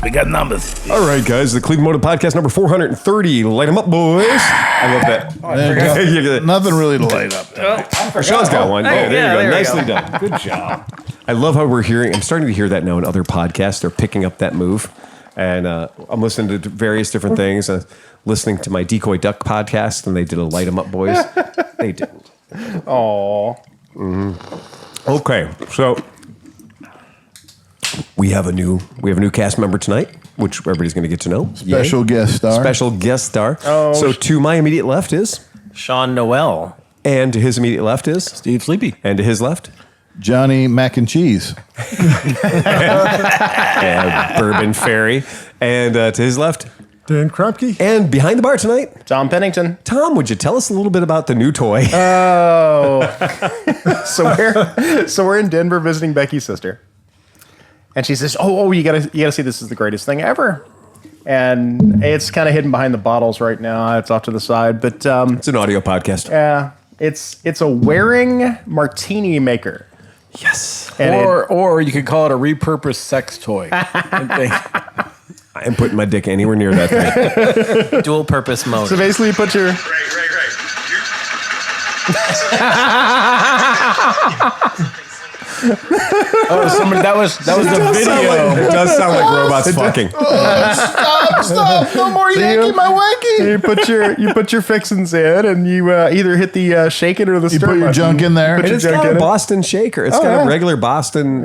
numbers. We got numbers. All right, guys. The ClevelandMoto podcast number 430. Light them up, boys. I love that. Nothing really to light up. Sean's got one. Oh, there you go. Nicely go. done. Good job. I love how we're hearing. I'm starting to hear that now in other podcasts. They're picking up that move. And I'm listening to various different things. Listening to my Decoy Duck podcast, and they did a Light 'em Up, boys. They didn't. Aw. Okay, so we have a new cast member tonight, which everybody's going to get to know. Special guest star. Oh, so to my immediate left is Sean Noel. And to his immediate left is Steve Sleepy. And to his left, Johnny Mac and Cheese. Bourbon Fairy. And to his left, Dan Krupke. And behind the bar tonight, Tom Pennington. Tom, would you tell us a little bit about the new toy? Oh. so we're in Denver visiting Becky's sister. And she says, oh, you gotta see, this is the greatest thing ever. And it's kind of hidden behind the bottles right now. It's off to the side, but it's an audio podcast. Yeah, it's a wearing martini maker. Yes. Or you could call it a repurposed sex toy. I'm putting my dick anywhere near that thing. Dual purpose mode. So basically you put your... Right. That was the video. It does sound like robots fucking. Stop! No more yanking my wanky. You put your fixins in, and you either hit the shake it or the You stir put your button. junk in there. And it's got a Boston shaker. It's got a regular Boston,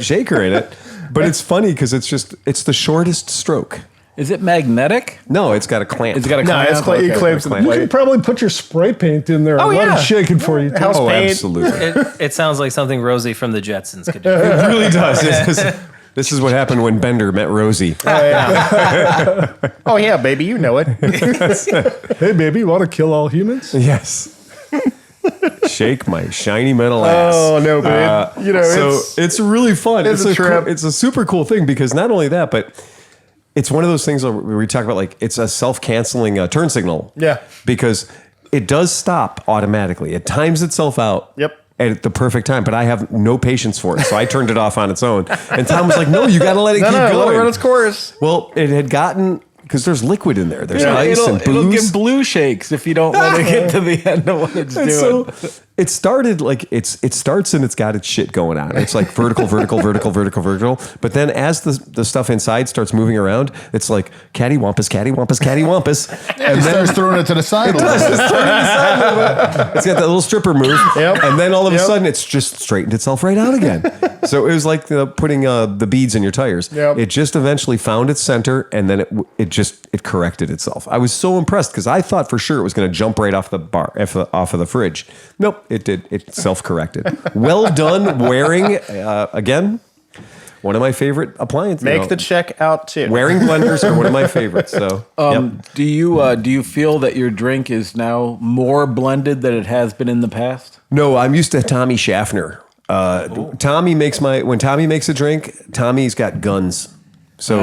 shaker in it. But it's funny because it's the shortest stroke. Is it magnetic? No, it's got a clamp. It's got a clamp. No, it clamps to the You plate. could probably put your spray paint in there and let it shake it for you. House Oh, paint. absolutely. It sounds like something Rosie from the Jetsons could do. It really does. This is what happened when Bender met Rosie. Oh yeah, baby, you know it. Hey, baby, you want to kill all humans? Yes. Shake my shiny metal ass. Oh no, but it's really fun. It's a trip. It's a super cool thing because not only that, but it's one of those things where we talk about like it's a self-canceling turn signal. Yeah. Because it does stop automatically. It times itself out. Yep. At the perfect time, but I have no patience for it, so I turned it off on its own. And Tom was like, "No, you got to let it keep going. Let it run its course." Well, it had gotten because there's liquid in there. There's ice and It'll booze. give blue shakes if you don't let it get to the end of what it's doing. So it started like it starts and it's got its shit going on. It's like vertical. But then as the stuff inside starts moving around, it's like cattywampus. And then starts throwing it to the side. It's got that little stripper move. Yep. And then all of a sudden it's just straightened itself right out again. So it was like putting the beads in your tires. Yep. It just eventually found its center and then it corrected itself. I was so impressed because I thought for sure it was going to jump right off the bar, off of the fridge. Nope, it did. It self-corrected. Well done wearing, again, one of my favorite appliances. Make the check out too. Wearing blenders are one of my favorites. So, do you feel that your drink is now more blended than it has been in the past? No, I'm used to Tommy Schaffner. When Tommy makes a drink, Tommy's got guns. So,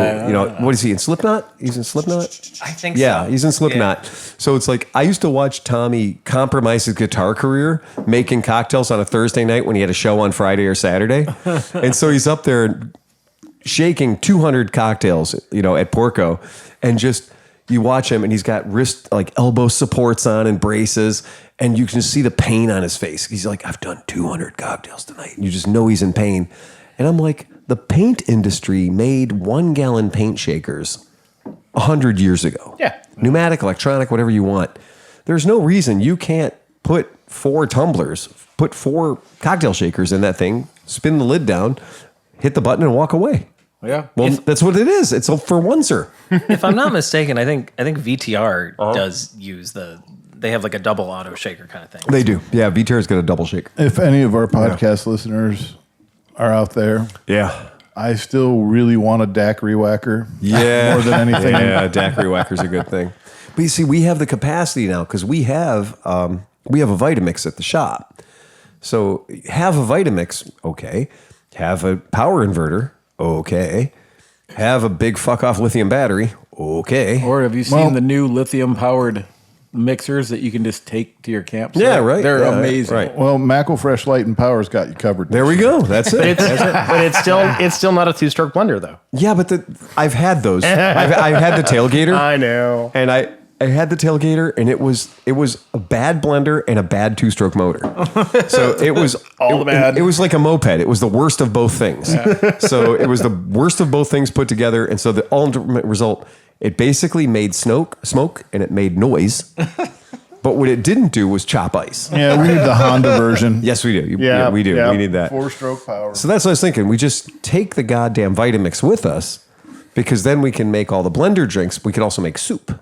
what is he in Slipknot? He's in Slipknot? I think Yeah, so. he's in Slipknot. So it's like, I used to watch Tommy compromise his guitar career making cocktails on a Thursday night when he had a show on Friday or Saturday. And so he's up there shaking 200 cocktails, at Porco. And just, you watch him and he's got elbow supports on and braces. And you can see the pain on his face. He's like, I've done 200 cocktails tonight. And you just know he's in pain. And I'm like, the paint industry made 1 gallon paint shakers 100 years ago. Yeah. Pneumatic, electronic, whatever you want. There's no reason you can't put 4 tumblers, put 4 cocktail shakers in that thing, spin the lid down, hit the button and walk away. Yeah. Well, that's what it is. It's for one, sir. If I'm not mistaken, I think VTR does use they have like a double auto shaker kind of thing. They do. Yeah, VTR's got a double shaker. If any of our podcast listeners are out there, Yeah. I still really want a daiquiri whacker. Yeah. More than anything. Yeah, daiquiri whacker's a good thing. But you see, we have the capacity now because we have a Vitamix at the shop. So have a Vitamix, okay. Have a power inverter, okay. Have a big fuck off lithium battery, okay. Or have you seen the new lithium powered mixers that you can just take to your campsite. Yeah, right. They're Yeah, amazing. right. Well, Mackle Fresh Light and Power's got you covered. There we go. That's it. But it's still not a 2-stroke blender though. Yeah, but I've had those. I've had the tailgater. I know. And I had the tailgater, and it was a bad blender and a bad 2-stroke motor. So it was All the bad. It was like a moped. It was the worst of both things. So it was the worst of both things put together, and so the ultimate result, it basically made smoke, and it made noise. But what it didn't do was chop ice. Yeah, we need the Honda version. Yes, we do. Yeah, We do. yeah. We need that. 4-stroke power. So that's what I was thinking. We just take the goddamn Vitamix with us, because then we can make all the blender drinks. We could also make soup.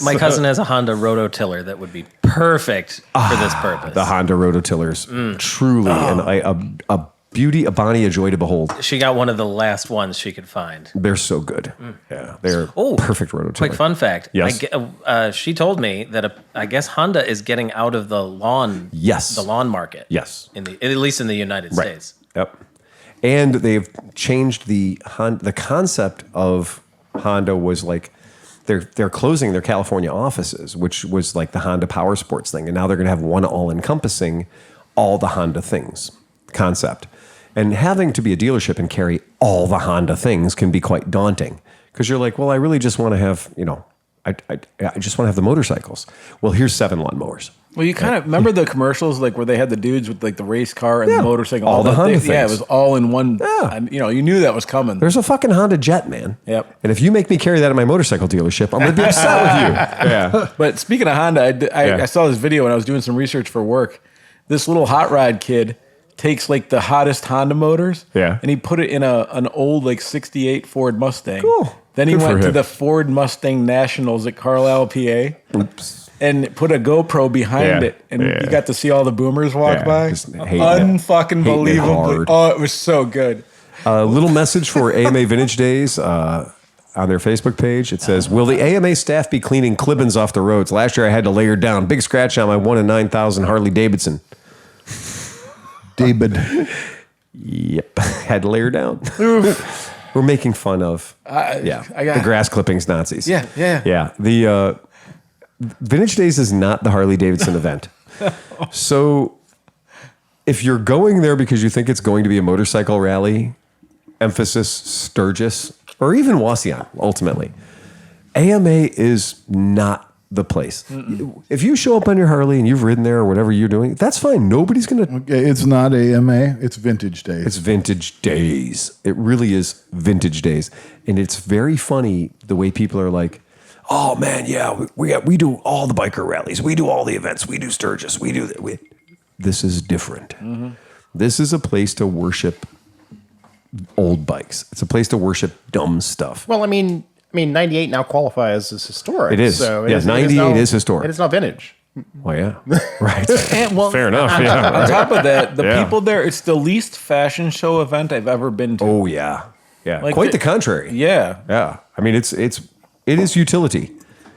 My cousin has a Honda rototiller that would be perfect for this purpose. The Honda rototillers, truly a beauty, a Bonnie, a joy to behold. She got one of the last ones she could find. They're so good. Yeah, they're perfect rototiller. Quick fun fact. Yes. She told me that I guess Honda is getting out of the lawn. Yes. The lawn market. Yes. At least in the United States. Yep. And they've changed the concept of Honda was like they're closing their California offices, which was like the Honda Power Sports thing, and now they're going to have one all-encompassing all the Honda things concept. And having to be a dealership and carry all the Honda things can be quite daunting, because you're like, well, I really just want to have, I just want to have the motorcycles. Well, here's 7 lawnmowers. Well, you kind of remember the commercials like where they had the dudes with like the race car and the motorcycle, all the Honda things. Yeah, it was all in one. Yeah. And, you knew that was coming. There's a fucking Honda Jet, man. Yep. And if you make me carry that at my motorcycle dealership, I'm going to be upset with you. Yeah. But speaking of Honda, I saw this video when I was doing some research for work. This little hot rod kid takes like the hottest Honda motors, and he put it in an old like '68 Ford Mustang. Cool. Then he Good for went to him. the Ford Mustang Nationals at Carlisle, PA. Oops. And put a GoPro behind it, and you got to see all the boomers walk by. Just hating it. Unfucking believably. hard. Oh, it was so good. A little message for AMA Vintage Days on their Facebook page. It says, will the AMA staff be cleaning clippings off the roads? Last year I had to lay her down. Big scratch on my 1 in 9,000 Harley-Davidson. David. Yep. Had to lay her down. We're making fun of the grass clippings Nazis. Yeah. Yeah. The Vintage Days is not the Harley-Davidson event. So if you're going there because you think it's going to be a motorcycle rally, emphasis Sturgis, or even Wasion, ultimately, AMA is not the place. If you show up on your Harley and you've ridden there or whatever you're doing, that's fine. Nobody's going to... Okay, it's not AMA. It's Vintage Days. It's Vintage Days. It really is Vintage Days. And it's very funny the way people are like, oh man, yeah, we do all the biker rallies. We do all the events. We do Sturgis. We do that. This is different. This is a place to worship old bikes. It's a place to worship dumb stuff. Well, I mean, 98 now qualifies as historic. It is. So Yeah, 98 is historic. It is not vintage. Well, yeah. Right. And, well, Fair enough. Yeah. On top of that, the Yeah. people there, it's the least fashion show event I've ever been to. Oh, yeah. Yeah. Like Quite the contrary. Yeah. Yeah. I mean, it is utility.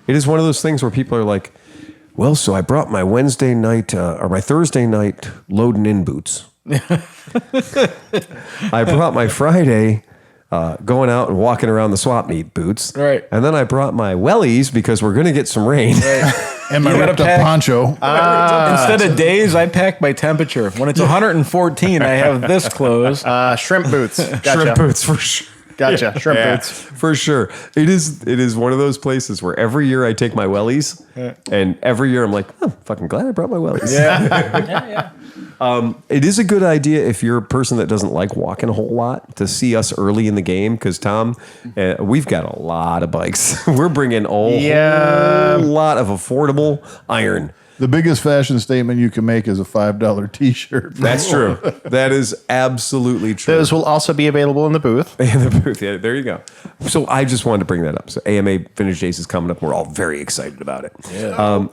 It is one of those things where people are like, well, so I brought my Wednesday night or my Thursday night loading in boots. I brought my Friday going out and walking around the swap meet boots. Right. And then I brought my wellies because we're going to get some rain. and my You gotta ripped up pack- poncho. Instead of days, I pack by temperature. When it's 114, I have this clothes. Shrimp boots. Gotcha. Shrimp boots for sure. Gotcha. Shrimp Yeah, boots. for sure. It is one of those places where every year I take my wellies, and every year I'm like, oh, fucking glad I brought my wellies. Yeah. It is a good idea if you're a person that doesn't like walking a whole lot to see us early in the game, because Tom, we've got a lot of bikes. We're bringing a whole lot of affordable iron. The biggest fashion statement you can make is a $5 T-shirt. That's true. That is absolutely true. Those will also be available in the booth. In the booth, yeah, there you go. So I just wanted to bring that up. So AMA Vintage Days is coming up. We're all very excited about it. Yeah.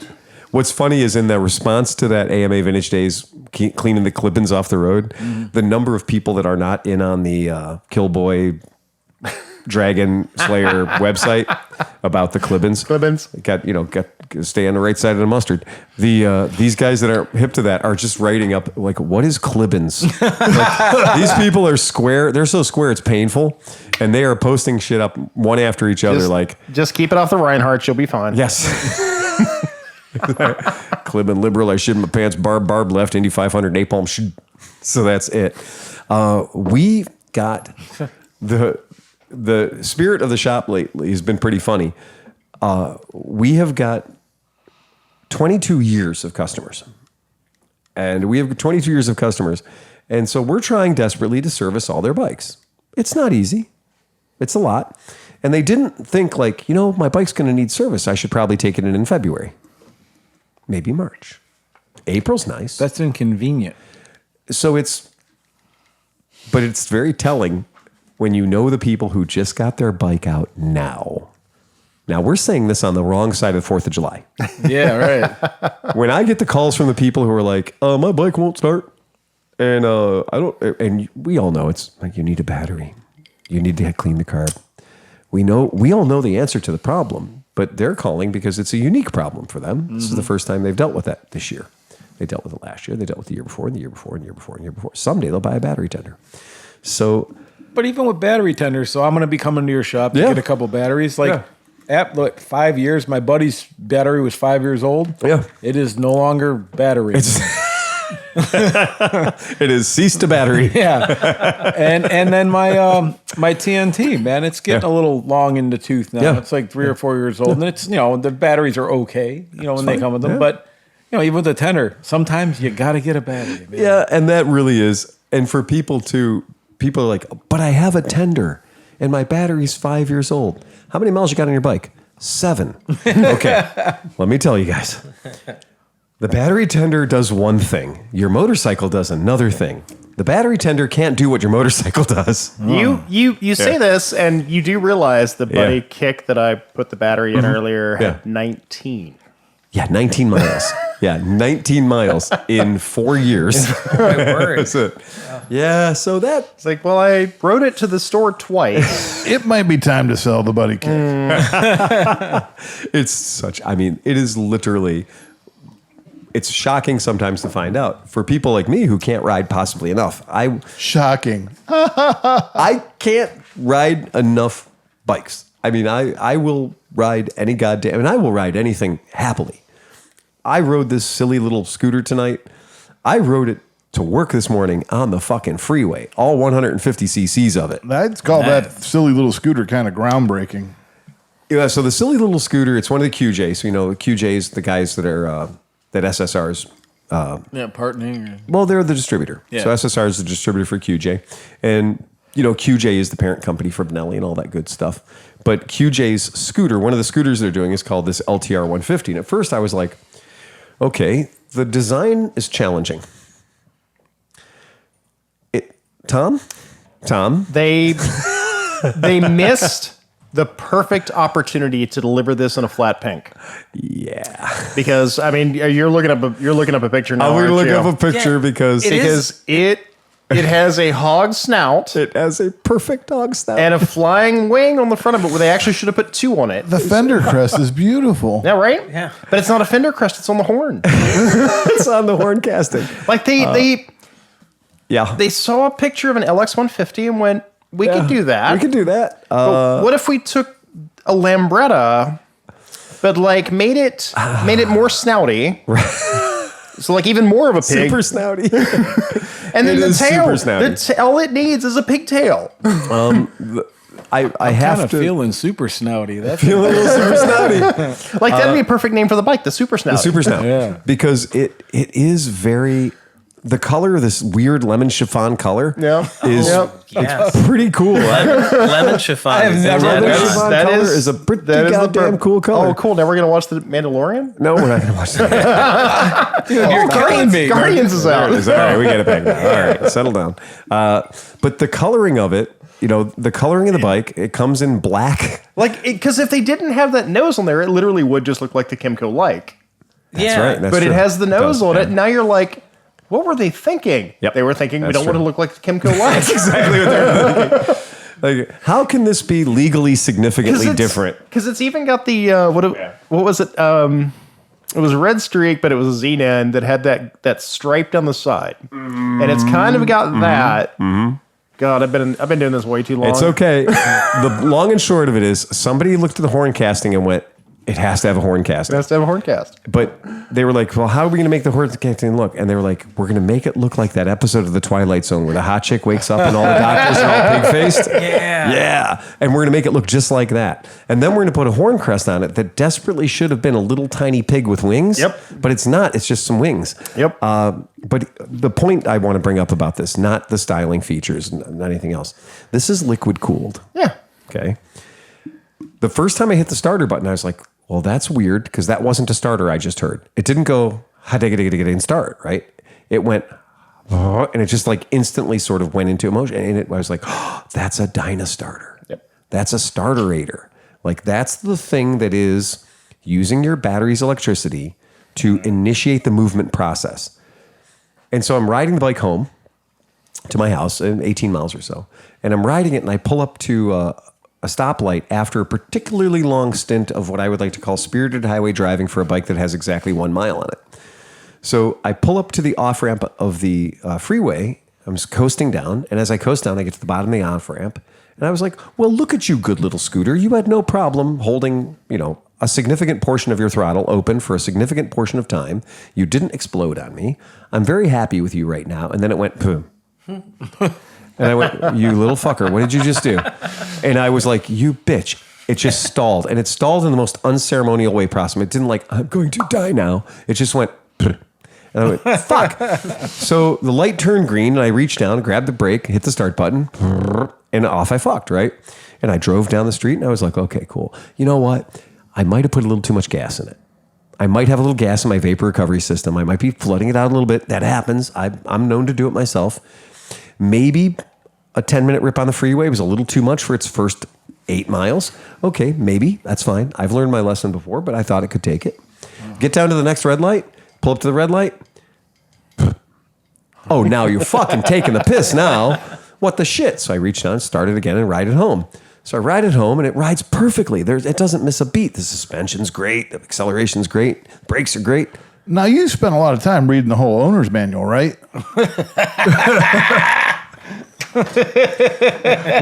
What's funny is in the response to that AMA Vintage Days, cleaning the clippings off the road, the number of people that are not in on the Killboy Dragon Slayer website about the clippings. Got stay on the right side of the mustard. These guys that are hip to that are just writing up like, what is clippings? Like, these people are square. They're so square it's painful, and they are posting shit up one after each other. Just keep it off the Reinhardts. You'll be fine. Yes. Cleveland liberal, I shit in my pants, barb left, Indy 500, napalm. So that's it. We got the spirit of the shop lately has been pretty funny. We have got 22 years of customers. And we have 22 years of customers. And so we're trying desperately to service all their bikes. It's not easy. It's a lot. And they didn't think like, my bike's going to need service. I should probably take it in February. Maybe March. April's nice. That's inconvenient. So it's very telling when you know the people who just got their bike out now. Now, we're saying this on the wrong side of the 4th of July. Yeah, right. When I get the calls from the people who are like, my bike won't start. And and we all know it's like, you need a battery. You need to clean the carb. We all know the answer to the problem, but they're calling because it's a unique problem for them. Mm-hmm. This is the first time they've dealt with that this year. They dealt with it last year. They dealt with it the year before, and the year before, and the year before, and the year before. Someday they'll buy a battery tender. So, but even with battery tenders, so I'm going to be coming to your shop to get a couple batteries. At 5 years, my buddy's battery was 5 years old. Yeah. It is no longer battery. It is ceased to battery. Yeah. And then my TNT, man, it's getting a little long in the tooth now. Yeah. It's like 3 or 4 years old. And it's, the batteries are okay, when they come with them. Yeah. But, even with the tender, sometimes you got to get a battery. Man. Yeah, and that really is. And for people are like, but I have a tender and my battery's 5 years old. How many miles you got on your bike? 7. Okay, let me tell you guys. The battery tender does one thing. Your motorcycle does another thing. The battery tender can't do what your motorcycle does. You say this, and you do realize the buddy kick that I put the battery in earlier had 19. Yeah, 19 miles. 19 miles in 4 years. My word. That's it. Yeah, so that... It's like, well, I rode it to the store twice. It might be time to sell the buddy kit. It is literally... It's shocking sometimes to find out. For people like me who can't ride possibly enough. Shocking. I can't ride enough bikes. I will ride any goddamn... And I will ride anything happily. I rode this silly little scooter tonight. I rode it to work this morning on the fucking freeway. All 150 cc's of it. I'd call that silly little scooter kind of groundbreaking. Yeah, so the silly little scooter, it's one of the QJs. So, the QJs, the guys that are... that SSR's... partnering. Well, they're the distributor. Yeah. So SSR is the distributor for QJ. And, QJ is the parent company for Benelli and all that good stuff. But QJ's scooter, one of the scooters they're doing is called this LTR 150. And at first I was like, okay, the design is challenging. Tom? They missed the perfect opportunity to deliver this in a flat pink. Yeah. Because you're looking up a picture now. I'm looking up a you? picture because it has a hog snout. It has a perfect hog snout. And a flying wing on the front of it where they actually should have put 2 on it. The fender crest is beautiful. Yeah, right? Yeah. But it's not a fender crest, it's on the horn. It's on the horn casting. Like they saw a picture of an LX150 and went, we could do that. We could do that. But what if we took a Lambretta, but made it more snouty? So even more of a pig. Super snouty. And then the tail. Super snouty. All it needs is a pigtail. I have to feeling super snouty. That's feel a little super snouty. That'd be a perfect name for the bike, the super snouty. The super snout. Yeah. Because it is very... The color, this weird lemon chiffon color, is it's pretty cool. Lemon chiffon. I have never lemon chiffon color is a pretty goddamn cool color. Oh, cool. Now we're going to watch The Mandalorian? No, we're not going to watch that. Dude, Guardians is out. All right, we get it back now. All right, settle down. But the coloring of it, the coloring of the bike, it comes in black. Because if they didn't have that nose on there, it literally would just look like the Kimco Like. That's right. That's but true. It has the nose on it. And now you're like... What were they thinking? Yep. They were thinking, we don't true. want to look like the Kimco Like. That's exactly what they were thinking. How can this be legally significantly different? Because it's even got the, what was it? It was a red streak, but it was a Z-Nen that had that stripe down the side. Mm-hmm. And it's kind of got that. Mm-hmm. God, I've been doing this way too long. It's okay. The long and short of it is somebody looked at the horn casting and went, It has to have a horn casting. It has to have a horn cast. But they were like, well, how are we going to make the horn casting look? And they were like, we're going to make it look like that episode of The Twilight Zone where the hot chick wakes up and all the doctors are all pig-faced. Yeah. Yeah. And we're going to make it look just like that. And then we're going to put a horn crest on it that desperately should have been a little tiny pig with wings. Yep. But it's not. It's just some wings. Yep. But the point I want to bring up about this, not the styling features, not anything else. This is liquid cooled. Yeah. Okay. The first time I hit the starter button, I was like, well, that's weird because that wasn't a starter I just heard. It didn't go, and start, right? It went, and it just like instantly sort of went into emotion. And I was like, oh, that's a Dyna starter. Yep. That's a starterator. Like that's the thing that is using your battery's electricity to initiate the movement process. And so I'm riding the bike home to my house, 18 miles or so, and I'm riding it and I pull up to a stoplight after a particularly long stint of what I would like to call spirited highway driving for a bike that has exactly 1 mile on it. So I pull up to the off-ramp of the freeway. I'm just coasting down. And as I coast down, I get to the bottom of the off-ramp. And I was like, well, look at you, good little scooter. You had no problem holding, a significant portion of your throttle open for a significant portion of time. You didn't explode on me. I'm very happy with you right now. And then it went, boom. And I went, you little fucker, what did you just do? And I was like, you bitch. It just stalled. And it stalled in the most unceremonial way possible. It didn't like, I'm going to die now. It just went, and I went, fuck. So the light turned green and I reached down, grabbed the brake, hit the start button, and off I fucked, right? And I drove down the street and I was like, okay, cool. You know what? I might have put a little too much gas in it. I might have a little gas in my vapor recovery system. I might be flooding it out a little bit. That happens. I'm known to do it myself. Maybe a 10-minute rip on the freeway was a little too much for its first 8 miles. Okay, maybe. That's fine. I've learned my lesson before, but I thought it could take it. Get down to the next red light, pull up to the red light. Oh, now you're fucking taking the piss now. What the shit? So I reached down, started again, and ride it home. So I ride it home, and it rides perfectly. It doesn't miss a beat. The suspension's great. The acceleration's great. Brakes are great. Now, you spent a lot of time reading the whole owner's manual, right?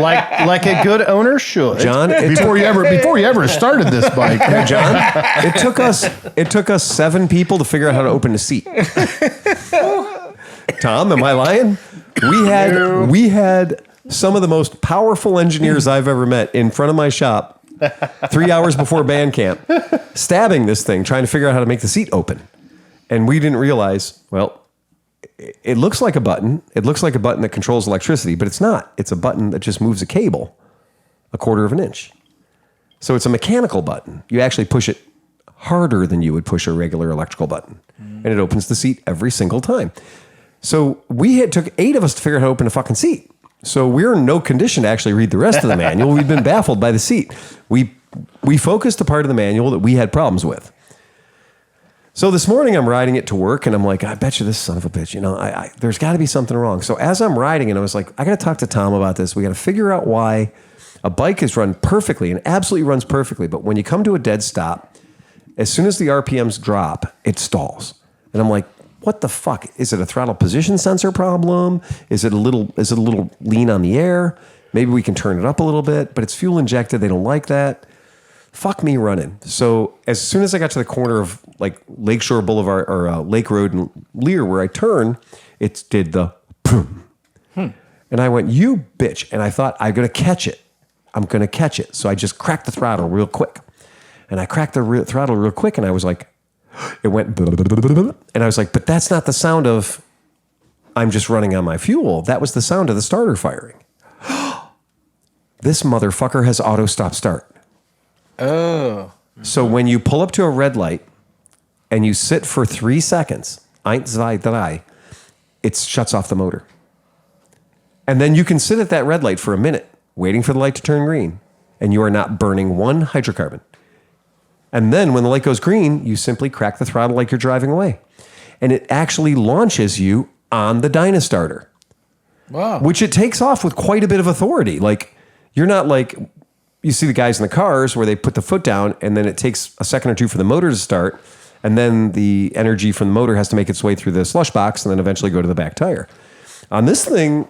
like a good owner should. John, Before you ever started this bike, John, it took us 7 people to figure out how to open the seat. Tom, am I lying? We had some of the most powerful engineers I've ever met in front of my shop 3 hours before band camp, stabbing this thing, trying to figure out how to make the seat open. And we didn't realize, well, it looks like a button. It looks like a button that controls electricity, but it's not. It's a button that just moves a cable 1/4 of an inch. So it's a mechanical button. You actually push it harder than you would push a regular electrical button. And it opens the seat every single time. So it took 8 of us to figure out how to open a fucking seat. So we're in no condition to actually read the rest of the manual. We've been baffled by the seat. We focused the part of the manual that we had problems with. So this morning I'm riding it to work and I'm like, I bet you this son of a bitch, there's got to be something wrong. So as I'm riding it, I was like, I got to talk to Tom about this. We got to figure out why a bike is run perfectly and absolutely runs perfectly. But when you come to a dead stop, as soon as the RPMs drop, it stalls. And I'm like, what the fuck? Is it a throttle position sensor problem? Is it a little lean on the air? Maybe we can turn it up a little bit, but it's fuel injected. They don't like that. Fuck me running. So as soon as I got to the corner of like Lakeshore Boulevard or Lake Road and Lear where I turn, it did the boom. And I went, you bitch. And I thought, I'm going to catch it. So I just cracked the throttle real quick. And I cracked the throttle real quick and I was like, it went, and I was like, but that's not the sound of I'm just running on my fuel. That was the sound of the starter firing. This motherfucker has auto stop start. Oh. So when you pull up to a red light and you sit for 3 seconds, 1, 2, 3, it shuts off the motor. And then you can sit at that red light for a minute, waiting for the light to turn green, and you are not burning one hydrocarbon. And then when the light goes green, you simply crack the throttle like you're driving away. And it actually launches you on the Dyna starter. Wow. Which it takes off with quite a bit of authority. Like, you're not like, you see the guys in the cars where they put the foot down and then it takes a second or two for the motor to start. And then the energy from the motor has to make its way through the slush box and then eventually go to the back tire. On this thing,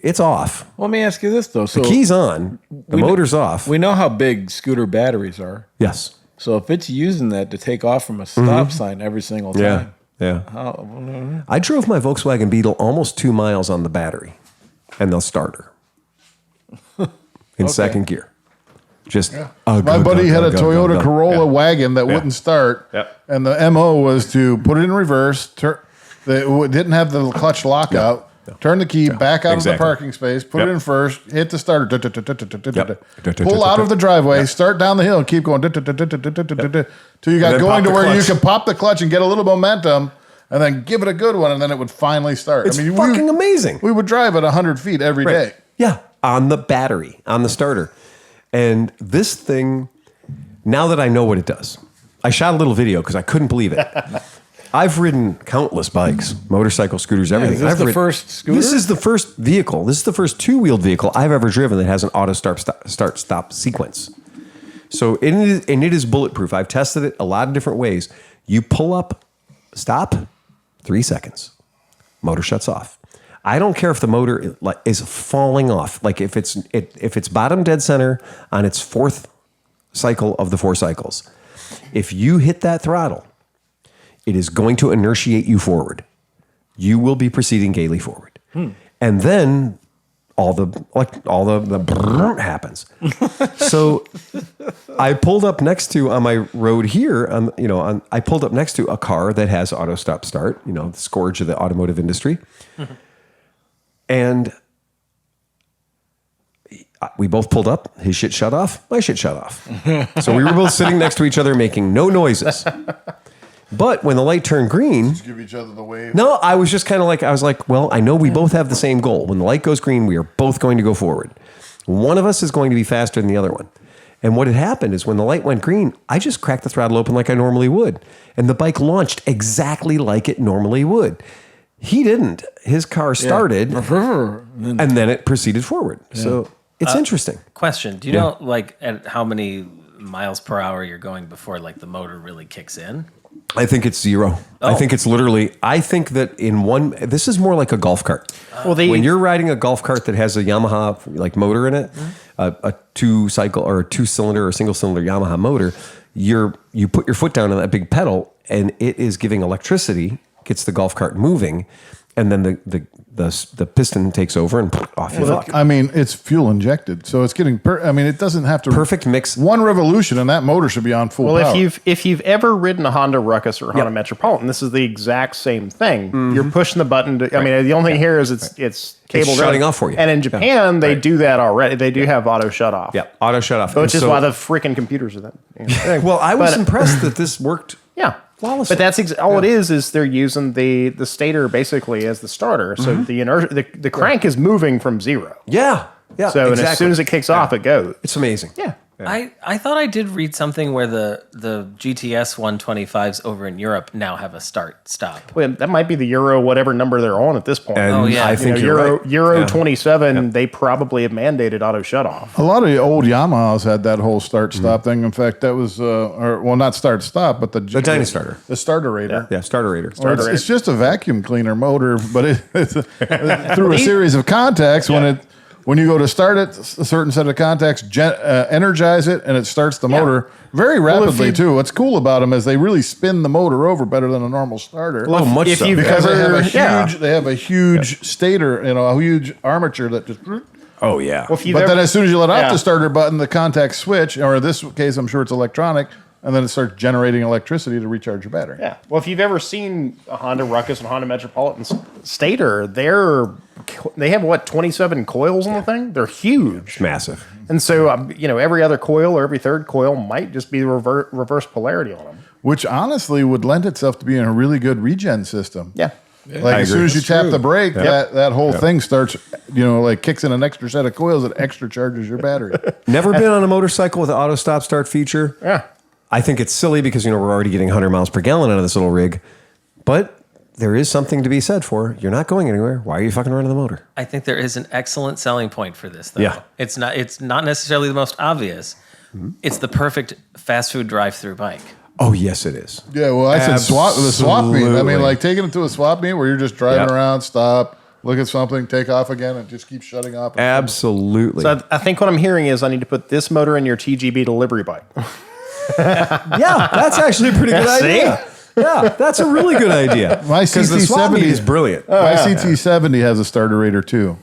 it's off. Well, let me ask you this, though. So the key's on. The motor's off. We know how big scooter batteries are. Yes. So if it's using that to take off from a stop sign every single time. Yeah. I drove my Volkswagen Beetle almost 2 miles on the battery and the starter in second gear. My buddy had a Toyota Corolla wagon that wouldn't start, and the MO was to put it in reverse. It didn't have the clutch lockout. Turn the key back out of the parking space, put it in first, hit the starter, pull out of the driveway, start down the hill, and keep going till you got going to where you can pop the clutch and get a little momentum, and then give it a good one, and then it would finally start. It's fucking amazing. We would drive at 100 feet every day. Yeah, on the battery, on the starter. And this thing, now that I know what it does, I shot a little video because I couldn't believe it. I've ridden countless bikes, motorcycles, scooters, everything. Is this the first scooter? This is the first vehicle. This is the first two-wheeled vehicle I've ever driven that has an auto start-stop sequence. So it is bulletproof. I've tested it a lot of different ways. You pull up, stop, 3 seconds. Motor shuts off. I don't care if the motor is falling off. Like if it's bottom dead center on its fourth cycle of the 4 cycles. If you hit that throttle, it is going to inertiate you forward. You will be proceeding gaily forward. And then all the brrr happens. So I pulled up next to, on my road here, I pulled up next to a car that has auto stop start, the scourge of the automotive industry. And we both pulled up. His shit shut off. My shit shut off. So we were both sitting next to each other making no noises. But when the light turned green... Just give each other the wave. No, I was just kind of like, well, I know we both have the same goal. When the light goes green, we are both going to go forward. One of us is going to be faster than the other one. And what had happened is when the light went green, I just cracked the throttle open like I normally would. And the bike launched exactly like it normally would. He didn't. His car started, and then it proceeded forward. So it's interesting. Question: do you know at how many miles per hour you're going before the motor really kicks in? I think it's 0. I think it's literally. I think that this is more like a golf cart. When you're riding a golf cart that has a Yamaha motor in it, a 2-cycle or a 2-cylinder or single-cylinder Yamaha motor, you put your foot down on that big pedal, and it is giving electricity. Gets the golf cart moving, and then the piston takes over and off you fuck. I mean, it's fuel injected, so it's getting. It doesn't have to perfect mix. One revolution, and that motor should be on full power. Well, if you've ever ridden a Honda Ruckus or Honda Metropolitan, this is the exact same thing. You're pushing the button. The only thing here is it's cable shutting off for you. And in Japan, they do that already. They do have auto shut off. Yeah, auto shut off. Which is why the freaking computers are that. Well, I was impressed that this worked. Yeah. But that's all it is they're using the stator basically as the starter. So the crank is moving from 0. Yeah. Yeah. So and as soon as it kicks off, it goes. It's amazing. Yeah. I thought I did read something where the GTS 125s over in Europe now have a start-stop. Well, that might be the Euro whatever number they're on at this point. And I think Euro, right. Euro 27, they probably have mandated auto shut-off. A lot of the old Yamahas had that whole start-stop thing. In fact, that was, not start-stop, but the dyno starter. The starterator. Yeah, starterator. It's just a vacuum cleaner motor, but it's through a series of contacts when you go to start it, a certain set of contacts energize it, and it starts the motor very rapidly, too. What's cool about them is they really spin the motor over better than a normal starter. Well, much so. Because they have a huge stator, a huge armature that just... Oh, yeah. Well, then as soon as you let off the starter button, the contacts switch, or in this case, I'm sure it's electronic, and then it starts generating electricity to recharge your battery. Yeah. Well, if you've ever seen a Honda Ruckus and Honda Metropolitan stator, they have 27 coils on the thing? They're huge. It's massive. And so, every other coil or every third coil might just be reverse polarity on them. Which honestly would lend itself to being a really good regen system. Yeah. As soon as you tap the brake, that whole thing starts, kicks in an extra set of coils that extra charges your battery. Never been on a motorcycle with an auto stop start feature. Yeah. I think it's silly because, we're already getting 100 miles per gallon out of this little rig. But there is something to be said for, you're not going anywhere. Why are you fucking running the motor? I think there is an excellent selling point for this, though. Yeah. It's not necessarily the most obvious. It's the perfect fast food drive-through bike. Oh, yes, it is. Yeah, well, I said the swap meet. I mean, taking it to a swap meet where you're just driving around, stop, look at something, take off again, and just keep shutting off. Absolutely. So I think what I'm hearing is I need to put this motor in your TGB delivery bike. Yeah, that's actually a pretty good idea. Yeah, that's a really good idea. My Because the swap meet CT70 is brilliant. My CT70 has a starter rater too.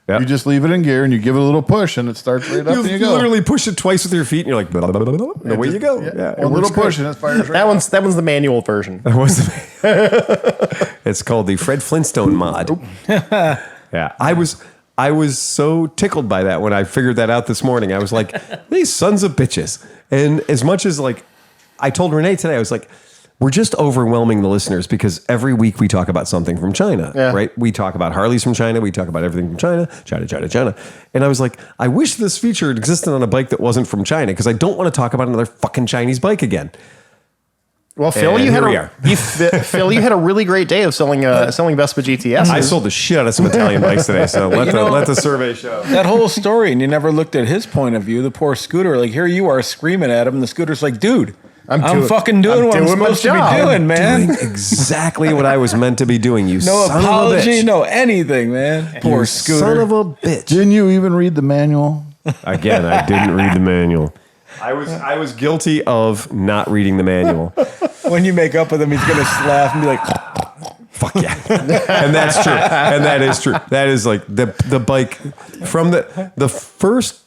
Yep. You just leave it in gear and you give it a little push and it starts right up and you go. literally push it twice with your feet and you're like, blah, blah, blah, blah, blah, and away you go. Yeah, One little push and it fires right That one's the manual version. It's called the Fred Flintstone mod. Yeah, I was so tickled by that when I figured that out this morning. I was like, these sons of bitches. And as much as like, I told Renee today, I was like, we're just overwhelming the listeners because every week we talk about something from China, right? We talk about Harleys from China. We talk about everything from China. And I was like, I wish this feature existed on a bike that wasn't from China because I don't want to talk about another fucking Chinese bike again. Well, Phil, you had a really great day of selling Vespa GTS. I sold the shit out of some Italian bikes today, so let the survey show. That whole story, and you never looked at his point of view. The poor Scooter, like here you are screaming at him, and the Scooter's like, dude, I'm fucking doing what I'm supposed to be doing, man. Doing exactly what I was meant to be doing. You no son apology, of a bitch. no anything, man. Poor Scooter. Son of a bitch. Didn't you even read the manual? Again, I didn't read the manual. I was guilty of not reading the manual. When you make up with him, he's gonna laugh and be like, Fuck yeah. And that's true. And that is true. That is like the bike from the first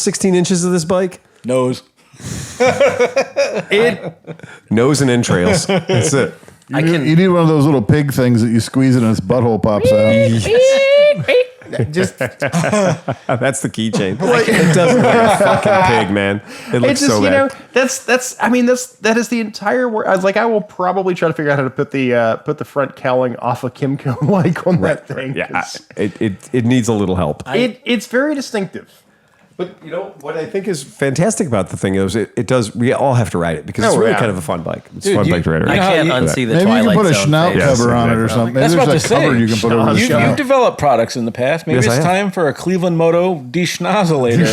16 inches of this bike. nose. Nose and entrails. That's it. You need one of those little pig things that you squeeze it and its butthole pops out. Just That's the keychain. It does look like a fucking pig, man. It looks just, so bad. that is the entire word. I was like, I will probably try to figure out how to put the front cowling off a Kimco like on that thing. Yeah, it needs a little help. It's very distinctive. But you know what I think is fantastic about the thing is it does. We all have to ride it because it's really kind of a fun bike. It's a fun bike to ride. I can't unsee the Maybe Twilight you can put a Zone snout face. cover on it or something. Maybe That's what there's to a cover say. you can put over the You've snout. developed products in the past. Maybe Yes, I it's have. time for a ClevelandMoto deschnozzulator.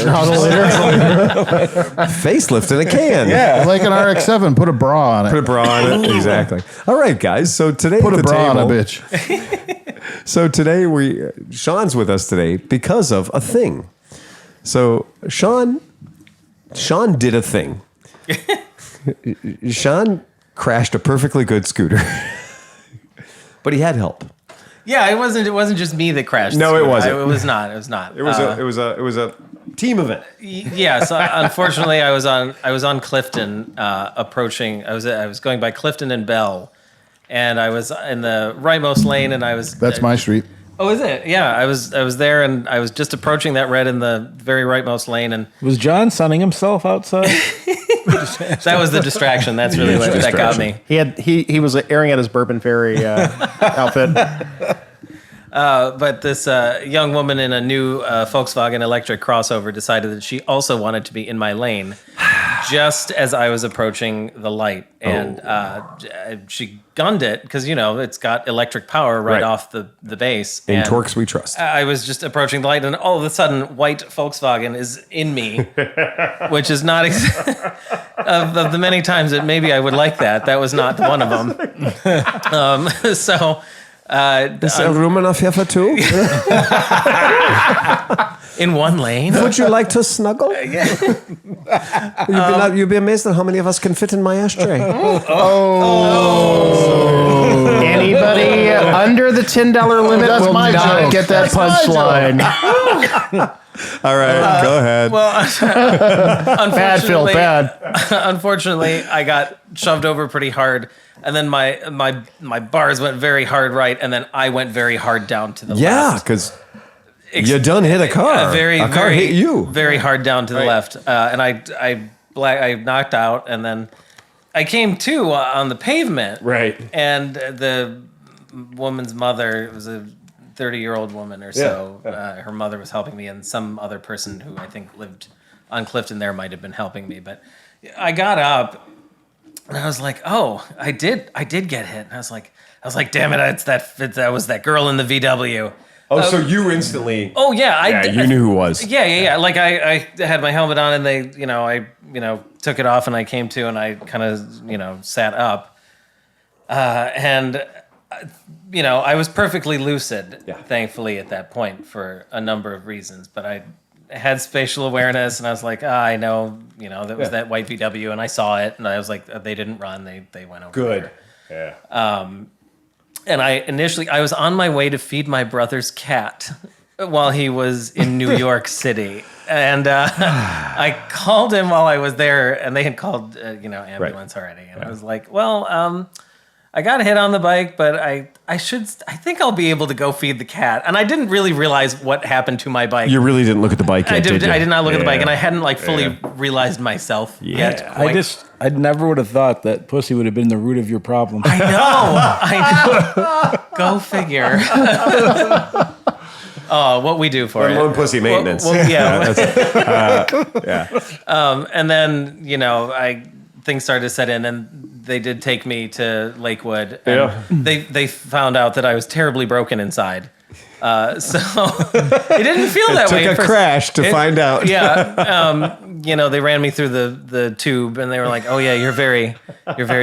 Facelift in a can. Yeah. Like an RX-7, put a bra on it. Put a bra on it. Exactly. All right, guys. So today Put at a the bra on a table, bitch. So today Sean's with us today because of a thing. So Sean did a thing. Sean crashed a perfectly good scooter, but he had help. Yeah, it wasn't just me that crashed. No, it wasn't. It was not. It was not. It was a team event. Yeah. So unfortunately, I was on Clifton, approaching. I was going by Clifton and Bell, and I was in the rightmost lane, and I was. That's my street. Oh, is it? Yeah, I was there, and I was just approaching that red in the very rightmost lane, and Was John sunning himself outside? that was the distraction. That's really what that got me. He was airing out his Bourbon Ferry outfit. But this young woman in a new Volkswagen electric crossover decided that she also wanted to be in my lane just as I was approaching the light. And she gunned it because, it's got electric power right off the base. In and torques we trust. I was just approaching the light, and all of a sudden, white Volkswagen is in me, which is not of the many times that maybe I would like that. That was not one of them. Is there room enough here for two? In one lane. Would you like to snuggle? You'd be amazed at how many of us can fit in my ashtray. Anybody under the $10 limit will my not joke. get that punchline. All right, go ahead. Bad, Phil, bad. Unfortunately, I got shoved over pretty hard, and then my bars went very hard right, and then I went very hard down to the left. Because you done hit a car. A car hit you. Very hard down to the left, and I knocked out, and then I came to on the pavement. Right. And the woman's mother was a 30-year-old woman or so. Her mother was helping me, and some other person who I think lived on Clifton there might have been helping me. But I got up, and I was like, "Oh, I did get hit." And I was like, "Damn it! That was that girl in the VW." Oh, so you instantly. Oh yeah, you knew who it was. Yeah. Like I had my helmet on, and they, I took it off, and I came to, and I kind of, sat up, and. I was perfectly lucid, thankfully, at that point for a number of reasons. But had spatial awareness, and I was like, I know, that was that white VW, and I saw it, and I was like, they didn't run, they went over. Good. There. Yeah. And I was on my way to feed my brother's cat while he was in New York City. And I called him while I was there, and they had called, ambulance already. And I was like, well, I got hit on the bike, but I think I'll be able to go feed the cat. And I didn't really realize what happened to my bike. You really didn't look at the bike yet, did you? I did not look at the bike, and I hadn't fully realized myself yet. I never would have thought that pussy would have been the root of your problem. I know. Go figure. Oh, what we do for it. Loan pussy maintenance. And then, things started to set in, and they did take me to Lakewood. And they found out that I was terribly broken inside. So it didn't feel that way. It took a crash to find out. Yeah. They ran me through the tube, and they were like, "Oh yeah, you're very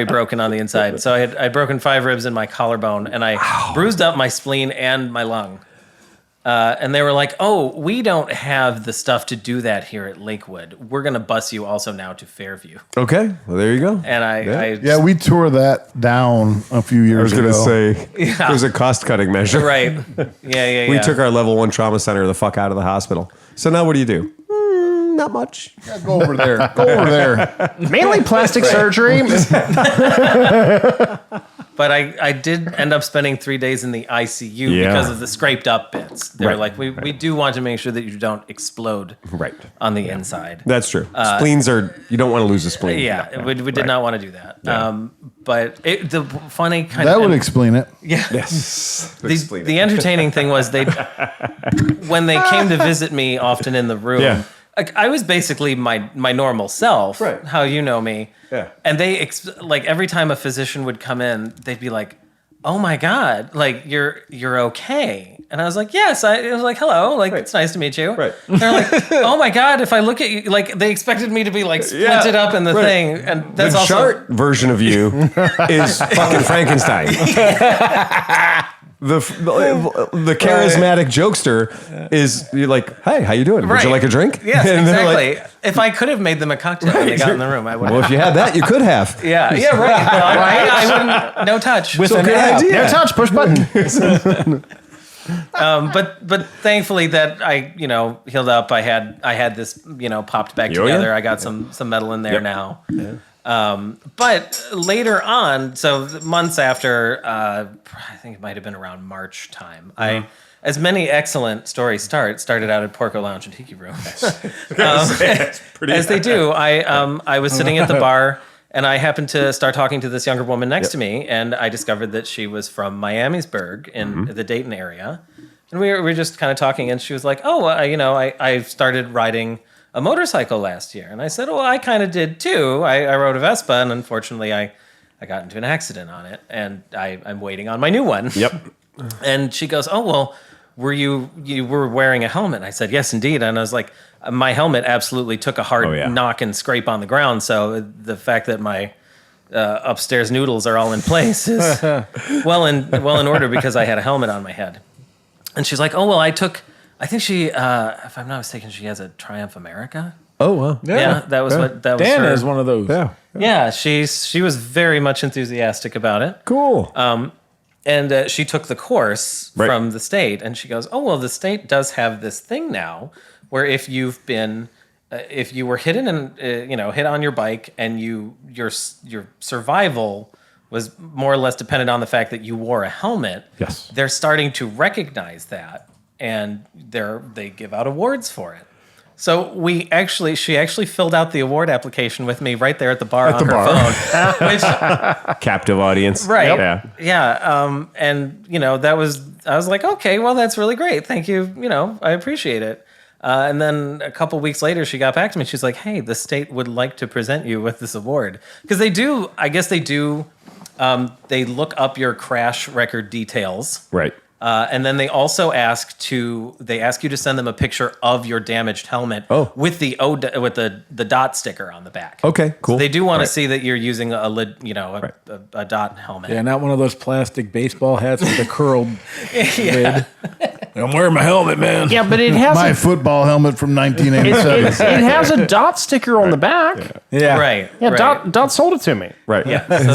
broken on the inside." So I'd broken 5 ribs in my collarbone, and I bruised up my spleen and my lung. And they were like, "Oh, we don't have the stuff to do that here at Lakewood. We're gonna bus you also now to Fairview." Okay, well there you go. And we tore that down a few years ago. I was going to say, it was a cost-cutting measure. Right. Yeah. We took our level 1 trauma center the fuck out of the hospital. So now what do you do? Not much. Yeah, go over there. Mainly plastic surgery. But I did end up spending 3 days in the ICU because of the scraped up bits. They were like, we do want to make sure that you don't explode on the inside. That's true. Spleens you don't want to lose a spleen. Yeah, we did not want to do that. Yeah. But the funny kind that would explain it. Yeah. Yes. The entertaining thing was when they came to visit me often in the room, I was basically my normal self, how you know me. Yeah. And they every time a physician would come in, they'd be like, "Oh my God, you're okay." And I was like, "Yes." I was like, "Hello, it's nice to meet you." Right. They're like, "Oh my God, if I look at you," they expected me to be splinted up in the thing, and that's the also chart version of you is fucking Frankenstein. The charismatic jokester is you're like, "Hey, how you doing? Would you like a drink?" Yes, exactly. If I could have made them a cocktail when they got in the room, I would. Well, if you had that, you could have. Yeah, right. I wouldn't. No touch. With an app. No touch. Push button. But thankfully that I healed up. I had this popped back together. I got some metal in there now. Yeah. But later on, so months after, I think it might have been around March time, as many excellent stories started out at Porco Lounge and Tiki Room. As they do. I was sitting at the bar, and I happened to start talking to this younger woman next to me, and I discovered that she was from Miamisburg in the Dayton area. And we were just kind of talking, and she was like, "Oh, I started riding a motorcycle last year." And I said, "Well, I kind of did too. I rode a Vespa, and unfortunately I got into an accident on it, and I'm waiting on my new one." Yep. And she goes, "Oh, well, you were wearing a helmet?" I said, "Yes, indeed." And I was like, my helmet absolutely took a hard knock and scrape on the ground. So the fact that my upstairs noodles are all in place is well in order because I had a helmet on my head. And she's like, "Oh, well, I think she, if I'm not mistaken, she has a Triumph America." Oh, wow. Yeah, that was what that was. Dan her. is one of those. Yeah, she was very much enthusiastic about it. Cool. And she took the course from the state, and she goes, "Oh, well, the state does have this thing now where if you've been, if you were hit hit on your bike, and your survival was more or less dependent on the fact that you wore a helmet. Yes, they're starting to recognize that, and they give out awards for it." So she actually filled out the award application with me right there at the bar on her phone. Which, captive audience. Right. Yep. Yeah. And I was like, okay, well, that's really great. Thank you. I appreciate it. And then a couple weeks later, she got back to me. She's like, "Hey, the state would like to present you with this award." Because they do, they look up your crash record details. Right. And then they also ask you to send them a picture of your damaged helmet with the dot sticker on the back. Okay, cool. So they do want to see that you're using a dot helmet. Yeah, not one of those plastic baseball hats with a curled lid. I'm wearing my helmet, man. Yeah, but it has My football helmet from 1987. it has a dot sticker on the back. Yeah. Right. Yeah, right. Dot sold it to me. Right. Yeah. So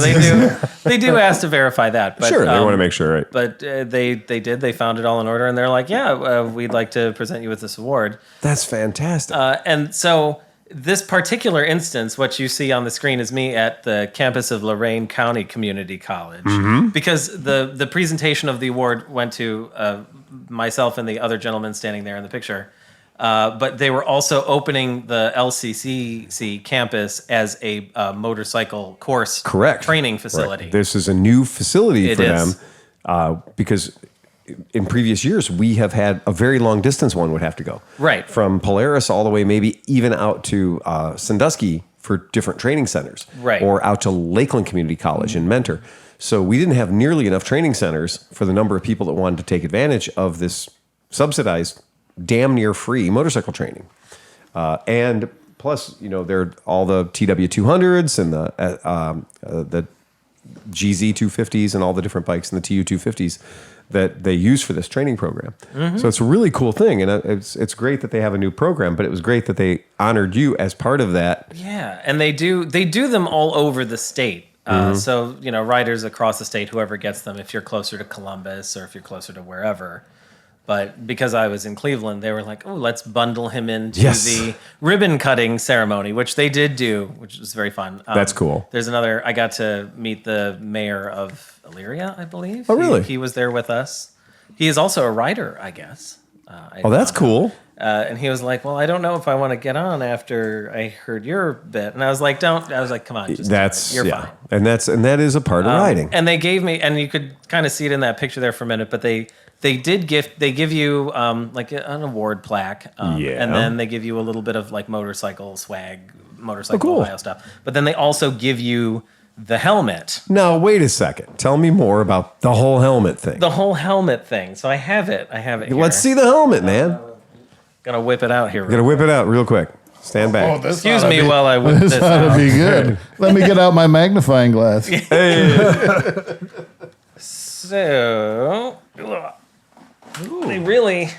they do ask to verify that. But, Sure, they want to make sure, right? But they did. They found it all in order, and they're like, yeah, we'd like to present you with this award. That's fantastic. And so this particular instance, what you see on the screen is me at the campus of Lorain County Community College, because the presentation of the award went to myself and the other gentleman standing there in the picture. But they were also opening the LCCC campus as a motorcycle course training facility. Right. This is a new facility for is. them because in previous years, we have had a very long distance one would have to go. Right. From Polaris all the way, maybe even out to Sandusky for different training centers. Right. Or out to Lakeland Community College in Mentor. So we didn't have nearly enough training centers for the number of people that wanted to take advantage of this subsidized, damn near free motorcycle training. And plus, there are all the TW200s and the GZ 250s and all the different bikes and the TU 250s that they use for this training program. So it's a really cool thing, and it's great that they have a new program. But it was great that they honored you as part of that. Yeah, and they do them all over the state. So riders across the state, whoever gets them, if you're closer to Columbus or if you're closer to wherever. But because I was in Cleveland, they were like, "Oh, let's bundle him into the ribbon cutting ceremony," which they did do, which was very fun. That's cool. There's another. I got to meet the mayor of Elyria, I believe. Oh, really? He was there with us. He is also a writer, I guess. That's cool. And he was like, "Well, I don't know if I want to get on after I heard your bit." And I was like, "Don't." I was like, "Come on, just you're fine." And that is a part of riding. And they gave me, and you could kind of see it in that picture there for a minute, but they give you like an award plaque, and then they give you a little bit of like motorcycle swag, Ohio stuff. But then they also give you the helmet. Now, wait a second. Tell me more about the whole helmet thing. The whole helmet thing. So I have it. Here. Let's see the helmet, man. Gonna whip it out here. Gonna whip it out real quick. Stand back. Excuse me while I whip this ought out. to be good. Let me get out my magnifying glass. So they really.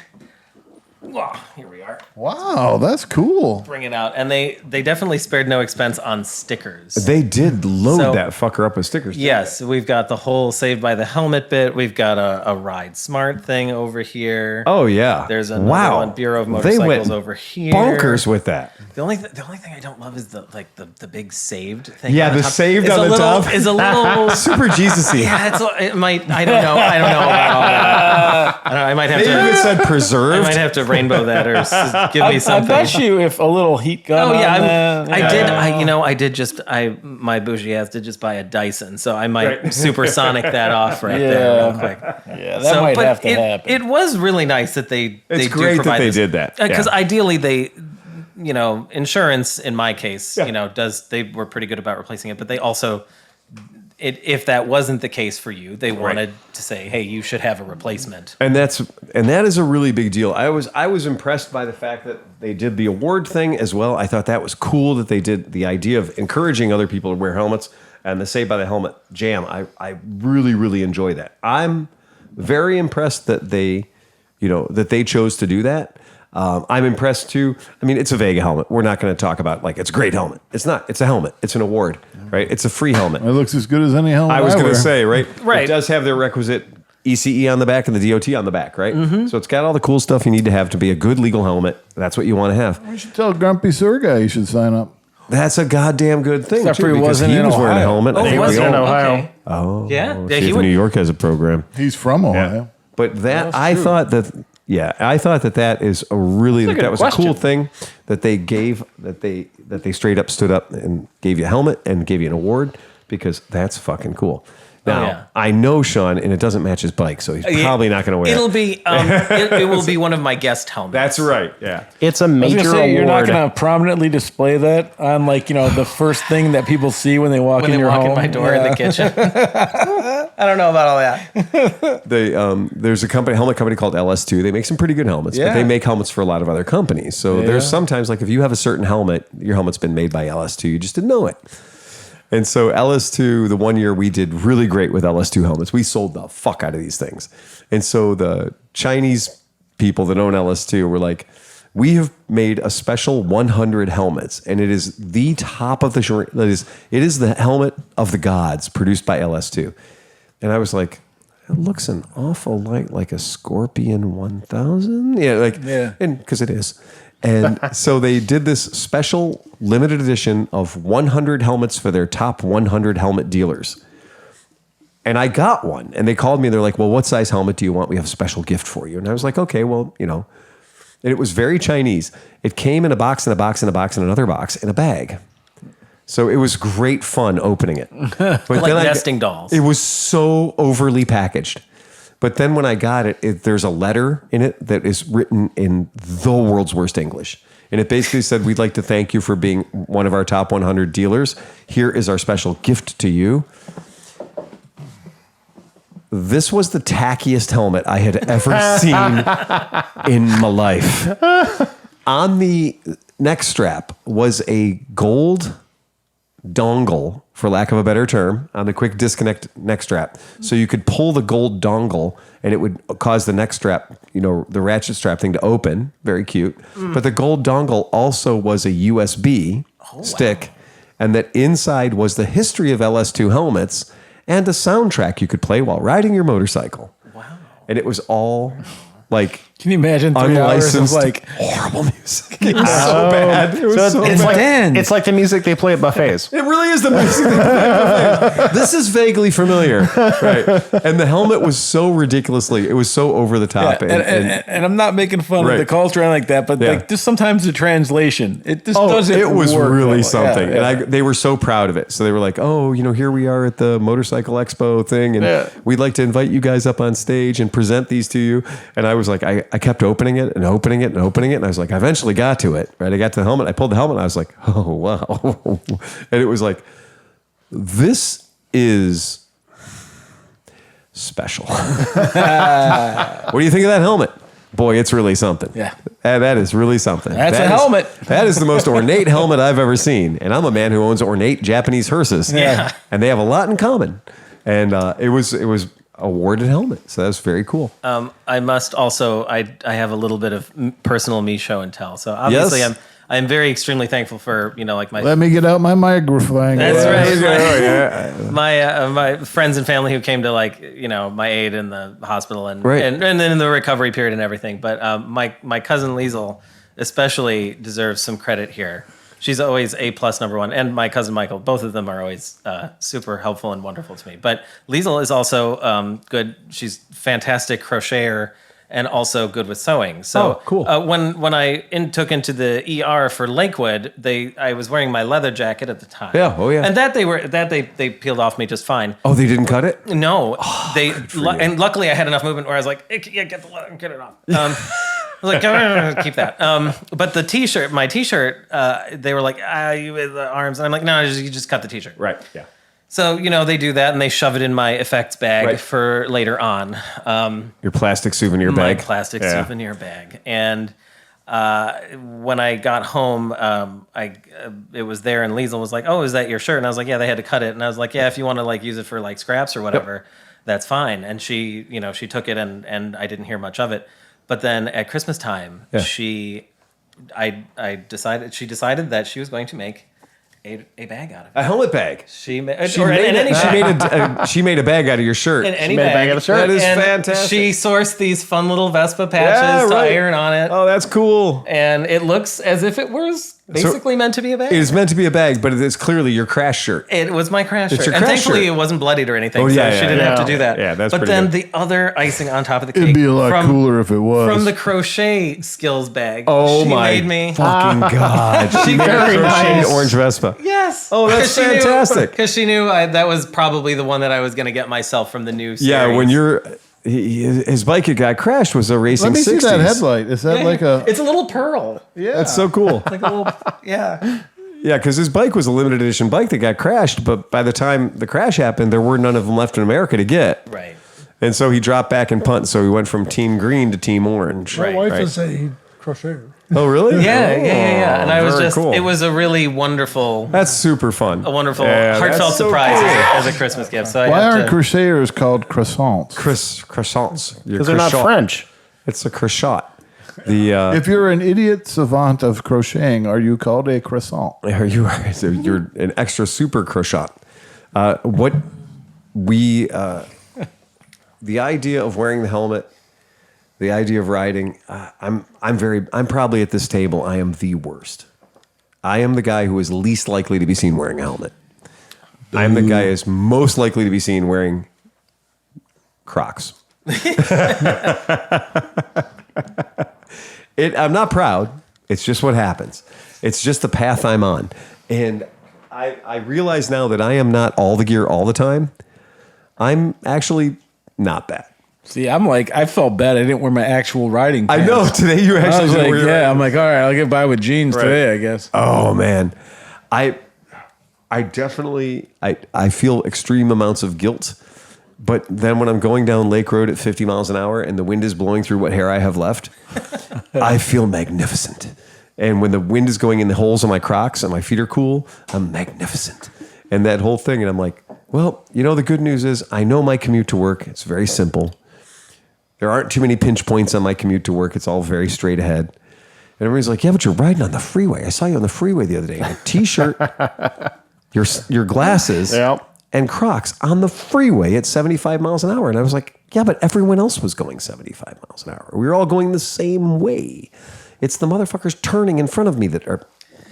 Here we are. Wow, that's cool. Bring it out, and they definitely spared no expense on stickers. They did load that fucker up with stickers. Yes, we've got the whole Saved by the Helmet bit. We've got a Ride Smart thing over here. Oh yeah. There's another one, Bureau of Motorcycles over here. Bonkers with that. The only thing I don't love is the big saved thing. Yeah, on the top. saved on the top is a little super Jesus-y. Yeah, it might. I don't know about all that. I might have Maybe to. it said preserved. I might have to rainbow that or give me something. I bet you if a little heat gun. Oh yeah, I did. My bougie ass did just buy a Dyson, so I might supersonic that off there real quick. Yeah, that might have to happen. It was really nice that they It's do great provide that they this. did that. Because Yeah. ideally they, insurance in my case, they were pretty good about replacing it, but they also. If that wasn't the case for you, they wanted to say, "Hey, you should have a replacement." And that is a really big deal. I was impressed by the fact that they did the award thing as well. I thought that was cool that they did the idea of encouraging other people to wear helmets and the Saved by the Helmet jam. I really, really enjoy that. I'm very impressed that they chose to do that. I'm impressed too. I mean, it's a Vega helmet. We're not going to talk about it's a great helmet. It's not. It's a helmet. It's an award, right? It's a free helmet. It looks as good as any helmet. I was going to wear. say, right? Right. It does have the requisite ECE on the back and the DOT on the back, right? Mm-hmm. So it's got all the cool stuff you need to have to be a good legal helmet. That's what you want to have. We should tell Grumpy Sir Guy you should sign up. That's a goddamn good thing, Except too, for he because wasn't he in was wearing a Ohio. helmet. Oh, I he think was we in all- Ohio. Okay. Oh, Yeah. see he if would- New York has a program. He's from Ohio. But I thought that is a really That's a good that was a cool question. thing that they gave that they straight up stood up and gave you a helmet and gave you an award because that's fucking cool. Now yeah. I know Sean and it doesn't match his bike, so he's probably not going to wear It'll it. be. It will be one of my guest helmets. That's right. Yeah. It's a was major gonna say, award. you're not going to prominently display that on the first thing that people see when they walk when in they your walk home. in my door in the kitchen. I don't know about all that. There's a helmet company called LS2. They make some pretty good helmets, but they make helmets for a lot of other companies. So there's sometimes if you have a certain helmet, your helmet's been made by LS2, you just didn't know it. And so LS2, the 1 year we did really great with LS2 helmets. We sold the fuck out of these things. And so the Chinese people that own LS2 were like, we have made a special 100 helmets, and it is the top of the short. It is the helmet of the gods produced by LS2. And I was like, it looks an awful lot like a Scorpion 1000. And because it is. And so they did this special limited edition of 100 helmets for their top 100 helmet dealers. And I got one, and they called me. They're like, well, what size helmet do you want? We have a special gift for you. And I was like, okay, well, and it was very Chinese. It came in a box, in a box, in a box, in another box, in a bag. So it was great fun opening it. But like nesting dolls. It was so overly packaged. But then when I got it, there's a letter in it that is written in the world's worst English. And it basically said, we'd like to thank you for being one of our top 100 dealers. Here is our special gift to you. This was the tackiest helmet I had ever seen in my life. On the neck strap was a gold dongle, for lack of a better term, on the quick disconnect neck strap. So you could pull the gold dongle and it would cause the neck strap, the ratchet strap thing to open. Very cute. But the gold dongle also was a USB stick, and that inside was the history of LS2 helmets and a soundtrack you could play while riding your motorcycle. Wow. And it was all like, can you imagine 3 hours of like horrible music? It was so bad. It was so it's bad. It's like the music they play at buffets. It really is the music they play at buffets. This is vaguely familiar. Right. And the helmet was so ridiculously, it was so over the top. And I'm not making fun of the culture like that, but like just sometimes the translation, it just doesn't it was work really well. something. And they were so proud of it. So they were like, oh, here we are at the motorcycle expo thing. And we'd like to invite you guys up on stage and present these to you. And I was like, I kept opening it and opening it and opening it. And I was like, I eventually got to it, right? I got to the helmet. I pulled the helmet and I was like, oh, wow. And it was like, this is special. What do you think of that helmet? Boy, it's really something. Yeah. That is really something. That's a helmet. That is the most ornate helmet I've ever seen. And I'm a man who owns ornate Japanese hearses. Yeah. And they have a lot in common. And it was awarded helmet. So that was very cool. I must also, I have a little bit of personal me show and tell. So obviously I'm very extremely thankful for, like my... Let me get out my microphone. That's right. My friends and family who came to my aid in the hospital and then in the recovery period and everything. But my cousin Liesel especially deserves some credit here. She's always A+ number one, and my cousin Michael. Both of them are always super helpful and wonderful to me. But Liesel is also good. She's fantastic crocheter and also good with sewing. So cool. When I took into the ER for Lakewood, I was wearing my leather jacket at the time. Yeah. Oh yeah. And they peeled off me just fine. Oh, they didn't cut it? No, and luckily I had enough movement where I was like, yeah, get the leather, get it off. I was like, keep that. But the T-shirt, my T-shirt, they were like, you with the arms. And I'm like, no, you just cut the T-shirt. Right, yeah. So, they do that and they shove it in my effects bag for later on. Your plastic souvenir bag. My plastic souvenir bag. And when I got home, it was there and Liesel was like, oh, is that your shirt? And I was like, yeah, they had to cut it. And I was like, yeah, if you want to use it for scraps or whatever, that's fine. And she, she took it and I didn't hear much of it. But then at Christmas time, she decided that she was going to make a bag out of it. A helmet bag. She made a bag out of your shirt. In any bag out of the shirt. That is and fantastic. She sourced these fun little Vespa patches to iron on it. Oh, that's cool. And it looks as if it was basically meant to be a bag. It is meant to be a bag, but it is clearly your crash shirt. It was my crash shirt. Your And crash thankfully shirt. it wasn't bloodied or anything, Oh, so yeah, she didn't have to do that. Yeah, that's But pretty then good. the other icing on top of the cake. It'd be a lot cooler if it was. From the crochet skills bag. Oh she my made me. fucking God. She made a very crocheted nice. orange Vespa. Yes. Oh, that's fantastic. Because she knew that was probably the one that I was going to get myself from the new series. Yeah, when his bike that got crashed was a racing Let me 60s. see that headlight. Is that like a... It's a little pearl. Yeah. That's so cool. Like a little, yeah. Yeah, because his bike was a limited edition bike that got crashed, but by the time the crash happened, there were none of them left in America to get. Right. And so he dropped back and punt, so he went from Team Green to Team Orange. My wife is a crocheter. Oh, really? Yeah. And I was very just, cool. it was a really wonderful, That's super fun. a wonderful, Yeah, heartfelt that's so surprise cool. as a Christmas gift. So I Why have aren't to, crocheters called croissants? Croissants. Because they're not French. It's a croissant. If you're an idiot savant of crocheting, are you called a croissant? You're an extra super croissant. The idea of wearing the helmet, the idea of riding, I'm probably at this table, I am the worst. I am the guy who is least likely to be seen wearing a helmet. I am the guy who is most likely to be seen wearing Crocs. I'm not proud. It's just what happens. It's just the path I'm on. And I realize now that I am not all the gear all the time. I'm actually not bad. See, I'm like, I felt bad. I didn't wear my actual riding pants. I know. Today you actually I was didn't like, wear your yeah, I'm like, all right, I'll get by with jeans today, I guess. Oh, man. I definitely, I feel extreme amounts of guilt. But then when I'm going down Lake Road at 50 miles an hour and the wind is blowing through what hair I have left, I feel magnificent. And when the wind is going in the holes of my Crocs and my feet are cool, I'm magnificent. And that whole thing, and I'm like, well, the good news is I know my commute to work. It's very simple. There aren't too many pinch points on my commute to work. It's all very straight ahead. And everybody's like, yeah, but you're riding on the freeway. I saw you on the freeway the other day in a T-shirt, your glasses, and Crocs on the freeway at 75 miles an hour. And I was like, yeah, but everyone else was going 75 miles an hour. We were all going the same way. It's the motherfuckers turning in front of me that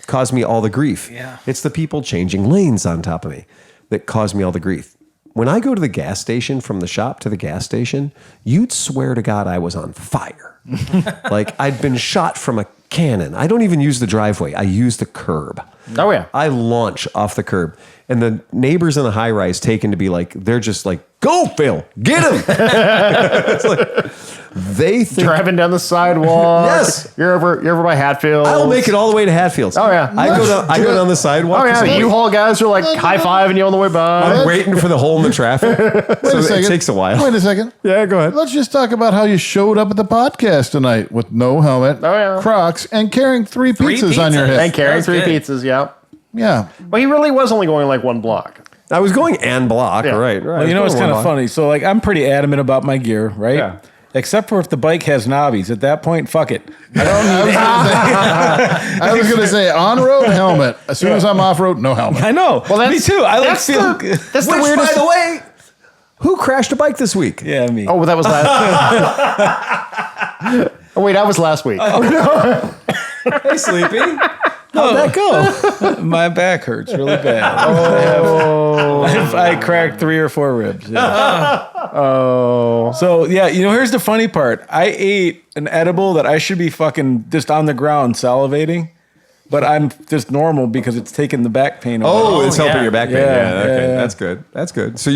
cause me all the grief. Yeah. It's the people changing lanes on top of me that cause me all the grief. When I go to the gas station, from the shop to the gas station, you'd swear to God I was on fire. Like I'd been shot from a cannon. I don't even use the driveway. I use the curb. Oh, yeah. I launch off the curb. And the neighbors in the high rise taken to be like, they're just like, go, Phil, get him. It's like, they think. Driving down the sidewalk. Yes. You're over by Hatfield. I'll make it all the way to Hatfields. Oh, yeah. I go down the sidewalk. Oh, yeah. The U-Haul guys are like high-fiving you on the way by. I'm waiting for the hole in the traffic. So it takes a while. Wait a second. Yeah, go ahead. Let's just talk about how you showed up at the podcast tonight with no helmet, Crocs, and carrying three pizzas on your head. And carrying three pizzas, yeah. Yeah. Well, he really was only going like one block. I was going and block. Yeah. Right. Well, it's kind of funny. So, like, I'm pretty adamant about my gear, right? Yeah. Except for if the bike has knobbies. At that point, fuck it. I was going to say on-road helmet. As soon as I'm off-road, no helmet. I know. Well, me too. I like that's feeling. That's the weirdest. By the way, who crashed a bike this week? Yeah, me. Oh, that was last. Oh, wait, that was last week. Hey, Sleepy. How'd that go? My back hurts really bad. I cracked 3 or 4 ribs. Yeah. So, yeah, here's the funny part. I ate an edible that I should be fucking just on the ground salivating, but I'm just normal because it's taking the back pain away. Oh, it's helping your back pain. Yeah, Okay. yeah. That's good. That's good. So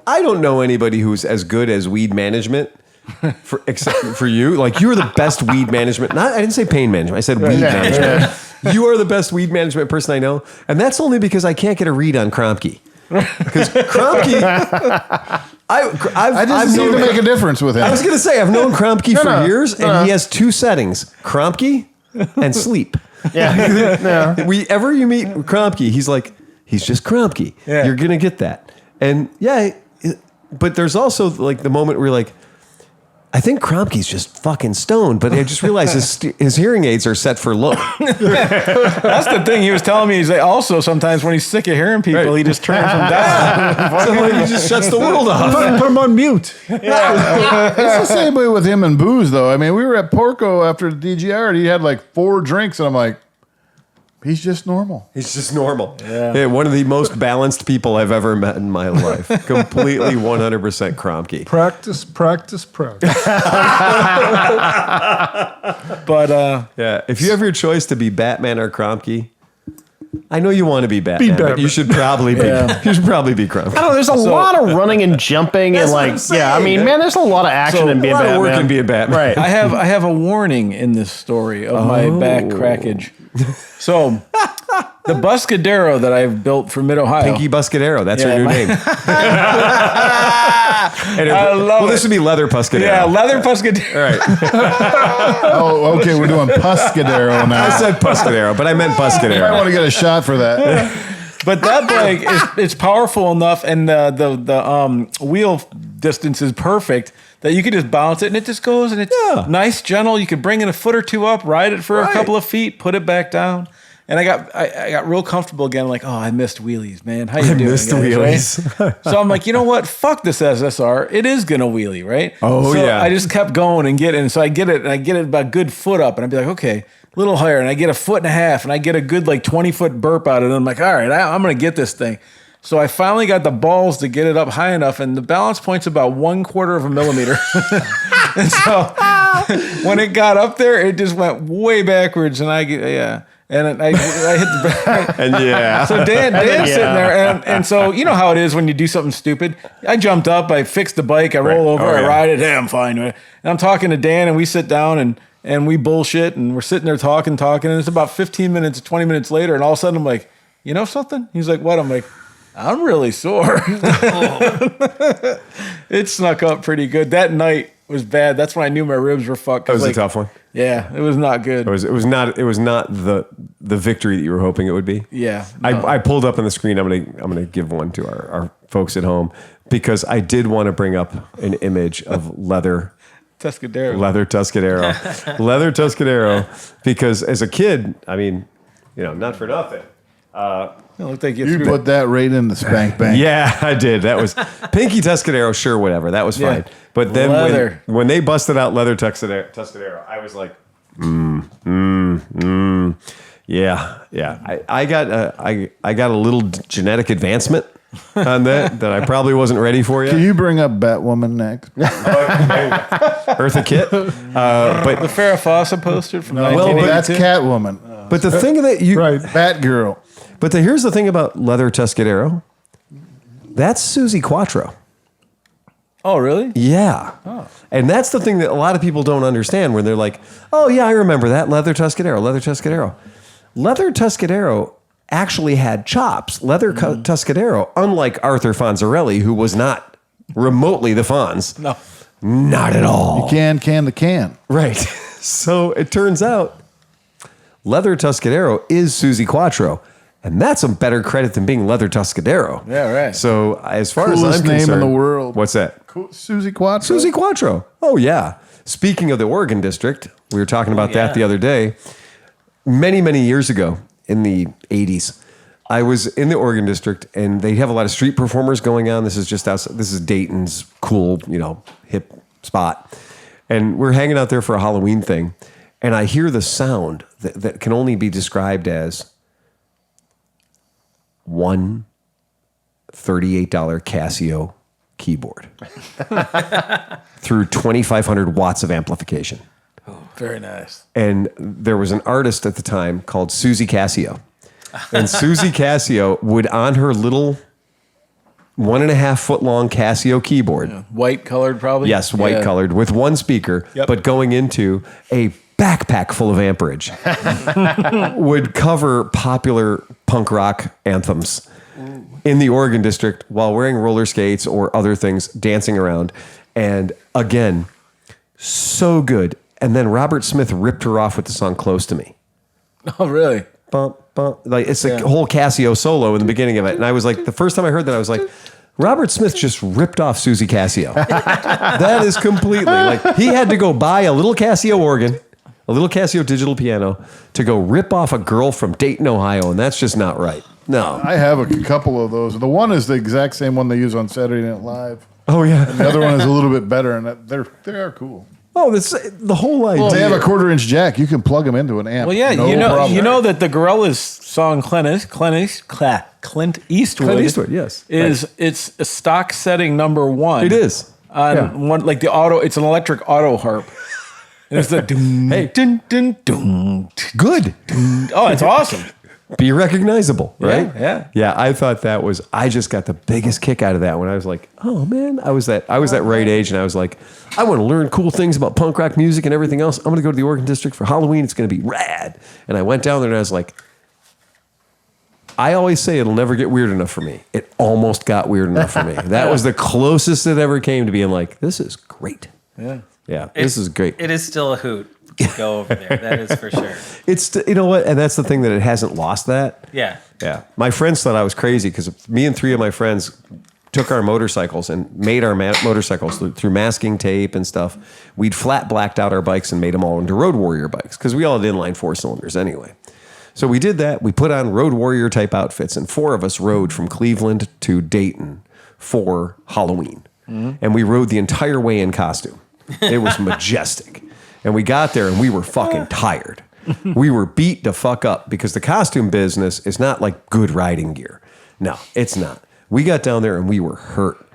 I don't know anybody who's as good as weed management. Except for you, like you're the best weed management. I didn't say pain management. I said weed management. You are the best weed management person I know, and that's only because I can't get a read on Kromke. Because Kromke, I just seem to make a difference with him. I was going to say I've known Kromke for years, and he has 2 settings: Kromke and sleep. Yeah. Whenever you meet Kromke, he's just Kromke. Yeah. You're gonna get that, and but there's also like the moment where you're like, I think Kromke's just fucking stoned, but I just realized his hearing aids are set for low. That's the thing he was telling me. He's like, also sometimes when he's sick of hearing people, he just turns them down. So he just shuts the world off. Put him on mute. It's the same way with him and booze, though. I mean, we were at Porco after the DGR, and he had like 4 drinks, and I'm like, he's just normal. He's just normal. Yeah, one of the most balanced people I've ever met in my life. Completely 100% Kromke. Practice. But yeah, if you have your choice to be Batman or Kromke, I know you want to be Batman, but you should probably be. You should probably be Kromke. I don't know. There's a lot of running and jumping and like, I mean, man, there's a lot of action in being a lot Batman. of work in being Batman. Right. I have a warning in this story of my back crackage. So the Buscadero that I've built for Mid-Ohio. Pinky Buscadero, that's your new name. I love it. This would be Leather Buscadero. Yeah, Leather Buscadero. All right. Oh, okay, we're doing Puscadero now. I said Buscadero, but I meant I Buscadero. want to get a shot for that. But that bike it's powerful enough, and the wheel distance is perfect that you could just bounce it and it just goes and it's nice, gentle. You could bring it a foot or two up, ride it for a couple of feet, put it back down. And I got real comfortable again. Like, I missed wheelies, man. How you doing? Missed the wheelies. Right? So I'm like, you know what? Fuck this SSR. It is gonna wheelie, right? Oh, so yeah. I just kept going and getting. So I get it about a good foot up, and I'd be like, okay, a little higher, and I get a foot and a half, and I get a good 20-foot burp out of it. And I'm like, all right, I'm gonna get this thing. So I finally got the balls to get it up high enough, and the balance point's about 1/4 of a millimeter. And so when it got up there, it just went way backwards, and I hit the And So Dan's sitting there, and so you know how it is when you do something stupid. I jumped up, I fixed the bike, I roll over, I ride it. Hey, I'm fine. And I'm talking to Dan, and we sit down and we bullshit, and we're sitting there talking, and it's about 15 minutes, 20 minutes later, and all of a sudden I'm like, you know something? He's like, what? I'm like, I'm really sore. It snuck up pretty good. That night was bad. That's when I knew my ribs were fucked. That was a tough one. Yeah, it was not good. It was not the victory that you were hoping it would be. Yeah, I pulled up on the screen. I'm gonna give one to our folks at home because I did want to bring up an image of leather Tuscadero, because as a kid, I mean, not for nothing. It looked like You put that right in the spank bank. Yeah, I did. That was Pinky Tuscadero, sure, whatever. That was fine. But then when they busted out leather Tuscadero, I was like, yeah. I got a little genetic advancement on that I probably wasn't ready for yet. Can you bring up Batwoman next? Eartha Kitt, but the Farrah Fawcett poster from Well, that's Catwoman. But the thing that Batgirl. But here's the thing about leather Tuscadero. That's Susie Quattro. Oh, really? Yeah. Oh. And that's the thing that a lot of people don't understand when they're like, oh, yeah, I remember that. Leather Tuscadero. Leather Tuscadero actually had chops. Leather Tuscadero, unlike Arthur Fonzarelli, who was not remotely the Fonz. No. Not at all. You can the can. Right. So it turns out Leather Tuscadero is Susie Quattro. And that's a better credit than being Leather Tuscadero. Yeah, right. So as far Coolest as I'm name concerned, in the world. What's that? Susie Quattro. Susie Quattro. Oh, yeah. Speaking of the Oregon District, we were talking about that the other day. Many, many years ago in the 80s, I was in the Oregon District, and they have a lot of street performers going on. This is just outside. This is Dayton's cool, hip spot. And we're hanging out there for a Halloween thing, and I hear the sound that can only be described as one $38 Casio keyboard through 2,500 watts of amplification. Oh, very nice. And there was an artist at the time called Susie Casio. And Susie Casio would, on her little 1.5 foot long Casio keyboard. Yeah. White colored, probably? Yes, white colored with one speaker, but going into a backpack full of amperage, would cover popular punk rock anthems in the Oregon District while wearing roller skates or other things, dancing around. And again, so good. And then Robert Smith ripped her off with the song Close to Me. Oh, really? Bump, bump. Like it's a whole Casio solo in the beginning of it. And I was like, the first time I heard that, I was like, Robert Smith just ripped off Susie Casio. That is completely like he had to go buy a little Casio organ, a little Casio digital piano to go rip off a girl from Dayton, Ohio. And that's just not right. No. I have a couple of those. The one is the exact same one they use on Saturday Night Live. Oh, yeah. And the other one is a little bit better, and they are cool. Oh, that's the whole idea. They have a 1/4-inch jack. You can plug them into an amp. Well, yeah, no you problem. know that the Gorillaz song Clint Eastwood, yes, it's a stock setting number one. It is on one like the auto. It's an electric auto harp. And it's the dun, dun, dun, good. Oh, it's awesome. Be recognizable, right? Yeah. I thought that was. I just got the biggest kick out of that when I was like, oh man, I was that right age, and I was like, I want to learn cool things about punk rock music and everything else. I'm going to go to the Oregon District for Halloween. It's going to be rad. And I went down there and I was like, I always say it'll never get weird enough for me. It almost got weird enough for me. That was the closest it ever came to being like, this is great. Yeah, this is great. It is still a hoot to go over there. That is for sure. It's, you know what? And that's the thing that it hasn't lost that. Yeah. Yeah. My friends thought I was crazy because me and 3 of my friends took our motorcycles and made our motorcycles through masking tape and stuff. We'd flat blacked out our bikes and made them all into Road Warrior bikes because we all had inline 4-cylinders anyway. So we did that. We put on Road Warrior type outfits, and 4 of us rode from Cleveland to Dayton for Halloween. And we rode the entire way in costume. It was majestic. And we got there and we were fucking tired. We were beat to fuck up because the costume business is not like good riding gear. No, it's not. We got down there and we were hurt.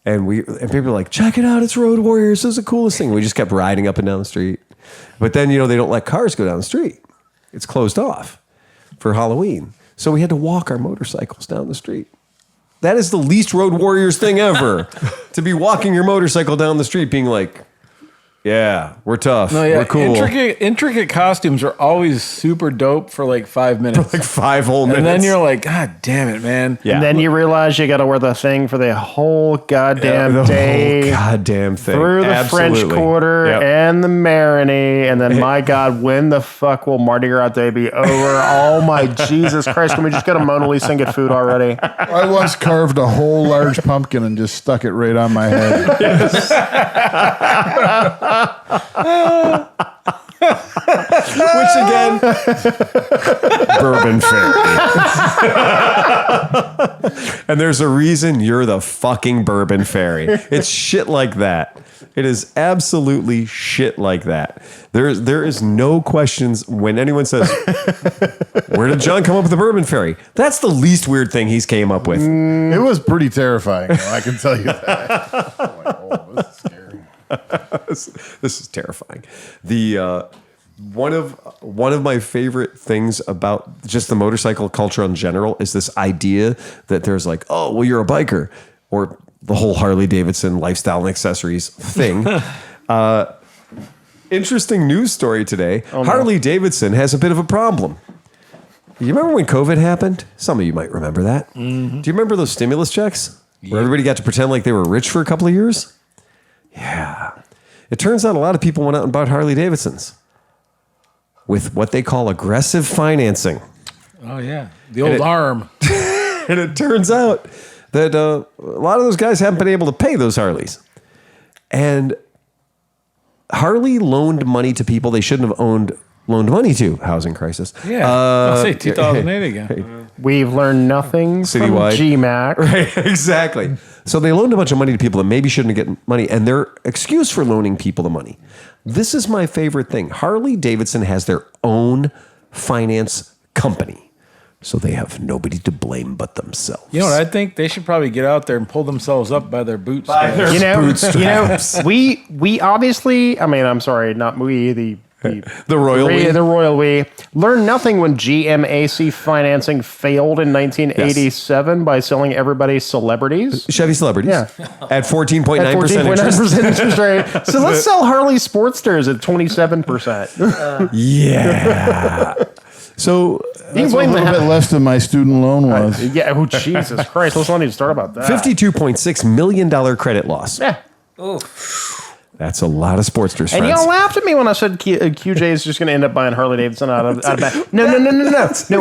And people were like, check it out, it's Road Warriors. This is the coolest thing. We just kept riding up and down the street. But then, they don't let cars go down the street. It's closed off for Halloween. So we had to walk our motorcycles down the street. That is the least Road Warriors thing ever. To be walking your motorcycle down the street being like, yeah, we're tough. No, yeah. We're cool. Intricate costumes are always super dope for like 5 minutes. For like 5 whole minutes. And then you're like, God damn it, man. Yeah. And then you realize you got to wear the thing for the whole goddamn day. Whole goddamn thing. Through the Absolutely. French Quarter and the Marigny. And then, my God, when the fuck will Mardi Gras Day be over? Oh, my Jesus Christ. Can we just get a Mona Lisa and get food already? I once carved a whole large pumpkin and just stuck it right on my head. Which again, Bourbon Fairy. And there's a reason you're the fucking Bourbon Fairy. It's shit like that. It is absolutely shit like that. There is no questions when anyone says, where did John come up with the Bourbon Fairy? That's the least weird thing he's came up with. It was pretty terrifying, though, I can tell you that. I'm like, oh, this is scary. This is terrifying. The one of my favorite things about just the motorcycle culture in general is this idea that there's like, oh, well, you're a biker, or the whole Harley-Davidson lifestyle and accessories thing. Interesting news story today. Oh, no. Harley-Davidson has a bit of a problem. You remember when COVID happened? Some of you might remember that. Mm-hmm. Do you remember those stimulus checks where everybody got to pretend like they were rich for a couple of years? Yeah. It turns out a lot of people went out and bought Harley-Davidsons with what they call aggressive financing. Oh, yeah. The old arm. And it turns out that a lot of those guys haven't been able to pay those Harleys. And Harley loaned money to people they shouldn't have loaned money to. Housing crisis. Yeah. I'll say 2008 again. We've learned nothing Citywide. from GMAC. Right, exactly. So they loaned a bunch of money to people that maybe shouldn't get money, and their excuse for loaning people the money. This is my favorite thing. Harley-Davidson has their own finance company, so they have nobody to blame but themselves. You know what? I think they should probably get out there and pull themselves up by their boots. We obviously, I mean, I'm sorry, not we, the royal we learned nothing when GMAC financing failed in 1987 by selling everybody celebrities. Chevy celebrities. Yeah. At 14.9% interest rate. So let's sell Harley Sportsters at 27%. Yeah. So that's what a little bit less than my student loan was. Yeah. Oh, Jesus Christ. Let's not even start about that. $52.6 million credit loss. Yeah. Oh. That's a lot of Sportsters, and friends. y'all laughed at me when I said QJ is just going to end up buying Harley Davidson out of that. No.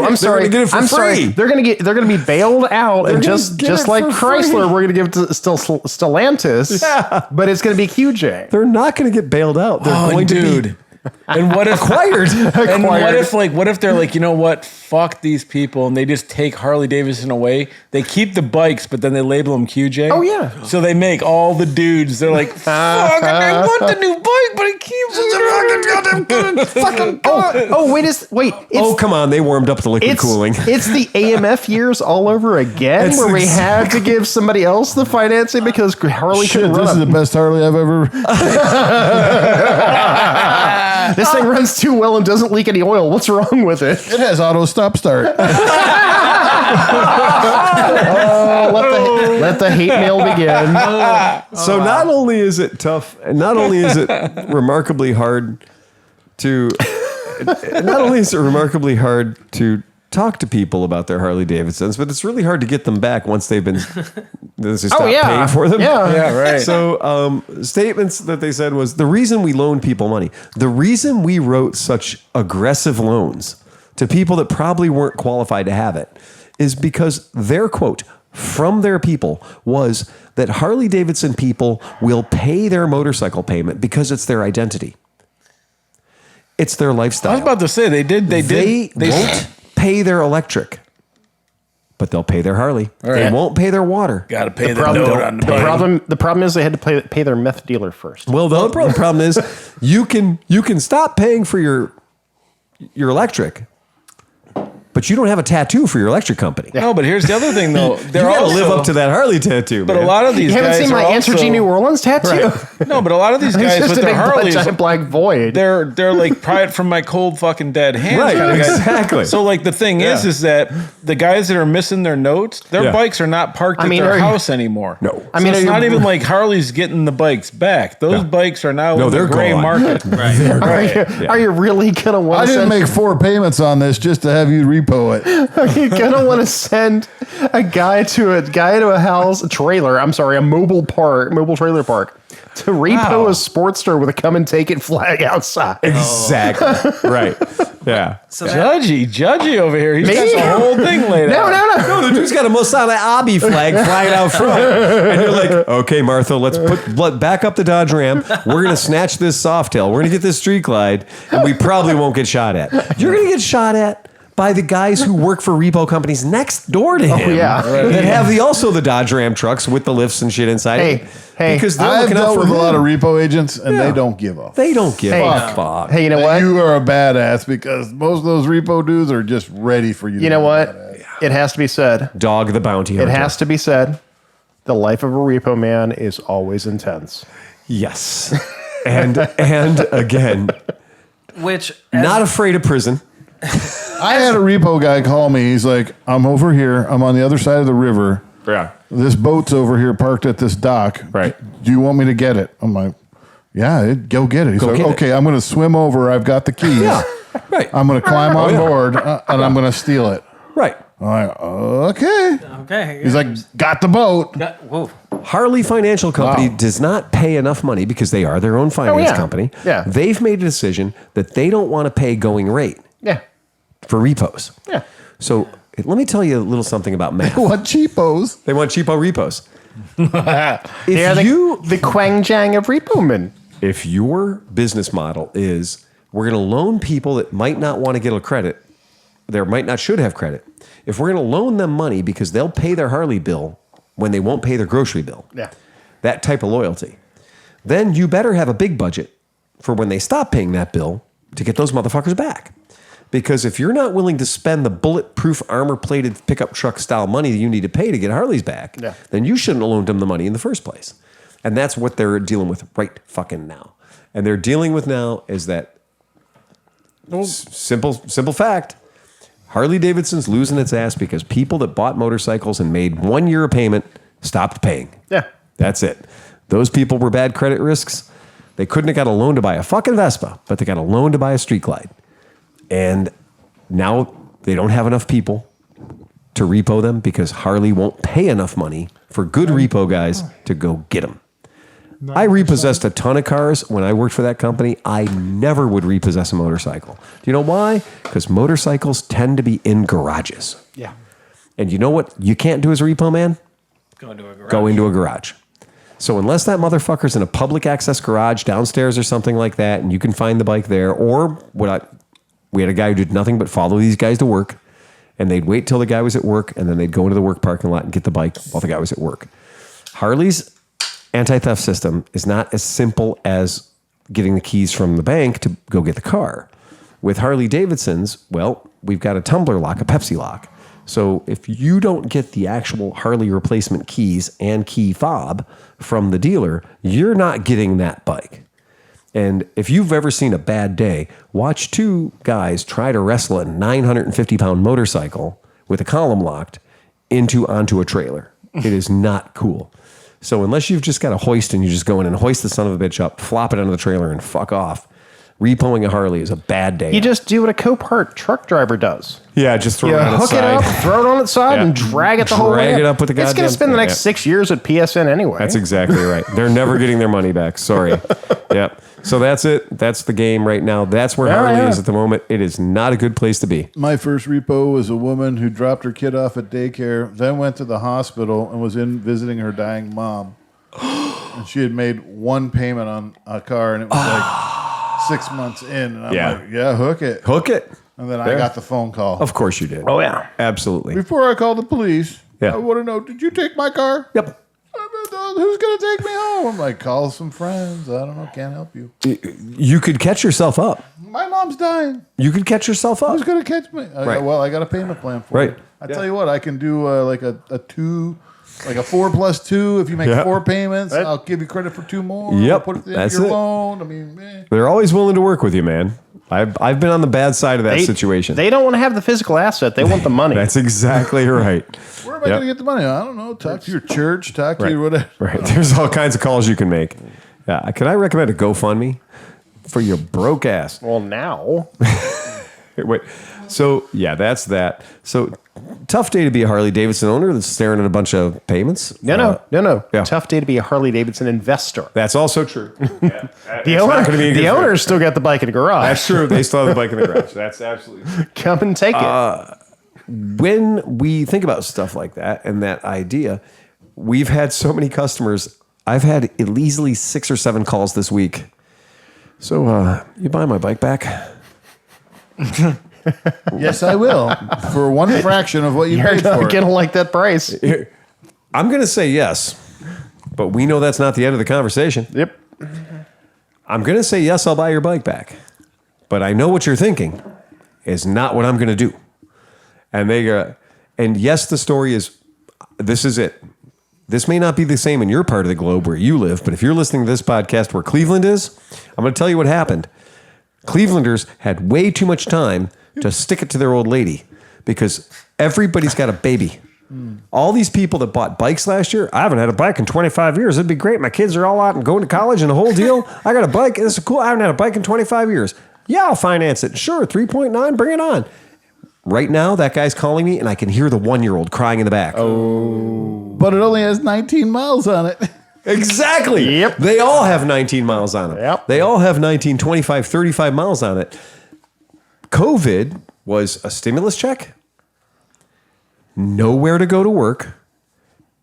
I'm sorry. They're gonna get it for I'm free. sorry. They're going to be bailed out, and just like Chrysler, we're going to give it to Stellantis. Yeah. But it's going to be QJ. They're not going to get bailed out. They're going to be And what if acquired? And what if they're like, you know what? Fuck these people, and they just take Harley Davidson away. They keep the bikes, but then they label them QJ. Oh yeah. So they make all the dudes. They're like, fuck, I want the new bike, but I keep fucking. Wait. Oh, come on! They warmed up the liquid cooling. It's the AMF years all over again, where we had to give somebody else the financing because Harley couldn't run. This is the best Harley I've ever. This thing runs too well and doesn't leak any oil. What's wrong with it? It has auto stop-start. Let the hate mail begin. So not only is it tough, and not only is it remarkably hard to talk to people about their Harley Davidsons, but it's really hard to get them back once they've been stop paying for them. Yeah, right. So statements that they said was the reason we loan people money, the reason we wrote such aggressive loans to people that probably weren't qualified to have it is because they're, quote, from their people was that Harley-Davidson people will pay their motorcycle payment because it's their identity. It's their lifestyle. I was about to say they won't pay their electric, but they'll pay their Harley. Right. They won't pay their water. got to pay the note on the bank. The problem is they had to pay their meth dealer first. Well, the problem is you can stop paying for your electric, but you don't have a tattoo for your electric company. No, but here's the other thing, though. You got to live up to that Harley tattoo, But man. a lot of these You haven't guys seen my are Answer also, G New Orleans tattoo? Right. No, but a lot of these It's guys just with a their big Harleys, giant black void. they're like pry it from my cold fucking dead hands. Right, kind of guys. exactly. So like the thing is that the guys that are missing their notes, their bikes are not parked at their house anymore. No. I mean, it's not even like Harley's getting the bikes back. Those bikes are now in they're the gray gone. market. Are you really gonna want I to didn't send? make 4 payments on this just to have you repo it. Are you gonna want to send a guy to a house, a trailer? I'm sorry, a mobile trailer park, to repo a Sportster with a come and take it flag outside. Exactly. Right. Yeah. So that, Judgy over here. He's Me? got the whole thing laid out. No. No, the dude's got a Mosala Abi flag flying out front. And you're like, okay, Martha, let's back up the Dodge Ram. We're going to snatch this Softail. We're going to get this Street Glide, and we probably won't get shot at. You're going to get shot at by the guys who work for repo companies next door to him. yeah. That have also the Dodge Ram trucks with the lifts and shit inside. Hey, because they're I've looking out dealt for with a lot of him. repo agents, and they don't give a They don't give Hey, a fuck. Hey, you know what? You are a badass because most of those repo dudes are just ready for you. You know what? It has to be said. Dog the bounty hunter. It has to be said. The life of a repo man is always intense. Yes. And again, which not afraid of prison. I had a repo guy call me. He's like, I'm over here. I'm on the other side of the river. Yeah. This boat's over here parked at this dock. Right. Do you want me to get it? I'm like, yeah, go get it. He's like, get it. okay, I'm going to swim over. I've got the keys. Yeah. Right. I'm going to climb on board and I'm going to steal it. Right. I'm like, okay. okay, He's like, got the boat. whoa. Harley Financial Company does not pay enough money because they are their own finance company. Yeah. They've made a decision that they don't want to pay going rate Yeah. for repos. Yeah. So let me tell you a little something about math. What cheapos? They want cheapo repos. They are the Quang Jang of repo men. If your business model is we're going to loan people that might not want to get a credit, should have credit. If we're going to loan them money because they'll pay their Harley bill when they won't pay their grocery bill, that type of loyalty, then you better have a big budget for when they stop paying that bill to get those motherfuckers back. Because if you're not willing to spend the bulletproof armor-plated pickup truck style money that you need to pay to get Harleys back, then you shouldn't have loaned them the money in the first place. And that's what they're dealing with right fucking now. And they're dealing with now is that simple fact. Harley-Davidson's losing its ass because people that bought motorcycles and made 1 year of payment stopped paying. Yeah. That's it. Those people were bad credit risks. They couldn't have got a loan to buy a fucking Vespa, but they got a loan to buy a Street Glide. And now they don't have enough people to repo them because Harley won't pay enough money for good repo guys to go get them. I repossessed a ton of cars when I worked for that company. I never would repossess a motorcycle. Do you know why? Because motorcycles tend to be in garages. Yeah. And you know what you can't do as a repo man? Go into a garage. Go into a garage. So unless that motherfucker's in a public access garage downstairs or something like that, and you can find the bike there, or we had a guy who did nothing but follow these guys to work, and they'd wait till the guy was at work, and then they'd go into the work parking lot and get the bike while the guy was at work. Harley's anti-theft system is not as simple as getting the keys from the bank to go get the car. With Harley-Davidson's, well, we've got a tumbler lock, a Pepsi lock. So if you don't get the actual Harley replacement keys and key fob from the dealer, you're not getting that bike. And if you've ever seen a bad day, watch two guys try to wrestle a 950-pound motorcycle with a column locked onto a trailer. It is not cool. So unless you've just got a hoist and you just go in and hoist the son of a bitch up, flop it onto the trailer and fuck off, Repoing a Harley is a bad day. You just do what a Copart truck driver does. Yeah, just throw You it on its hook it side. up, throw it on its side, Yeah. and drag it the whole way. Drag it up with the It's going goddamn- to spend the next yeah. 6 years at PSN anyway. That's exactly right. They're never getting their money back. Sorry. Yep. So that's it. That's the game right now. That's where Harley is at the moment. It is not a good place to be. My first repo was a woman who dropped her kid off at daycare, then went to the hospital and was in visiting her dying mom. And she had made one payment on a car, and it was like 6 months in. And I'm like, yeah, hook it. Hook it. And then I got the phone call. Of course you did. Oh, yeah. Absolutely. Before I called the police, Yeah. I want to know, did you take my car? Yep. Who's going to take me home? I'm like, call some friends. I don't know. Can't help you. You could catch yourself up. My mom's dying. You could catch yourself up. Who's going to catch me? Right. Well, I got a payment plan for Right. it. I tell you what, I can do like a 2, like a 4 plus 2. If you make 4 payments, I'll give you credit for 2 more. Yep. I'll put it at the end of That's your it. loan. I mean, They're always willing to work with you, man. I've been on the bad side of that situation. They don't want to have the physical asset. They want the money. That's exactly right. where am I going to get the money? I don't know. Talk to your church. Talk to your whatever. Right. There's all kinds of calls you can make. Yeah. Can I recommend a GoFundMe for your broke ass? Well, now. Wait. So yeah, that's that. So tough day to be a Harley-Davidson owner that's staring at a bunch of payments. No. yeah. Tough day to be a Harley-Davidson investor. That's also true. The owner's still got the bike in the garage. That's true. They still have the bike in the garage. That's absolutely true. Come and take it. When we think about stuff like that and that idea, we've had so many customers. I've had easily 6 or 7 calls this week. So you buy my bike back? Yes, I will. For one fraction of what you You're paid not for it. going to like that price. I'm going to say yes, but we know that's not the end of the conversation. Yep. I'm going to say yes, I'll buy your bike back. But I know what you're thinking is not what I'm going to do. And they go, and yes, the story is, this is it. This may not be the same in your part of the globe where you live, but if you're listening to this podcast where Cleveland is, I'm going to tell you what happened. Clevelanders had way too much time to stick it to their old lady because everybody's got a baby. All these people that bought bikes last year, I haven't had a bike in 25 years. It'd be great. My kids are all out and going to college and the whole deal. I got a bike. This is cool. I haven't had a bike in 25 years. Yeah, I'll finance it. Sure, 3.9, bring it on. Right now, that guy's calling me and I can hear the 1-year-old crying in the back. But it only has 19 miles on it. Exactly. Yep. They all have 19 miles on it. Yep. They all have 19, 25, 35 miles on it. COVID was a stimulus check, nowhere to go to work,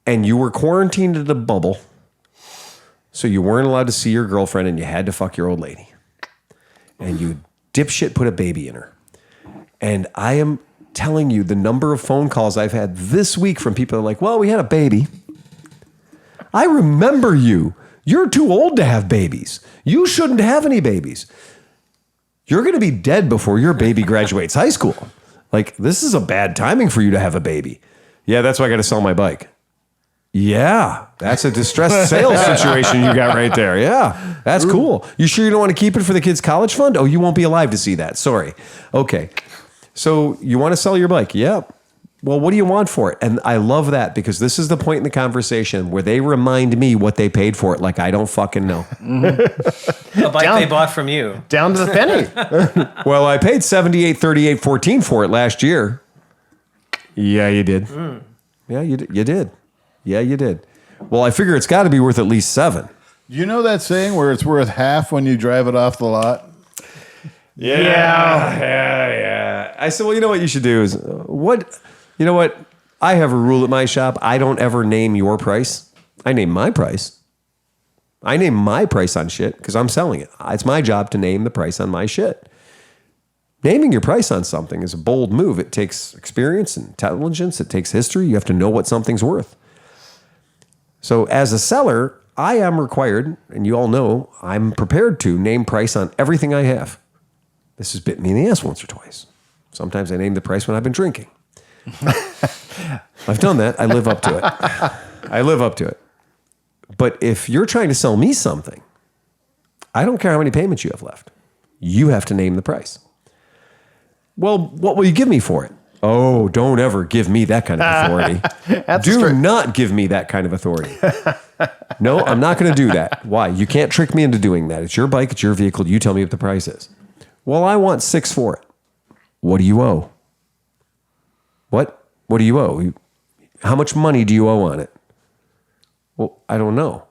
and you were quarantined in a bubble, so you weren't allowed to see your girlfriend and you had to fuck your old lady. And you dipshit put a baby in her. And I am telling you the number of phone calls I've had this week from people that are like, well, we had a baby. I remember you. You're too old to have babies. You shouldn't have any babies. You're going to be dead before your baby graduates high school. Like, this is a bad timing for you to have a baby. Yeah, that's why I got to sell my bike. Yeah, that's a distressed sales situation you got right there. Yeah, that's cool. You sure you don't want to keep it for the kids' college fund? Oh, you won't be alive to see that. Sorry. Okay. So you want to sell your bike? Yeah. Well, what do you want for it? And I love that because this is the point in the conversation where they remind me what they paid for it. Like I don't fucking know. A bike they bought from you. Down to the penny. Well, I paid $78.38.14 for it last year. Yeah, you did. Yeah, you did. Yeah, you did. Well, I figure it's got to be worth at least $7. You know that saying where it's worth half when you drive it off the lot? Yeah. I said, well, you know what you should do is you know what? I have a rule at my shop. I don't ever name your price. I name my price. I name my price on shit because I'm selling it. It's my job to name the price on my shit. Naming your price on something is a bold move. It takes experience and intelligence. It takes history. You have to know what something's worth. So as a seller, I am required, and you all know, I'm prepared to name price on everything I have. This has bit me in the ass once or twice. Sometimes I name the price when I've been drinking. I've done that. I live up to it. But if you're trying to sell me something, I don't care how many payments you have left. You have to name the price. Well, what will you give me for it? Oh, don't ever give me that kind of authority. Do not give me that kind of authority. No, I'm not going to do that. Why? You can't trick me into doing that. It's your bike. It's your vehicle. You tell me what the price is. Well, I want $6 for it. What do you owe? What do you owe? How much money do you owe on it? Well, I don't know.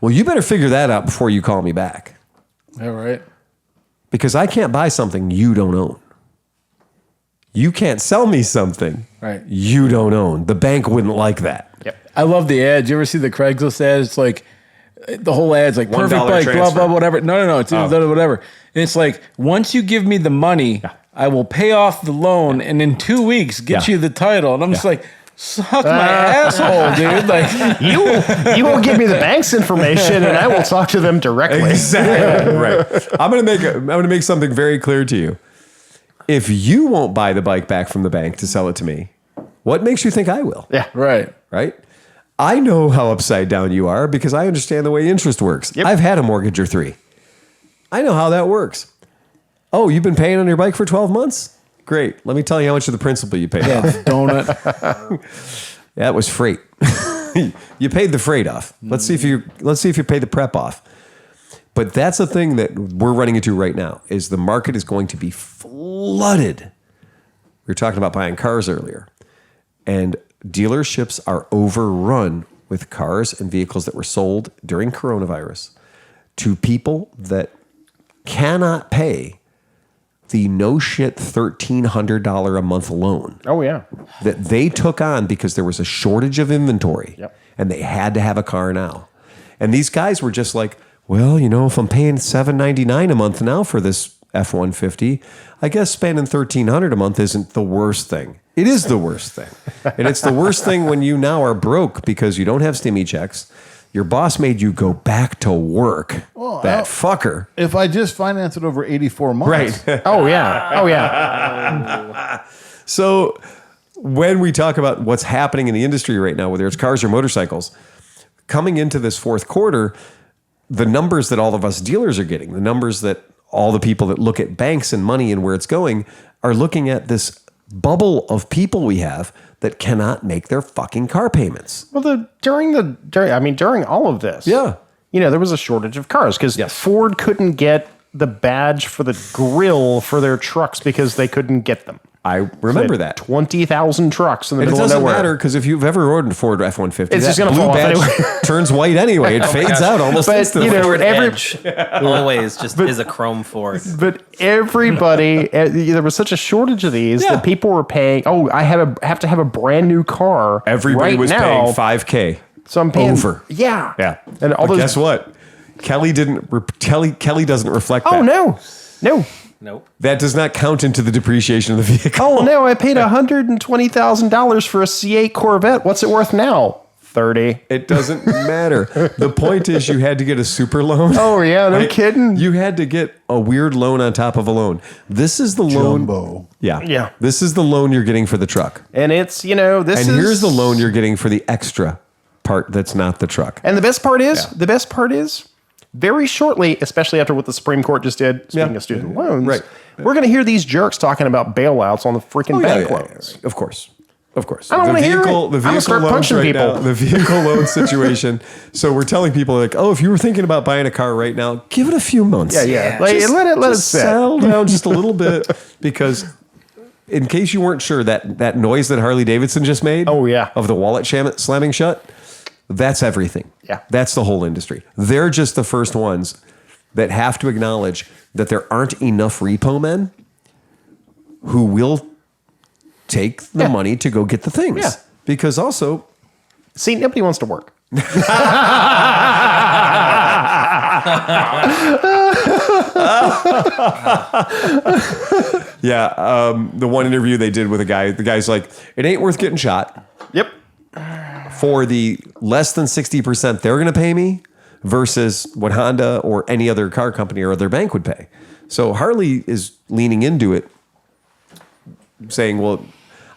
Well, you better figure that out before you call me back. All right. Because I can't buy something you don't own. You can't sell me something you don't own. The bank wouldn't like that. Yep. I love the ads. You ever see the Craigslist ads? It's like the whole ad's like perfect bike, blah, blah, whatever. No. It's whatever. And it's like, once you give me the money, I will pay off the loan and in 2 weeks get you the title. And I'm just like, suck my asshole, dude. Like you won't give me the bank's information and I will talk to them directly. Exactly. Right. I'm gonna make something very clear to you. If you won't buy the bike back from the bank to sell it to me, what makes you think I will? Yeah. Right. Right? I know how upside down you are because I understand the way interest works. Yep. I've had a mortgage or 3. I know how that works. Oh, you've been paying on your bike for 12 months? Great. Let me tell you how much of the principal you paid off. Donut. That was freight. You paid the freight off. Let's see if you pay the prep off. But that's the thing that we're running into right now is the market is going to be flooded. We were talking about buying cars earlier. And dealerships are overrun with cars and vehicles that were sold during coronavirus to people that cannot pay the no shit $1,300 a month loan. Oh, yeah. That they took on because there was a shortage of inventory and they had to have a car now. And these guys were just like, well, if I'm paying $799 a month now for this F-150, I guess spending $1,300 a month isn't the worst thing. It is the worst thing. And it's the worst thing when you now are broke because you don't have stimmy checks. Your boss made you go back to work. Well, fucker. If I just finance it over 84 months. Right. Oh, yeah. So when we talk about what's happening in the industry right now, whether it's cars or motorcycles, coming into this fourth quarter, the numbers that all of us dealers are getting, the numbers that all the people that look at banks and money and where it's going are looking at this bubble of people we have that cannot make their fucking car payments. Well, during all of this, there was a shortage of cars because Ford couldn't get the badge for the grill for their trucks because they couldn't get them. I remember that. 20,000 trucks in the middle of nowhere. It doesn't matter because if you've ever ordered a Ford F-150, it's just going to blue fall badge off anyway. turns white anyway. It fades out almost instantly. Ford Edge always just is a chrome Ford. But everybody, there was such a shortage of these that people were paying. Oh, I have to have a brand new car. Everybody was paying $5,000. So I'm paying over. Yeah. And all those. Guess what? Kelly doesn't reflect that. Oh no. Nope. That does not count into the depreciation of the vehicle. Oh no, I paid $120,000 for a C8 Corvette. What's it worth now? 30. It doesn't matter. The point is you had to get a super loan. Oh yeah, no kidding. You had to get a weird loan on top of a loan. This is the Jumbo. loan. Yeah. This is the loan you're getting for the truck. And it's, here's the loan you're getting for the extra part that's not the truck. And the best part is, very shortly, especially after what the Supreme Court just did, speaking of student loans, we're going to hear these jerks talking about bailouts on the freaking bank loans. Of course. Of course. I don't want to hear it. The vehicle loans right now, the vehicle loan situation. So we're telling people like, oh, if you were thinking about buying a car right now, give it a few months. Yeah. Let it sit. Settle down just a little bit because in case you weren't sure, that noise that Harley-Davidson just made of the wallet slamming shut, that's everything. Yeah. That's the whole industry. They're just the first ones that have to acknowledge that there aren't enough repo men who will take the money to go get the things. Yeah. Because also... See, nobody wants to work. The one interview they did with a guy, the guy's like, it ain't worth getting shot. Yep. For the less than 60% they're going to pay me versus what Honda or any other car company or other bank would pay. So Harley is leaning into it, saying, well,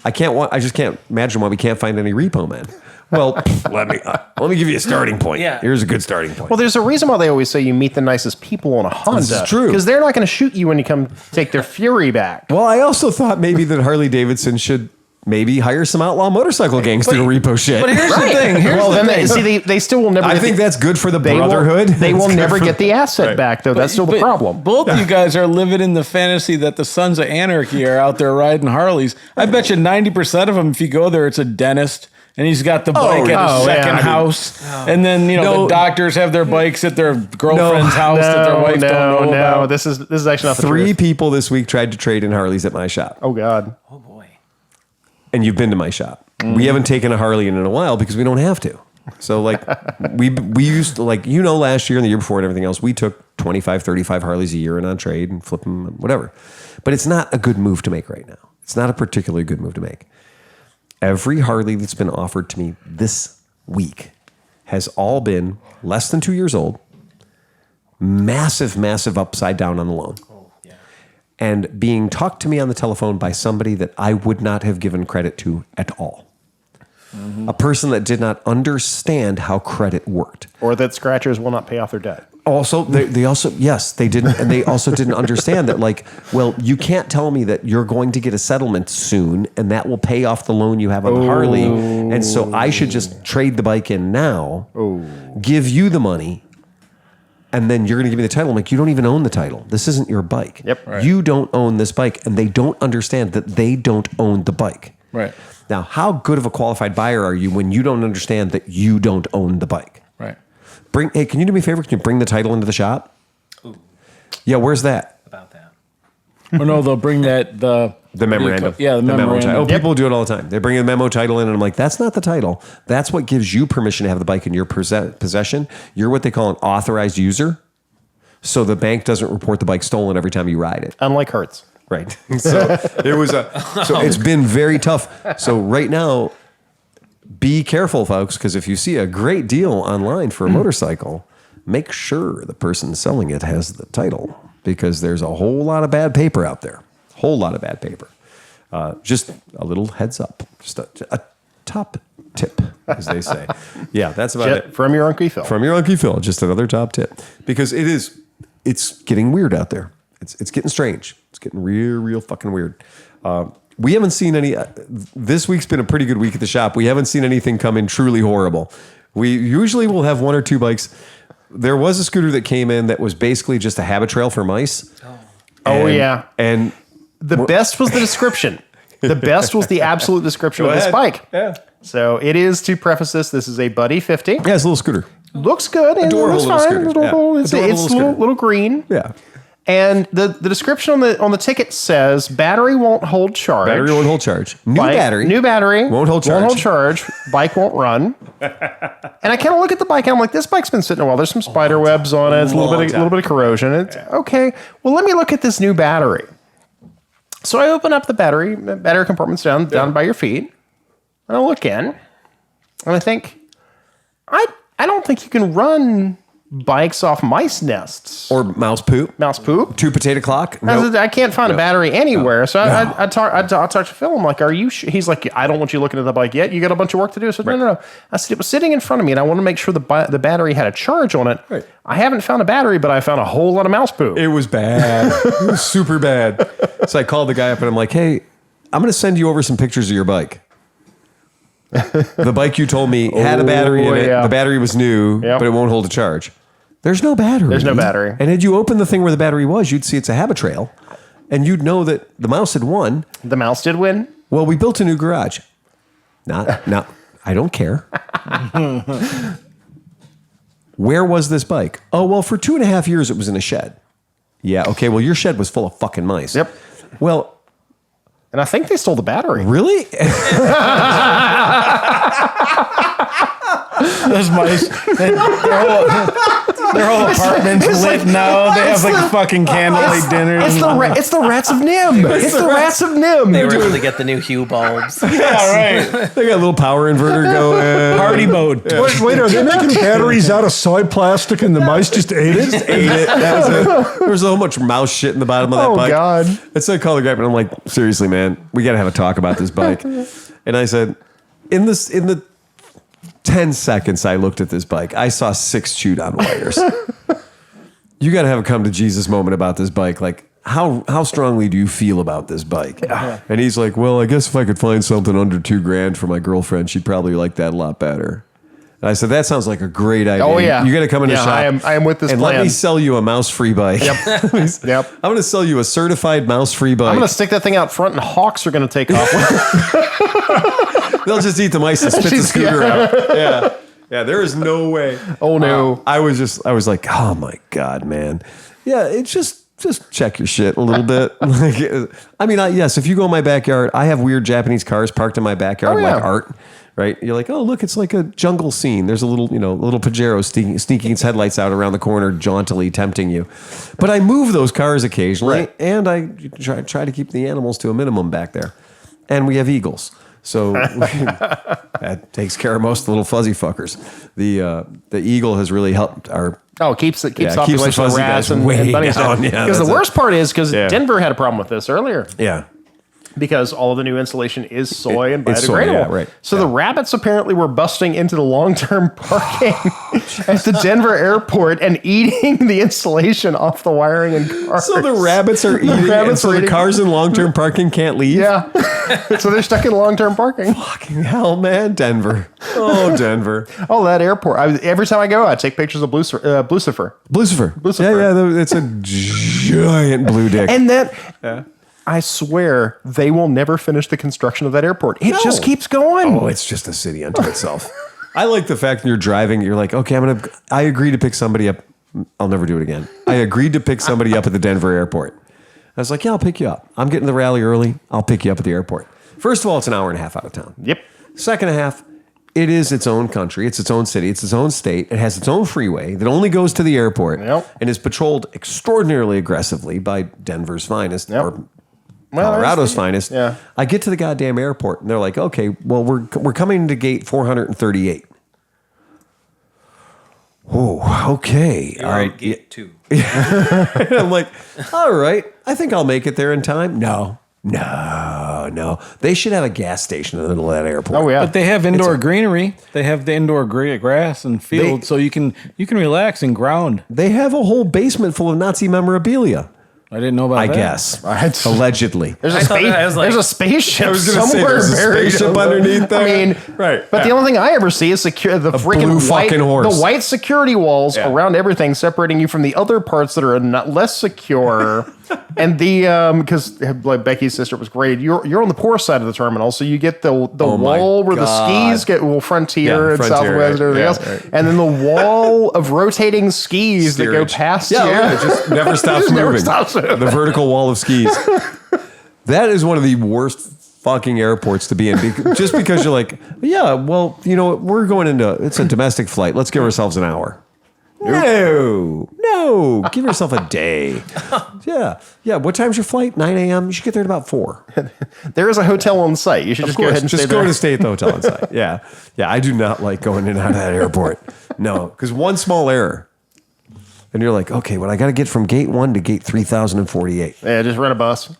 I just can't imagine why we can't find any repo men. Well, let me give you a starting point. Yeah. Here's a good starting point. Well, there's a reason why they always say you meet the nicest people on a Honda. This is true. Because they're not going to shoot you when you come take their Fury back. Well, I also thought maybe that Harley-Davidson should maybe hire some outlaw motorcycle gangs to do repo shit. But here's the thing. They still will never. I think that's good for the they brotherhood. They will never get the asset back, though. That's still the problem. Both of you guys are living in the fantasy that the Sons of Anarchy are out there riding Harleys. I bet you 90% of them, if you go there, it's a dentist. And he's got the bike at his second house. And then, the doctors have their bikes at their girlfriend's house that their wife don't know about. This is actually not the Three truth. people this week tried to trade in Harleys at my shop. Oh, God. Oh boy. And you've been to my shop. We haven't taken a Harley in a while because we don't have to. So like we used to, like, last year and the year before and everything else, we took 25, 35 Harleys a year and on trade and flip them, whatever. But it's not a good move to make right now. It's not a particularly good move to make. Every Harley that's been offered to me this week has all been less than 2 years old, massive, massive upside down on the loan. Oh, yeah. And being talked to me on the telephone by somebody that I would not have given credit to at all. Mm-hmm. A person that did not understand how credit worked. Or that scratchers will not pay off their debt. Also, they also, yes, they didn't. And they also didn't understand that, like, well, you can't tell me that you're going to get a settlement soon and that will pay off the loan you have on the Harley. And so I should just trade the bike in now, give you the money, and then you're going to give me the title. I'm like, you don't even own the title. This isn't your bike. Yep. Right. You don't own this bike. And they don't understand that they don't own the bike. Right. Now, how good of a qualified buyer are you when you don't understand that you don't own the bike? Right. Hey, can you do me a favor? Can you bring the title into the shop? Ooh. Yeah, where's that? About that. Or no, they'll bring the memorandum. Yeah, the memo memorandum. title. Oh, people do it all the time. They bring a memo title in, and I'm like, that's not the title. That's what gives you permission to have the bike in your possession. You're what they call an authorized user. So the bank doesn't report the bike stolen every time you ride it. Unlike Hertz. Right. So it's been very tough. So right now, be careful, folks, because if you see a great deal online for a motorcycle, make sure the person selling it has the title, because there's a whole lot of bad paper out there. Whole lot of bad paper. Just a little heads up. Just a top tip, as they say. Yeah, that's about it. From your Uncle Phil. From your Uncle Phil. Just another top tip. Because it's getting weird out there. It's getting strange. It's getting real fucking weird. We haven't seen any. This week's been a pretty good week at the shop. We haven't seen anything come in truly horrible. We usually will have one or two bikes. There was a scooter that came in that was basically just a habit trail for mice. Yeah. And the best was the description. The best was the absolute description of this bike. Yeah. So it is, to preface this is a Buddy 50. Yeah, it's a little scooter. Looks good. And Adorable looks little fine. scooter. Adorable. Yeah. It's Adorable little green. Yeah. And the description on the ticket says battery won't hold charge. Battery won't hold charge. New battery. Won't hold charge. Bike won't run. And I kind of look at the bike and I'm like, this bike's been sitting a while. There's some spider webs on it. It's a little bit of corrosion. It's okay. Well, let me look at this new battery. So I open up the battery compartment's down by your feet. And I look in and I think, I don't think you can run bikes off mice nests or mouse poop. Two potato clock. Nope. I can't find a battery anywhere. So I talked to Phil. I'm like, are you he's like, I don't want you looking at the bike yet. You got a bunch of work to do. So no. I said, it was sitting in front of me and I want to make sure the battery had a charge on it. Right. I haven't found a battery, but I found a whole lot of mouse poop. It was bad. It was super bad. So I called the guy up and I'm like, hey, I'm going to send you over some pictures of your bike. The bike you told me had a battery in it. Yeah. The battery was new, but it won't hold a charge. There's no battery. And had you opened the thing where the battery was, you'd see it's a habit trail. And you'd know that the mouse had won. The mouse did win? Well, we built a new garage. Now, I don't care. Where was this bike? Oh, well, for 2.5 years, it was in a shed. Yeah, okay, well, your shed was full of fucking mice. Yep. Well... And I think they stole the battery. Really? Those mice, their whole apartment's lit now. They have like fucking candlelight dinners. It's the rats of Nim. It's the rats of Nim. They were able to get the new Hue bulbs. Yeah, right. They got a little power inverter going. Party mode. Yeah. Wait, are they making batteries out of soy plastic and the mice just ate it? That was it. There was so much mouse shit in the bottom of that bike. Oh, God. And so I called the guy up and I'm like, seriously, man, we got to have a talk about this bike. And I said, in the 10 seconds I looked at this bike. I saw 6 chewed on wires. You got to have a come to Jesus moment about this bike. Like, how strongly do you feel about this bike? Yeah. And he's like, well, I guess if I could find something under $2,000 for my girlfriend, she'd probably like that a lot better. And I said, that sounds like a great idea. Oh, yeah. You got to come in the shop. I am with this and plan. let me sell you a mouse-free bike. Yep. Yep. I'm going to sell you a certified mouse-free bike. I'm going to stick that thing out front, and hawks are going to take off. They'll just eat the mice and spit the scooter out. Yeah. Yeah, there is no way. Oh, no. I was like, oh, my God, man. Yeah, it's just check your shit a little bit. Yes, if you go in my backyard, I have weird Japanese cars parked in my backyard like art. Right, you're like, oh look, it's like a jungle scene. There's a little Pajero sneaking its headlights out around the corner, jauntily tempting you. But I move those cars occasionally, and I try to keep the animals to a minimum back there. And we have eagles, so that takes care of most of the little fuzzy fuckers. The eagle has really helped our. Oh, keeps the keeps population of rats and bunnies down. Yeah, because the worst part is Denver had a problem with this earlier. Yeah. Because all of the new insulation is soy and biodegradable. Soy, yeah, right. So the rabbits apparently were busting into the long-term parking at the Denver airport and eating the insulation off the wiring and cars. So the rabbits are eating, the cars in long-term parking can't leave? Yeah. So they're stuck in long-term parking. Fucking hell, man. Denver. Oh, Denver. Oh, that airport. Every time I go, I take pictures of Blucifer. Yeah, it's a giant blue dick. And that... I swear they will never finish the construction of that airport. It just keeps going. Oh, it's just a city unto itself. I like the fact that you're driving. You're like, okay, I agree to pick somebody up. I'll never do it again. I agreed to pick somebody up at the Denver airport. I was like, yeah, I'll pick you up. I'm getting the rally early. I'll pick you up at the airport. First of all, it's an hour and a half out of town. Yep. Second half, it is its own country. It's its own city. It's its own state. It has its own freeway that only goes to the airport and is patrolled extraordinarily aggressively by Denver's finest or Colorado's finest. Yeah. I get to the goddamn airport and they're like, okay, well, we're coming to gate 438. Oh, okay. You're at gate 2. And I'm like, all right, I think I'll make it there in time. No. They should have a gas station in the middle of that airport. Oh, yeah. But they have indoor greenery. They have the indoor grass and field, so you can relax and ground. They have a whole basement full of Nazi memorabilia. I didn't know about that. I guess. Allegedly. There's a spaceship There's somewhere a buried spaceship underneath there. I mean, right. But the only thing I ever see is the freaking blue white, fucking horse. the white security walls around everything, separating you from the other parts that are not less secure. And because like Becky's sister was great, you're on the poor side of the terminal, so you get the wall where the skis get Frontier and Southwest and everything else, and then the wall of rotating skis that go past you. Yeah, it just never stops moving. Never stops moving. The vertical wall of skis. That is one of the worst fucking airports to be in, just because you're like, yeah, well, we're going it's a domestic flight. Let's give ourselves an hour. No. Give yourself a day. Yeah. What time's your flight? 9 a.m. You should get there at about 4. There is a hotel on site. You should just go ahead and just stay go there. to stay at the hotel on site. Yeah. I do not like going in and out of that airport. No, because one small error, and you're like, okay, well, I got to get from gate 1 to gate 3048. Yeah, just rent a bus.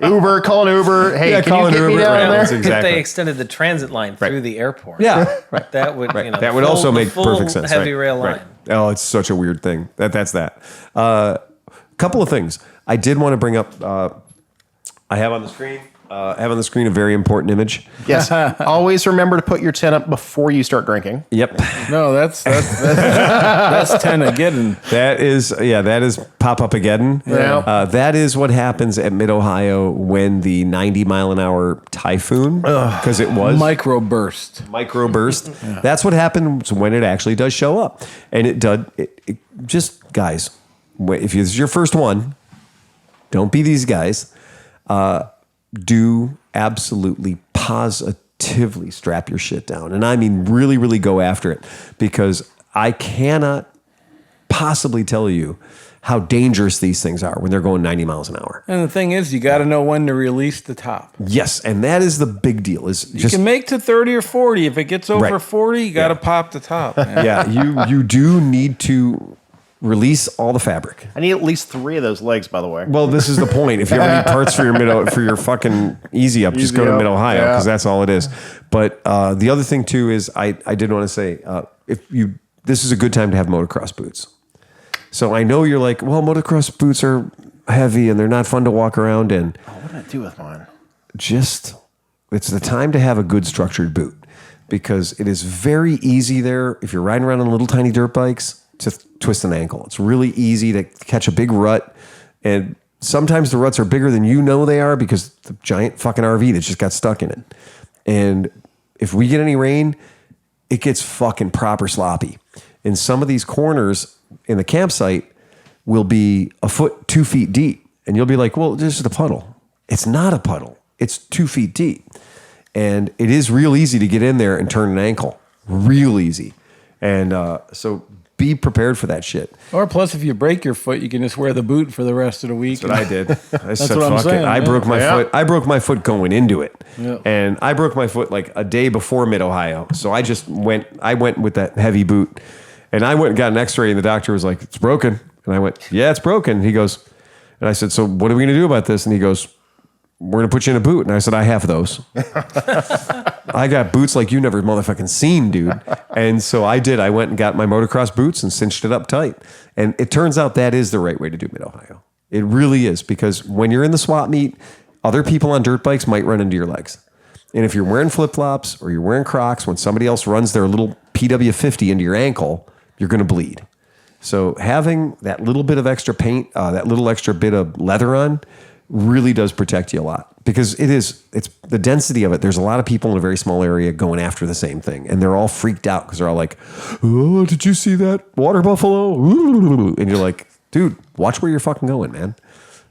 Uber, call an Uber. Hey, can you get me down there? If they extended the transit line through the airport, that would that would also make perfect sense. Heavy rail line. Oh, it's such a weird thing. That's that. Couple of things I did want to bring up. I have on the screen. A very important image. Yes. Always remember to put your 10 up before you start drinking. Yep. No, that's 10 again. That is pop-up-ageddon. Yeah. That is what happens at Mid-Ohio when the 90-mile-an-hour typhoon, because it was microburst. Yeah. That's what happens when it actually does show up. And it does. Just, guys, if this is your first one, don't be these guys. Do absolutely positively strap your shit down. And I mean really, really go after it, because I cannot possibly tell you how dangerous these things are when they're going 90 miles an hour. And the thing is, you got to know when to release the top. Yes, and that is the big deal. You can make to 30 or 40. If it gets over 40, you got to pop the top. Man. Yeah, you do need to release all the fabric. I need at least 3 of those legs, by the way. Well, this is the point. If you ever need parts for your fucking Easy Up, just go to Up, Mid-Ohio yeah. because that's all it is. But the other thing too is I did want to say this is a good time to have motocross boots. So I know you're like, well, motocross boots are heavy and they're not fun to walk around in. Oh, what did I do with mine? It's the time to have a good structured boot because it is very easy there if you're riding around on little tiny dirt bikes to twist an ankle. It's really easy to catch a big rut, and sometimes the ruts are bigger than you know they are because the giant fucking RV that just got stuck in it. And if we get any rain, it gets fucking proper sloppy. And some of these corners in the campsite will be a foot, 2 feet deep. And you'll be like, well, this is a puddle. It's not a puddle. It's 2 feet deep. And it is real easy to get in there and turn an ankle. Real easy. And so be prepared for that shit. Or plus, if you break your foot, you can just wear the boot for the rest of the week. That's what I did. I said, what I'm fuck it. saying, I man. broke my foot. I broke my foot going into it. Yeah. And I broke my foot like a day before Mid-Ohio. So I went with that heavy boot. And I went and got an x-ray and the doctor was like, it's broken. And I went, yeah, it's broken. He goes, and I said, so what are we going to do about this? And he goes, we're going to put you in a boot. And I said, I have those. I got boots like you never motherfucking seen, dude. And so I did. I went and got my motocross boots and cinched it up tight. And it turns out that is the right way to do Mid-Ohio. It really is, because when you're in the swap meet, other people on dirt bikes might run into your legs. And if you're wearing flip-flops or you're wearing Crocs, when somebody else runs their little PW50 into your ankle, you're going to bleed. So having that little bit of extra paint, that little extra bit of leather on really does protect you a lot, because it's the density of it. There's a lot of people in a very small area going after the same thing, and they're all freaked out because they're all like, oh, did you see that water buffalo? And you're like, dude, watch where you're fucking going, man.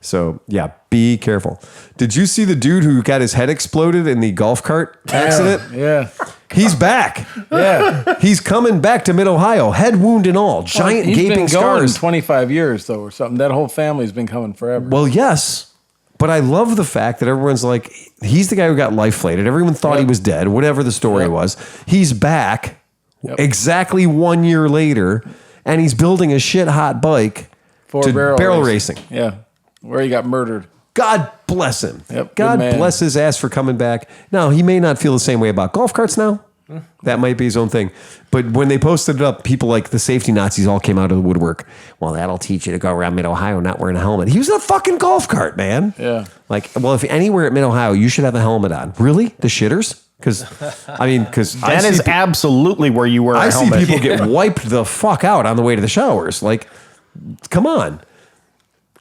So yeah, be careful. Did you see the dude who got his head exploded in the golf cart accident? Yeah. He's back. Yeah. He's coming back to Mid-Ohio, head wound and all, giant He's gaping been going scars. 25 years, though, or something. That whole family's been coming forever. Well, yes. But I love the fact that everyone's like, he's the guy who got life flayed. Everyone thought he was dead, whatever the story was. He's back exactly 1 year later, and he's building a shit hot bike to barrel racing. Yeah. Where he got murdered. God bless him. Yep, God good man. bless his ass for coming back. Now, he may not feel the same way about golf carts now. That might be his own thing. But when they posted it up, people like the safety Nazis all came out of the woodwork. Well, that'll teach you to go around Mid-Ohio not wearing a helmet. He was in a fucking golf cart, man. Yeah. Like, well, if anywhere at Mid-Ohio, you should have a helmet on. Really? The shitters? Because that is absolutely where you wear a I helmet. see people get wiped the fuck out on the way to the showers. Like, come on.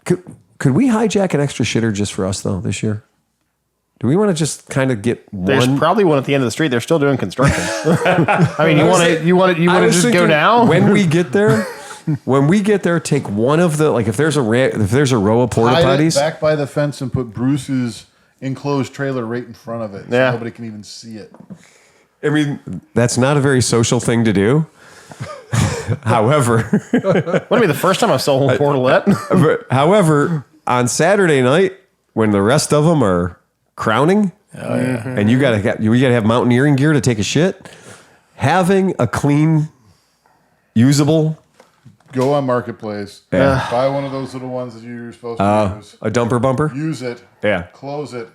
Could we hijack an extra shitter just for us, though, this year? Do we want to just kind of get one? There's probably one at the end of the street. They're still doing construction. I mean, you want to just go now? When we get there, take one of the, like, if there's a row of porta Hide it potties back by the fence and put Bruce's enclosed trailer right in front of it, so nobody can even see it. I mean, that's not a very social thing to do. However, Wouldn't be the first time I've sold a portalette. however, on Saturday night when the rest of them are crowning, and you gotta have mountaineering gear to take a shit, having a clean, usable, Go on Marketplace, buy one of those little ones that you're supposed to use. a dumper bumper, Use it, close it,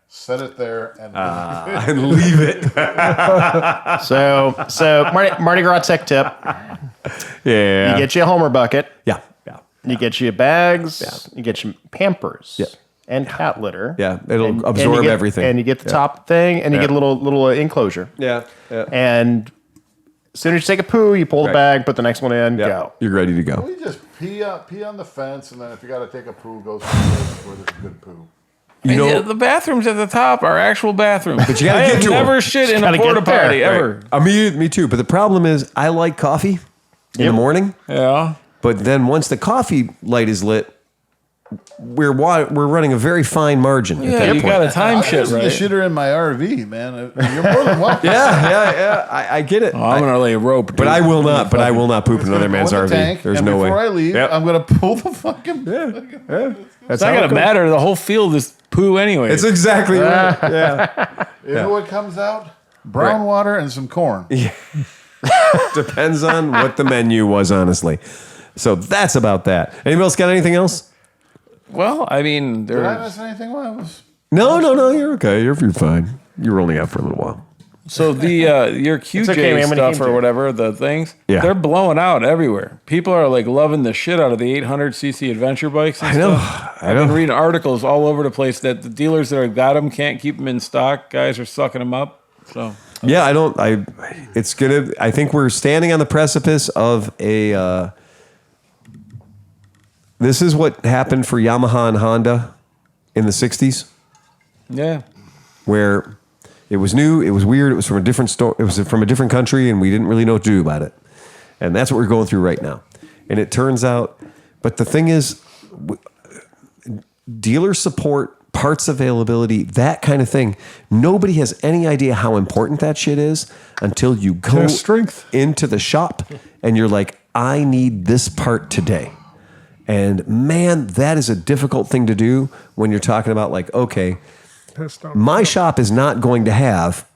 set it there, and and leave it. So Mardi Gras tech tip. Yeah, You get you a Homer bucket. yeah. You get you bags. You get you Pampers. Yeah. And cat litter. Yeah, it'll And absorb you get- everything. And you get the top thing, and you get a little enclosure. Yeah. And as soon as you take a poo, you pull the bag, put the next one in, go. You're ready to go. we just pee on the fence, and then if you got to take a poo, go someplace where there's a good poo. You know, the bathrooms at the top are actual bathrooms. But you gotta I get have to 'em. never shit in a gotta get porta there. potty ever. me too. But the problem is, I like coffee in the morning. Yeah. But then once the coffee light is lit, we're running a very fine margin. Yeah, at that you point. got to time shit The right. shitter in my RV, man. You're more than welcome. Yeah. I get it. Oh, I'm gonna lay a rope. But I will not. But I will not poop in another Go man's in the RV. tank, There's and no way. before I leave, Yep. I'm going to pull the fucking. That's It's not how it gonna goes. matter. The whole field is poo anyway. It's exactly right. Yeah. You know what comes out? Brown water and some corn. Depends on what the menu was, honestly. So that's about that. Anybody else got anything else? Well, I mean, Did I there's miss anything while I was? No, you're okay. You're fine. You were only out for a little while. so the your QJ okay, man, when it came stuff to or it. whatever, the things, Yeah. they're blowing out everywhere. People are like loving the shit out of the 800cc adventure bikes. And I know. stuff. I I've been know. reading articles all over the place that the dealers that have got them can't keep them in stock. Guys are sucking them up. So Yeah, I think we're standing on the precipice of a, this is what happened for Yamaha and Honda in the 60s, yeah, where it was new, it was weird, it was from a different store, it was from a different country, and we didn't really know what to do about it. And that's what we're going through right now. And it turns out, but the thing is, dealer support, parts availability, that kind of thing, nobody has any idea how important that shit is until you go Their strength. into the shop and you're like, I need this part today. And man, that is a difficult thing to do when you're talking about like, okay, my shop is not going to have,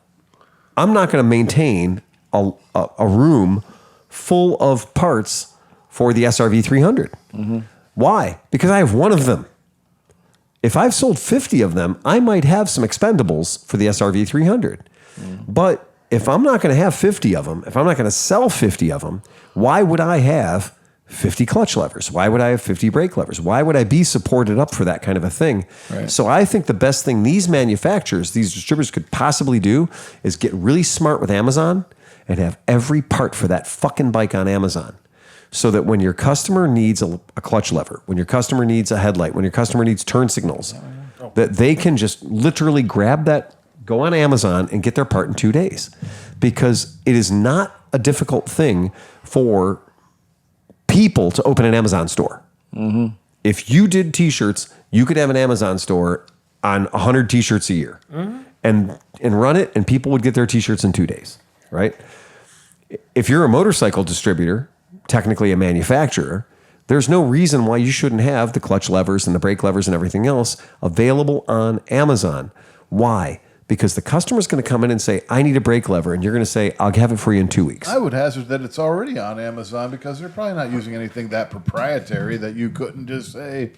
I'm not going to maintain a room full of parts for the SRV 300. Mm-hmm. Why? Because I have one of them. If I've sold 50 of them, I might have some expendables for the SRV 300. But if I'm not going to have 50 of them, if I'm not going to sell 50 of them, why would I have 50 clutch levers? Why would I have 50 brake levers? Why would I be supported up for that kind of a thing? Right. So I think the best thing these manufacturers, these distributors could possibly do is get really smart with Amazon and have every part for that fucking bike on Amazon. So that when your customer needs a clutch lever, when your customer needs a headlight, when your customer needs turn signals, that they can just literally grab that, go on Amazon and get their part in 2 days. Because it is not a difficult thing for people to open an Amazon store. Mm-hmm. If you did t-shirts, you could have an Amazon store on 100 t-shirts a year and run it, and people would get their t-shirts in 2 days, right? If you're a motorcycle distributor, technically a manufacturer, there's no reason why you shouldn't have the clutch levers and the brake levers and everything else available on Amazon. Why? Because the customer's going to come in and say, I need a brake lever, and you're going to say, I'll have it for you in 2 weeks. I would hazard that it's already on Amazon because they're probably not using anything that proprietary that you couldn't just say,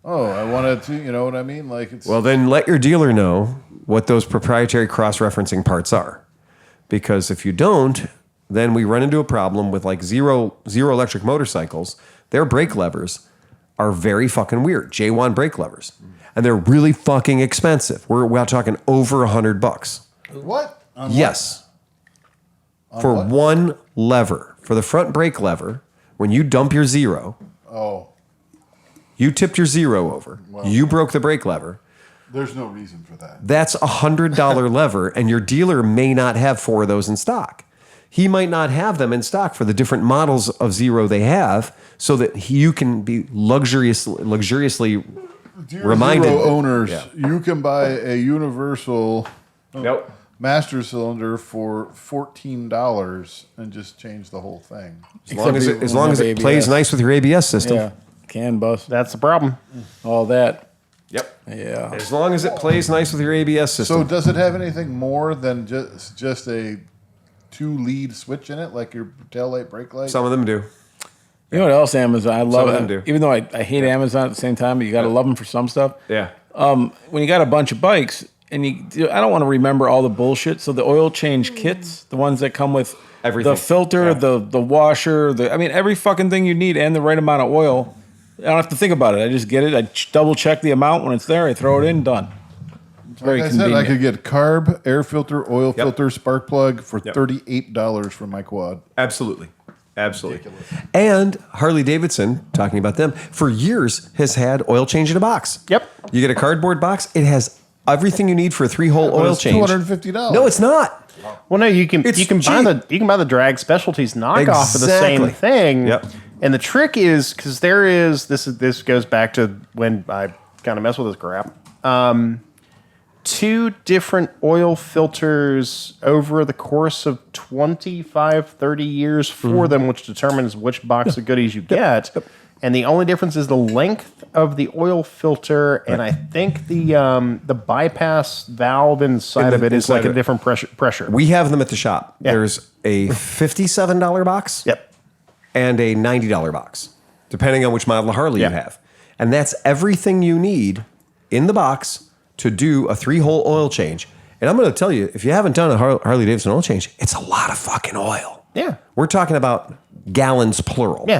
oh, I wanted to, you know what I mean? Like it's Well, then let your dealer know what those proprietary cross-referencing parts are. Because if you don't, then we run into a problem with like zero electric motorcycles. Their brake levers are very fucking weird. J1 brake levers. And they're really fucking expensive. We're talking over $100. what? On Yes. For what? one lever. For the front brake lever, when you dump your zero, Oh, you tipped your zero over. You broke the brake lever. there's no reason for that. That's a $100 lever, and your dealer may not have 4 of those in stock. He might not have them in stock for the different models of zero they have, so that you can be luxuriously reminded. Zero owners, you can buy a universal Nope. master cylinder for $14 and just change the whole thing. As long as it plays nice with your ABS system. yeah, CAN bus, That's the problem. all that. Yep. Yeah, As long as it plays nice with your ABS system. So does it have anything more than just a 2-lead switch in it, like your tail light, brake light? Some of them do. you know what else? Amazon, I love of them it. do. Even though I hate Amazon at the same time, but you got to love them for some stuff. Yeah. When you got a bunch of bikes and I don't want to remember all the bullshit. So the oil change kits, the ones that come with Everything. the filter, the washer, every fucking thing you need and the right amount of oil. I don't have to think about it. I just get it. I double check the amount when it's there. I throw it in, done. It's very Like I said, convenient. I could get carb, air filter, oil filter, spark plug for $38 for my quad. Absolutely. And Harley-Davidson, talking about them, for years has had oil change in a box. Yep. You get a cardboard box. It has everything you need for a 3-hole But oil it's change. $250. No, it's not. Well, no, you can It's buy the drag specialties knockoff of the same Exactly. thing. Yep. And the trick is because this goes back to when I kind of mess with this crap. 2 different oil filters over the course of 25, 30 years for them, which determines which box of goodies you get. And the only difference is the length of the oil filter, and I think the bypass valve inside of it is like a different pressure. We have them at the shop. Yeah. There's a $57 box Yep. and a $90 box. depending on which model of Harley you have. And that's everything you need in the box to do a 3-hole oil change. And I'm going to tell you, if you haven't done a Harley-Davidson oil change, it's a lot of fucking oil. Yeah. We're talking about gallons plural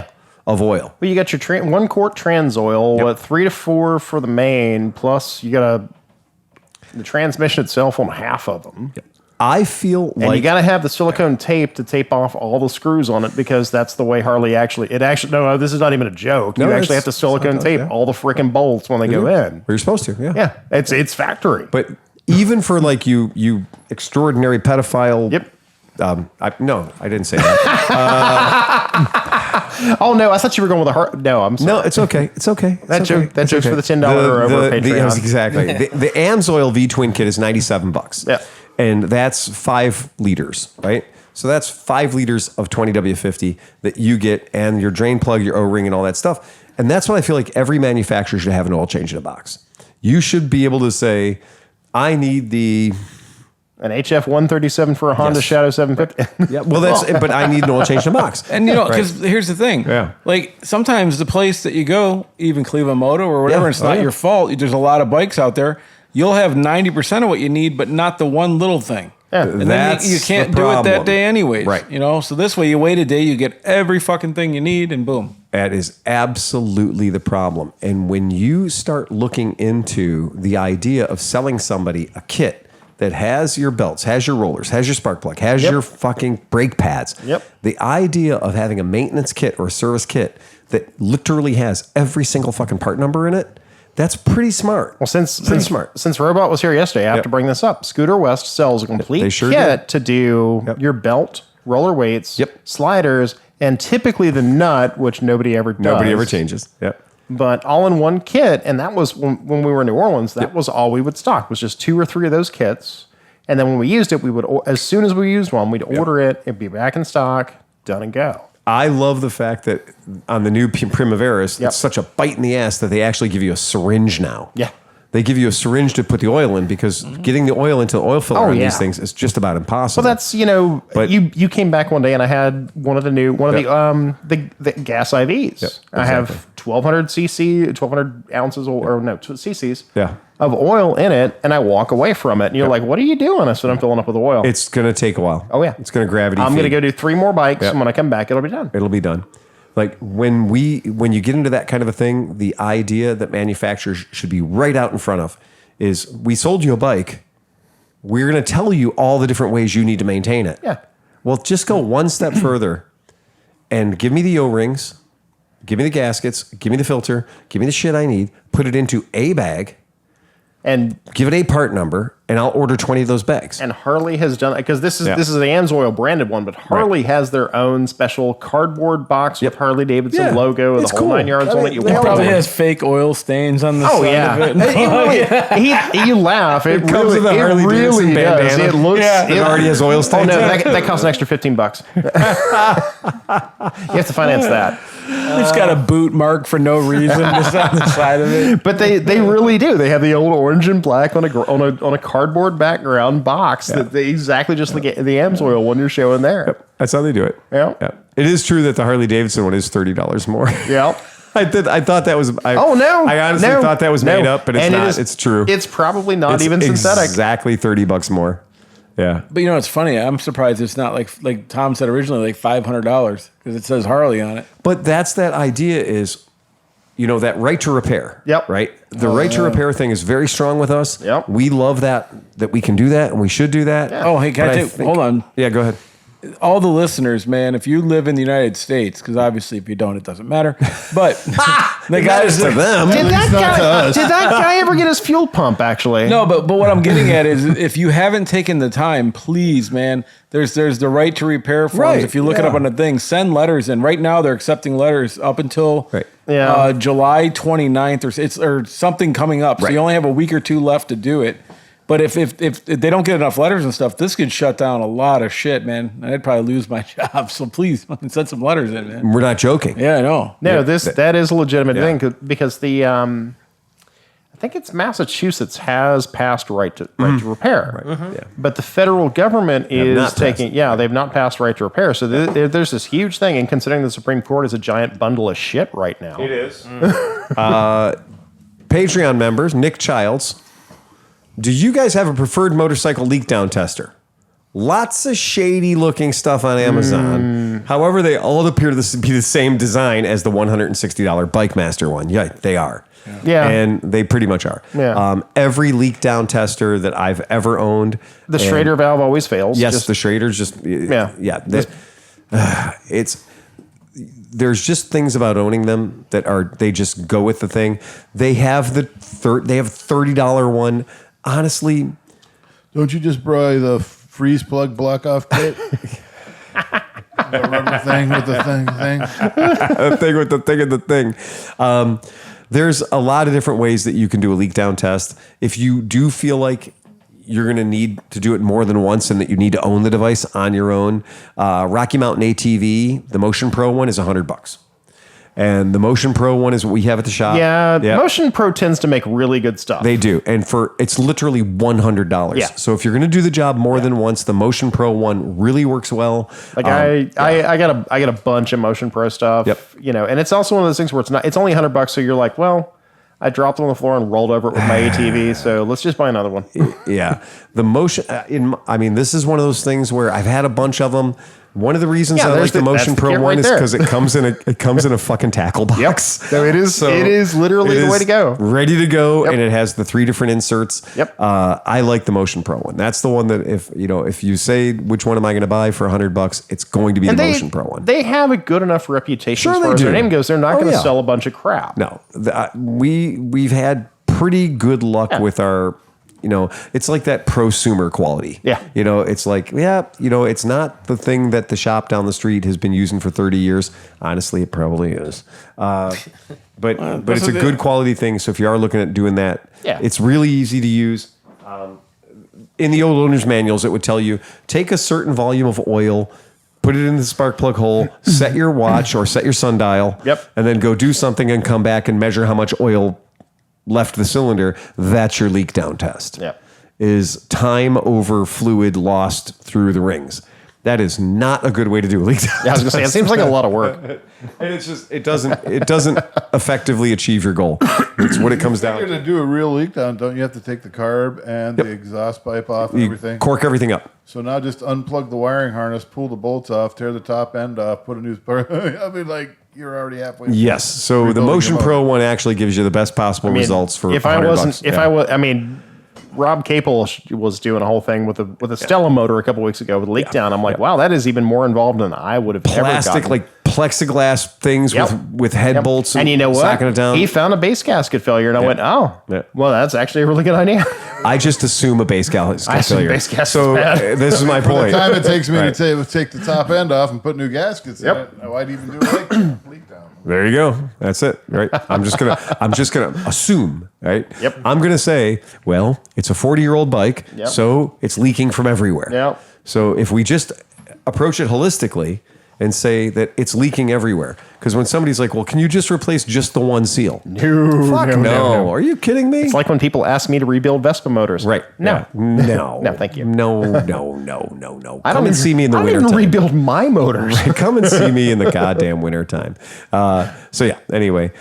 of oil. Well, you got your 1 quart trans oil, 3 to 4 for the main, plus you got the transmission itself on half of them. I feel like... And you got to have the silicone tape to tape off all the screws on it because that's the way Harley no, this is not even a joke. No, you actually have to silicone tape all the freaking bolts when they go in. You're supposed to, Yeah, it's factory. But even for like you extraordinary pedophile... Yep. No, I didn't say that. Oh no, I thought you were going with a heart. No, I'm sorry. No, it's okay. It's okay. That joke's for the $10 or over Patreon. Yes, exactly. the AMSOIL V-twin kit is $97. Yeah. And that's 5 liters, right? So that's 5 liters of 20W50 that you get, and your drain plug, your O-ring, and all that stuff. And that's what I feel like every manufacturer should have an oil change in a box. You should be able to say, I need an HF 137 for a Honda Shadow 750. Yeah, well, but I need an oil change in a box. And because here's the thing. Yeah. Like sometimes the place that you go, even ClevelandMoto or whatever, it's not your fault. There's a lot of bikes out there. You'll have 90% of what you need, but not the one little thing. Yeah. And then you can't do it that day anyways. Right. So this way you wait a day, you get every fucking thing you need, and boom. That is absolutely the problem. And when you start looking into the idea of selling somebody a kit that has your belts, has your rollers, has your spark plug, has your fucking brake pads. The idea of having a maintenance kit or a service kit that literally has every single fucking part number in it, that's pretty smart. Well, since Robot was here yesterday, I have to bring this up. Scooter West sells a complete kit to do your belt, roller weights, sliders, and typically the nut, which nobody ever does. Nobody ever changes. Yep. But all in one kit, and that was when we were in New Orleans. That was all we would stock. Was just 2 or 3 of those kits, and then when we used it, we would as soon as we used one, we'd order it. It'd be back in stock, done and go. I love the fact that on the new Primaveras, it's such a bite in the ass that they actually give you a syringe now. Yeah. They give you a syringe to put the oil in because getting the oil into the oil filler on these things is just about impossible. Well, that's you came back one day and I had one of the gas IVs. I have 1200 cc, 1200 ounces cc's of oil in it, and I walk away from it, and you're like, "What are you doing?" I said, "I'm filling up with oil." It's gonna take a while. Oh yeah, it's gonna gravity. I'm gonna go do 3 more bikes, and when I come back, it'll be done. It'll be done. Like when you get into that kind of a thing, the idea that manufacturers should be right out in front of is, we sold you a bike. We're going to tell you all the different ways you need to maintain it. Yeah. Well, just go one step further and give me the O-rings, give me the gaskets, give me the filter, give me the shit I need, put it into a bag, and give it a part number, and I'll order 20 of those bags. And Harley has done it, because this is the AMSOIL branded one, but Harley has their own special cardboard box with Harley-Davidson logo and the whole 9 yards on it. It probably has fake oil stains on the side of it. You laugh. It comes with a Harley-Davidson bandana. It looks. It already has oil stains. Oh no, that costs an extra $15. You have to finance that. It's got a boot mark for no reason just on the side of it. But they really do. They have the old orange and black on a cardboard background box that they exactly just like the AMSOIL one you're showing there. Yep. That's how they do it. Yeah. It is true that the Harley-Davidson one is $30 more. Yeah. I thought that was. I honestly thought that was made up, but it's not. It's true. It's probably not even synthetic. Exactly $30 more. Yeah. But it's funny. I'm surprised it's not like Tom said originally, like $500 because it says Harley on it. But that's that idea is, that right to repair. Yep. Right. The right to repair thing is very strong with us. Yep. We love that we can do that and we should do that. Yeah. Oh, hey, hold on. Yeah, go ahead. All the listeners, man, if you live in the United States, because obviously if you don't, it doesn't matter. But the guys to them. Did that guy ever get his fuel pump? Actually, no. But what I'm getting at is, if you haven't taken the time, please, man. There's the right to repair forms. Right, if you look it up on the thing, send letters in. Right now, they're accepting letters up until July 29th or something coming up. So you only have a week or 2 left to do it. But if they don't get enough letters and stuff, this could shut down a lot of shit, man. I'd probably lose my job. So please send some letters in, man. We're not joking. Yeah, I know. No, that is a legitimate thing because I think it's Massachusetts has passed right to repair. Right. Yeah. But the federal government is taking, they've not passed right to repair. So there's this huge thing. And considering the Supreme Court is a giant bundle of shit right now. It is. Patreon members, Nick Childs. Do you guys have a preferred motorcycle leak down tester? Lots of shady looking stuff on Amazon. However, they all appear to be the same design as the $160 Bike Master one. Yeah, they are. Yeah. And they pretty much are. Yeah. Every leak down tester that I've ever owned. The Schrader valve always fails. Yes, the Schrader's just. Yeah. There's just things about owning them that they just go with the thing. They have they have $30 one. Honestly. Don't you just buy the freeze plug block off kit? The rubber thing with the thing. The thing with the thing and the thing. There's a lot of different ways that you can do a leak down test. If you do feel like you're going to need to do it more than once and that you need to own the device on your own, Rocky Mountain ATV, the Motion Pro one is $100. And the Motion Pro one is what we have at the shop. Yeah, Motion Pro tends to make really good stuff. They do. And it's literally $100. Yeah. So if you're going to do the job more than once, the Motion Pro one really works well. Like I got a bunch of Motion Pro stuff. Yep. And it's also one of those things where it's only $100, so you're like, well, I dropped it on the floor and rolled over it with my ATV, so let's just buy another one. Yeah. The Motion this is one of those things where I've had a bunch of them. One of the reasons I like the Motion Pro one is because it comes in a fucking tackle box. Yep. So it is literally the way to go. Ready to go, and it has the 3 different inserts. Yep. I like the Motion Pro one. That's the one that if you say which one am I going to buy for $100, it's going to be the Motion Pro one. They have a good enough reputation as far as their name goes. They're not going to sell a bunch of crap. No, we've had pretty good luck with our. It's like that prosumer quality. Yeah. It's like, it's not the thing that the shop down the street has been using for 30 years. Honestly, it probably is. But it's a good quality thing. So if you are looking at doing that, it's really easy to use. In the old owner's manuals, it would tell you, take a certain volume of oil, put it in the spark plug hole, set your watch or set your sundial, and then go do something and come back and measure how much oil left the cylinder. That's your leak down test. Is time over fluid lost through the rings. That is not a good way to do a leak down. I was going to say, it seems like a lot of work. And it's just, it doesn't effectively achieve your goal. It's what it comes down to. If you're going to do a real leak down, don't you have to take the carb and the exhaust pipe off and everything? Cork everything up. So now just unplug the wiring harness, pull the bolts off, tear the top end off, put a new part. I mean, like, you're already halfway. Yes. So the Motion Pro one actually gives you the best possible results for $100. Rob Capel was doing a whole thing with a Stella motor a couple weeks ago with leak down. I'm like, wow, that is even more involved than I would have ever gotten. Like plexiglass things with head bolts and you know what? It down. He found a base gasket failure, and I went, well, that's actually a really good idea. I just assume a base gasket failure. Base gasket so this is my point. By the time it takes me to take the top end off and put new gaskets in it, why'd even do a leak down? There you go. That's it. Right. I'm just gonna assume. Right. Yep. I'm gonna say, well, it's a 40-year-old bike, so it's leaking from everywhere. Yep. So if we just approach it holistically and say that it's leaking everywhere, because when somebody's like, well, can you just replace just the one seal? No. Are you kidding me? It's like when people ask me to rebuild Vespa motors. Right. No. No. No, thank you. No. Come and see me in the winter I don't time. even rebuild my motors. Come and see me in the goddamn winter time. Anyway.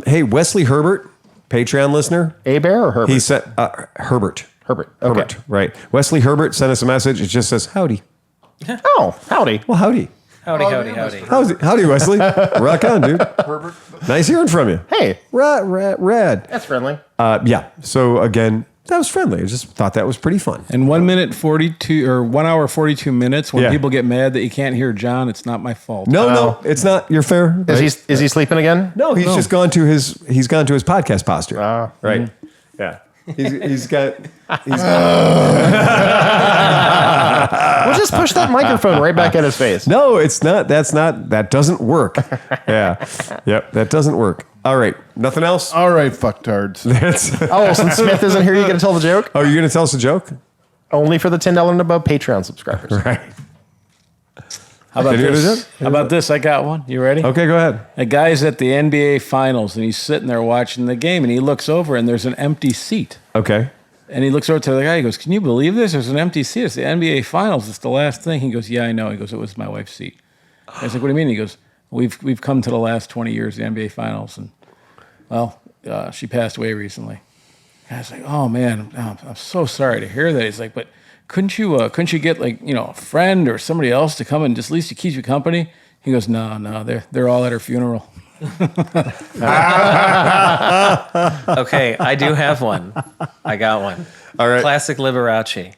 Hey, Wesley Herbert, Patreon listener. Bear or Herbert? He said Herbert. Okay. Herbert, right. Wesley Herbert sent us a message. It just says, howdy. Oh, howdy. Well, howdy. Howdy, Wesley. Rock on, dude. Herbert. Nice hearing from you. Hey. Rad. That's friendly. So again, that was friendly. I just thought that was pretty fun. And 1 minute 42 or 1 hour 42 minutes. When people get mad that you can't hear John, it's not my fault. No, it's not. You're fair. Is he sleeping again? No, he's gone to his podcast posture. Right. Mm-hmm. Yeah. He's got. We'll just push that microphone right back at his face. No, it's not. That doesn't work. Yeah. Yep. That doesn't work. All right. Nothing else? All right, fucktards. Since Smith isn't here, you going to tell the joke? Oh, you're going to tell us a joke? Only for the $10 and above Patreon subscribers. Right. How about Did you this? do it? How about this? I got one. You ready? Okay, go ahead. A guy's at the NBA Finals, and he's sitting there watching the game, and he looks over, and there's an empty seat. Okay. And he looks over to the guy. He goes, "Can you believe this? There's an empty seat. It's the NBA Finals. It's the last thing." He goes, "Yeah, I know." He goes, "It was my wife's seat." I was like, "What do you mean?" He goes, "We've come to the last 20 years of the NBA Finals, and she passed away recently." And I was like, "Oh man, I'm so sorry to hear that." He's like, "But couldn't you get a friend or somebody else to come and just at least to keep you company?" He goes, "No, they're all at her funeral." Okay, I do have one. I got one. All right. Classic Liberace.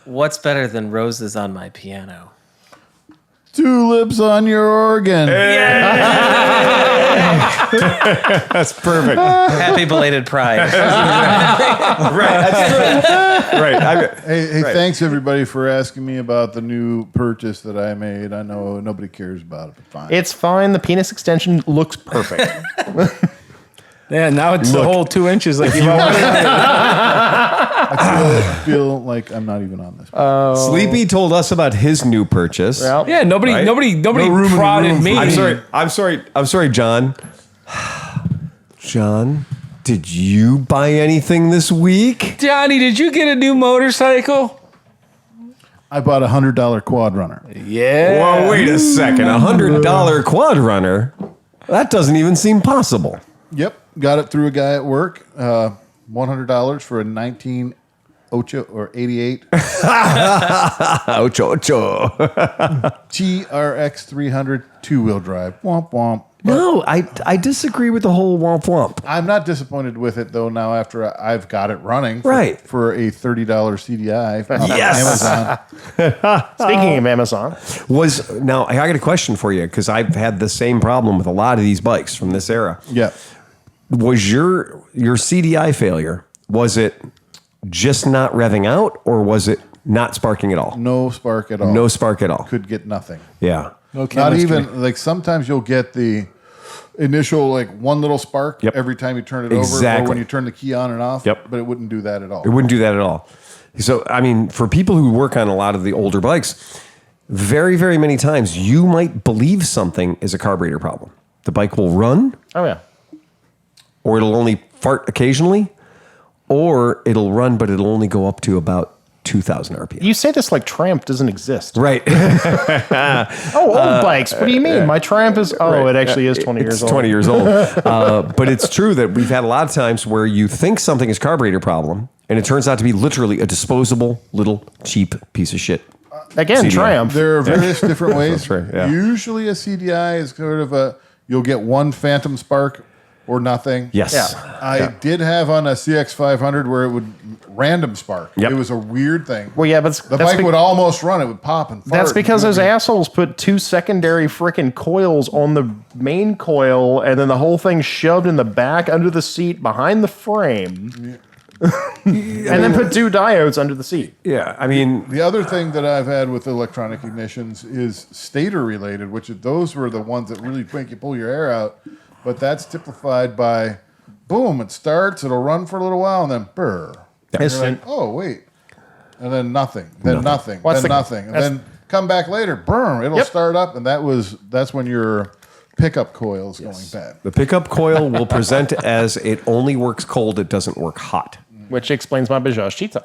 What's better than roses on my piano? Tulips on your organ. That's perfect. Happy belated Pride. Right. Hey, Thanks everybody for asking me about the new purchase that I made. I know nobody cares about it, but fine. It's fine. The penis extension looks perfect. Yeah, now it's the whole 2 inches like you've always I feel like I'm not even on this. Sleepy told us about his new purchase. Well, Yeah, nobody prodded me. I'm sorry, John. John, did you buy anything this week? Johnny, did you get a new motorcycle? I bought a $100 quad runner. Yeah. Well, wait a second. $100 quad runner? That doesn't even seem possible. Yep, got it through a guy at work. $100 for a 1988 or 88 Ocho. TRX 300 two-wheel drive. Womp womp. No, I disagree with the whole womp womp. I'm not disappointed with it though. Now after I've got it running, Right. for a $30 CDI. Yes. Amazon. speaking of Amazon, Now I got a question for you because I've had the same problem with a lot of these bikes from this era. Yeah. Was your CDI failure, was it just not revving out or was it not sparking at all? No spark at all. No spark at all. Could get nothing. Yeah. Not even like sometimes you'll get the initial like one little spark Yep. every time you turn it over Exactly. or when you turn the key on and off. Yep. But it wouldn't do that at all. It wouldn't do that at all. So, I mean, for people who work on a lot of the older bikes, very, very many times you might believe something is a carburetor problem. The bike will run, oh yeah, or it'll only fart occasionally, or it'll run, but it'll only go up to about 2,000 RPM. you say this like Triumph doesn't exist. Right. Old bikes. What do you mean? My Triumph is. Oh, it actually is 20 years It's old. 20 years old. But it's true that we've had a lot of times where you think something is carburetor problem, and it turns out to be literally a disposable little cheap piece of shit. Again, CDI. Triumph. There are various different ways. That's right, yeah. Usually a CDI is sort of you'll get one phantom spark or nothing. Yes. Yeah. I did have on a CX500 where it would random spark. Yep. It was a weird thing. Well, yeah, but The bike would almost run. It would pop and fart. That's because and those assholes put 2 secondary freaking coils on the main coil, and then the whole thing shoved in the back under the seat behind the frame, and then put 2 diodes under the seat. Yeah. I mean, The other thing that I've had with electronic ignitions is stator related, which those were the ones that really make you pull your hair out. But that's typified by, boom, it starts, it'll run for a little while, and then brr. And you're like, oh, wait. And then nothing, then nothing, What's then the- nothing. And that's- then come back later, brr, it'll Yep. start up. And that's when your pickup coil is going bad. the pickup coil will present as it only works cold, it doesn't work hot. Which explains my Bajaj Cheetah.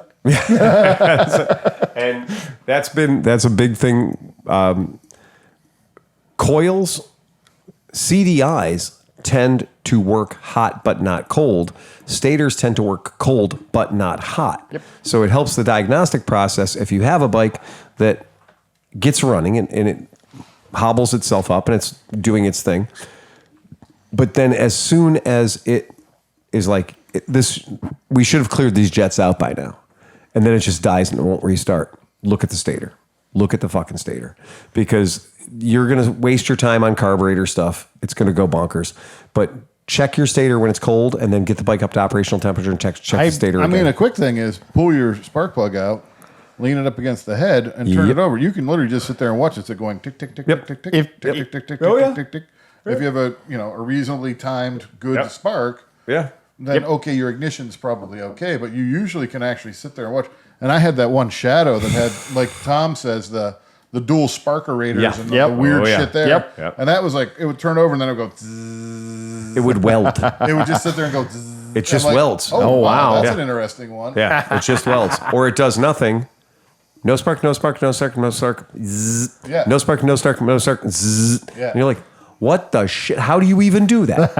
And that's a big thing. Coils, CDIs tend to work hot but not cold. Stators tend to work cold but not hot. Yep. So it helps the diagnostic process if you have a bike that gets running and it hobbles itself up and it's doing its thing. But then as soon as it is like this, we should have cleared these jets out by now. And then it just dies and it won't restart. Look at the stator. Look at the fucking stator. Because you're going to waste your time on carburetor stuff. It's going to go bonkers. But check your stator when it's cold and then get the bike up to operational temperature and check the stator I again. mean, a quick thing is pull your spark plug out, lean it up against the head, and turn Yep. it over. You can literally just sit there and watch it. It's going tick, tick, tick, Yep. tick, tick, If- tick, tick, tick, tick, Oh, tick, yeah. tick, tick, tick. If you have a reasonably timed good Yep. spark, yeah. then okay, your ignition's probably okay, but you usually can actually sit there and watch. And I had that one shadow that had, like Tom says, the the dual sparkerators Yeah. and Yep. the weird Oh, yeah. shit there. Yep. And that was like, it would turn over and then it would go, zzz. It would weld. It would just sit there and go, zzz. It just I'm like, welds. Oh, wow. That's Yeah. an interesting one. Yeah, it just welds. Or it does nothing. No spark, no spark, no spark, no spark. Zzz. Yeah. No spark, no spark, no spark. Zzz. Yeah. And you're like, what the shit? How do you even do that?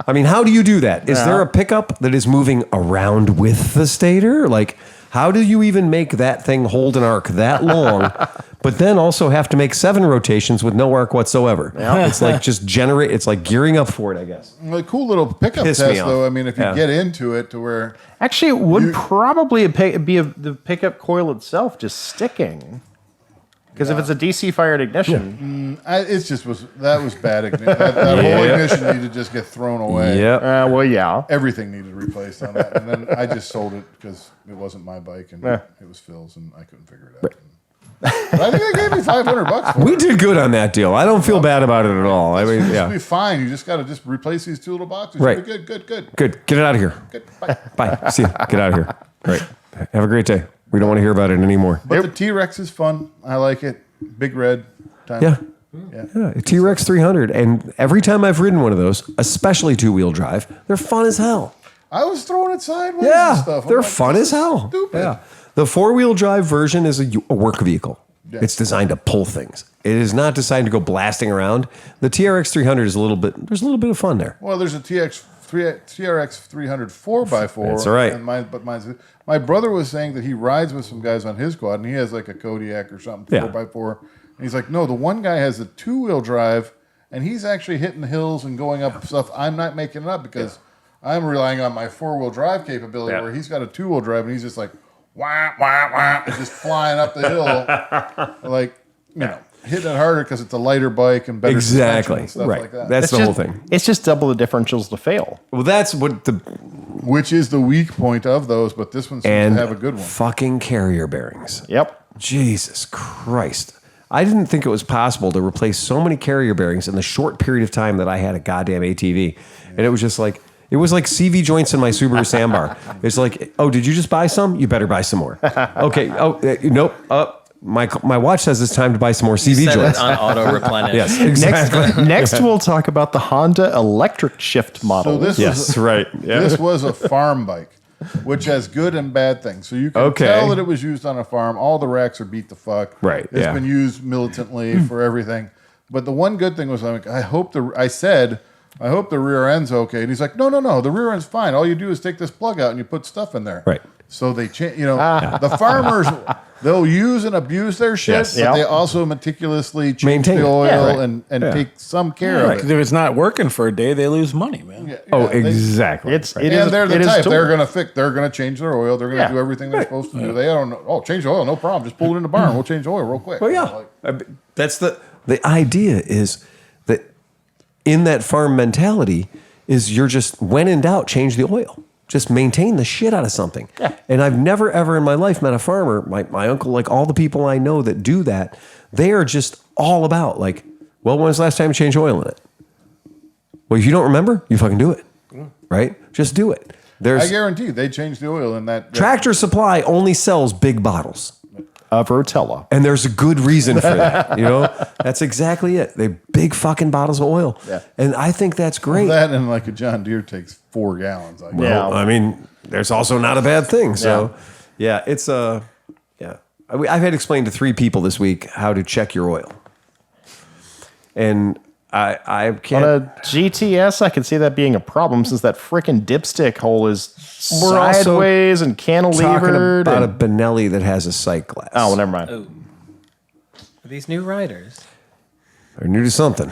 I mean, how do you do that? Is there a pickup that is moving around with the stator? Like, how do you even make that thing hold an arc that long, but then also have to make 7 rotations with no arc whatsoever? It's like just generate. It's like gearing up for it, I guess. Well, a cool little pickup Piss test, me off. though. I mean, if you Yeah. get into it to where Actually, it would probably be the pickup coil itself just sticking. Because if it's a DC fired ignition, that was bad. That whole ignition needed to just get thrown away. Yep. well, yeah. Everything needed replaced on that. And then I just sold it because it wasn't my bike and it was Phil's and I couldn't figure it out. But I think they gave me $500 for We it. did good on that deal. I don't feel bad about it at all. I mean, It's yeah. be fine. You just got to just replace these 2 little boxes. Right. You'll be good. Good. Get it out of here. Good. Bye. Bye. See you. Get out of here. Right. Have a great day. We don't want to hear about it anymore. But the T-Rex is fun. I like it. Big red. Time. Yeah. Yeah. A T-Rex 300. And every time I've ridden one of those, especially 2-wheel drive, they're fun as hell. I was throwing it sideways and Yeah. stuff. I'm They're like, fun this as is hell. Stupid. Yeah. The 4-wheel drive version is a work vehicle. Yeah. It's designed to pull things. It is not designed to go blasting around. The TRX 300 is there's a little bit of fun there. Well, there's a TRX 300 4x4. That's all right. And my brother was saying that he rides with some guys on his quad, and he has like a Kodiak or something, Yeah. 4x4. And he's like, no, the one guy has a 2-wheel drive, and he's actually hitting the hills and going up stuff. I'm not making it up because I'm relying on my 4-wheel drive capability, where he's got a 2-wheel drive, and he's just like, wah, wah, wah, and just flying up the hill. Like, hitting it harder because it's a lighter bike and better suspension Exactly. and stuff Right. like that. That's the whole thing. It's just double the differentials to fail. Well, that's what Which is the weak point of those, but this one seems to have a good one. fucking carrier bearings. Yep. Jesus Christ. I didn't think it was possible to replace so many carrier bearings in the short period of time that I had a goddamn ATV. And it was just like, it was like CV joints in my Subaru Sandbar. It's like, oh, did you just buy some? You better buy some more. Okay. Oh, nope. My watch says it's time to buy some more CV Set joints. it on auto replenish. Yes, exactly. Next, we'll talk about the Honda electric shift model. So this Yes, right. Yeah. This was a farm bike, which has good and bad things. So you can tell that it was used on a farm. All the racks are beat the fuck. Right, It's yeah. been used militantly for everything. But the one good thing was, I hope the rear end's okay. And he's like, no. The rear end's fine. All you do is take this plug out and you put stuff in there. Right. So they change, the farmers, they'll use and abuse their shit, Yes. but Yep. they also meticulously change Maintain the it. oil Yeah, right. and take some care of Because it. if it's not working for a day, they lose money, man. Yeah, Oh, they- exactly. It And is- they're the it is type. tool. They're gonna they're gonna change their oil. They're gonna Yeah. do everything they're supposed to do. They don't know. Oh, change the oil, no problem. Just pull it in the barn. We'll change the oil real quick. Well, yeah. Like, That's the idea is that in that farm mentality is you're just, when in doubt, change the oil. Just maintain the shit out of something. Yeah. And I've never, ever in my life met a farmer, my uncle, like all the people I know that do that, they are just all about like, well, when was the last time you changed oil in it? Well, if you don't remember, you fucking do it. Right? Just do it. I guarantee they change the oil in that. Tractor Supply only sells big bottles. Of Rotella. And there's a good reason for that. That's exactly it. They big fucking bottles of oil. Yeah. And I think that's great. That and like a John Deere takes 4 gallons. I guess. Yeah. I mean, there's also not a bad thing. So, yeah, it's yeah. I've had explained to 3 people this week how to check your oil. And I On can't. a GTS, I can see that being a problem since that freaking dipstick hole is We're also sideways and talking cantilevered. about a and- Benelli that has a sight glass. oh, well, never mind. Ooh. These new riders. They're new to something.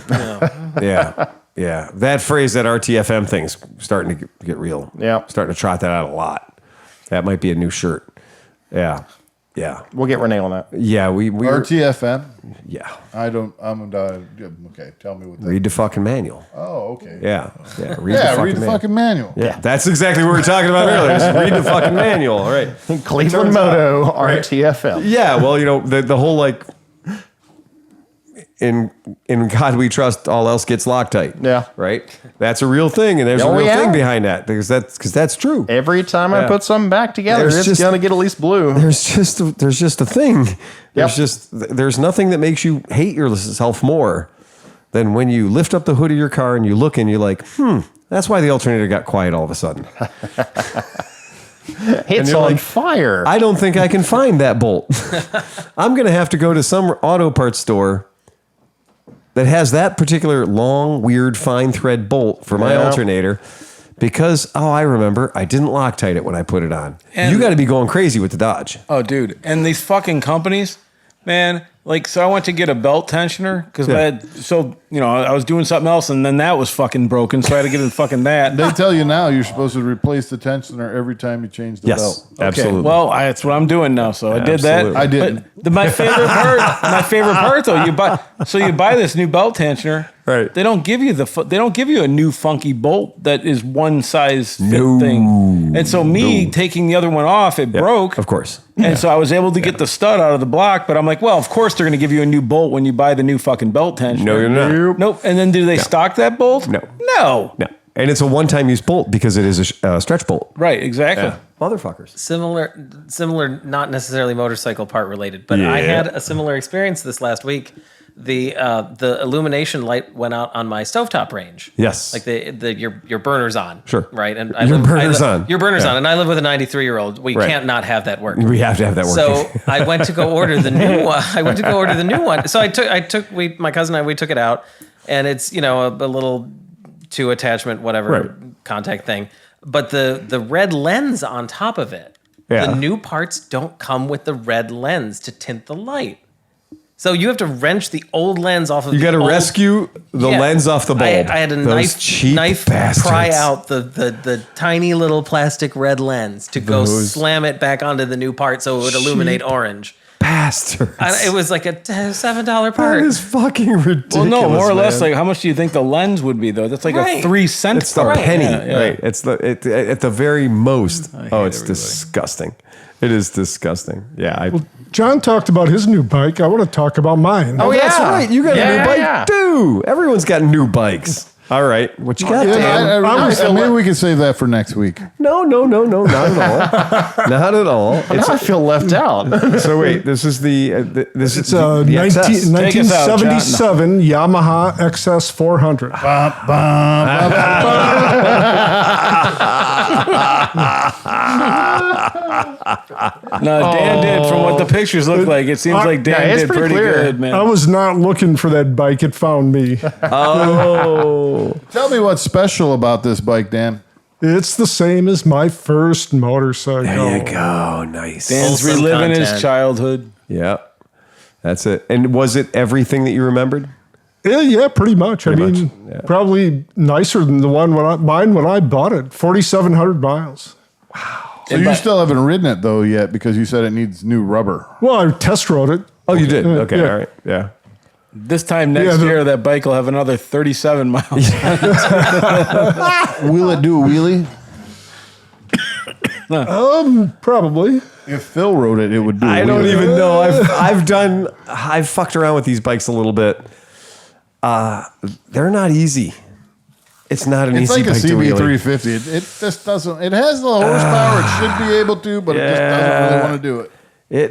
Yeah. Yeah. That phrase, that RTFM thing's starting to get real. Yeah. Starting to trot that out a lot. That might be a new shirt. Yeah. Yeah. We'll get Renee on that. Yeah. We were- RTFM. yeah. Okay, tell me what that. Read the fucking manual. Oh, okay. Yeah. Yeah. Read Read the manual. fucking manual. Yeah. That's exactly what we were talking about earlier. Just read the fucking manual. All right. Cleveland Moto RTFM. Yeah. Well, the whole like in God we trust, all else gets Loctite. Yeah. Right? That's a real thing, and there's a real thing behind that because that's true. Every time I put something back together, it's gonna get at least blue. There's just a thing. There's nothing that makes you hate yourself more than when you lift up the hood of your car and you look and you're like, that's why the alternator got quiet all of a sudden. It's on fire. I don't think I can find that bolt. I'm going to have to go to some auto parts store that has that particular long, weird, fine thread bolt for my alternator because, I remember, I didn't Loctite it when I put it on. And you got to be going crazy with the Dodge. Oh, dude. And these fucking companies, man, so I went to get a belt tensioner because I was doing something else and then that was fucking broken, so I had to get fucking that. They tell you now you're supposed to replace the tensioner every time you change the belt. Absolutely. Okay, well, that's what I'm doing now. So I did that. I didn't. But my favorite part though, you buy this new belt tensioner. Right. They don't give you a new funky bolt that is one size fit thing. And so taking the other one off, it broke. Of course. And so I was able to get the stud out of the block, but I'm like, well, of course they're going to give you a new bolt when you buy the new fucking belt tensioner. No, you're not. Nope. And then do they stock that bolt? No. No. And it's a one-time use bolt because it is a stretch bolt. Right, exactly. Yeah. Motherfuckers. Similar, not necessarily motorcycle part related, but I had a similar experience this last week. The illumination light went out on my stovetop range. Yes. Like your burner's on. Sure. Right. And Your burner's on. Your burner's on. And I live with a 93-year-old. We can't not have that working. We have to have that working. So I went to go order the new one. So my cousin and I, we took it out, and it's, a little 2 attachment, whatever contact thing. But the red lens on top of it, the new parts don't come with the red lens to tint the light. So you have to wrench the old lens off of. You got to rescue the lens off the bulb. I had a knife pry out the tiny little plastic red lens to go slam it back onto the new part so it would illuminate orange. Bastards! It was like a $7 part. That is fucking ridiculous. Well, no, more or less, like how much do you think the lens would be though? That's like a 3 cent. It's the penny, right? It's at the very most. It's disgusting. It is disgusting. Yeah. John talked about his new bike. I want to talk about mine. Oh, that's right. You got a new bike too. Everyone's got new bikes. All right. What you got, Dan? Maybe we can save that for next week. No. Not at all. Not at all. I feel left out. So wait, this is the It's a 1977 Yamaha XS 400. No, Dan did. From what the pictures look like, it seems like Dan did pretty good, man. I was not looking for that bike. It found me. Oh. Tell me what's special about this bike, Dan. It's the same as my first motorcycle. There you go. Nice. Dan's reliving his childhood. Yep. That's it. And was it everything that you remembered? Yeah, pretty much. Probably nicer than mine when I bought it. 4,700 miles. Wow. So you still haven't ridden it though yet because you said it needs new rubber. Well, I test rode it. Oh, you did? Okay. Yeah. All right. Yeah. This time next year, that bike will have another 37 miles. Will it do a wheelie? Probably. If Phil rode it, it would do a wheelie. I don't even know. I've fucked around with these bikes a little bit. They're not easy. It's not an easy bike to wheelie. It's like a CB350. It just doesn't. It has the horsepower it should be able to, but it just doesn't really want to do it.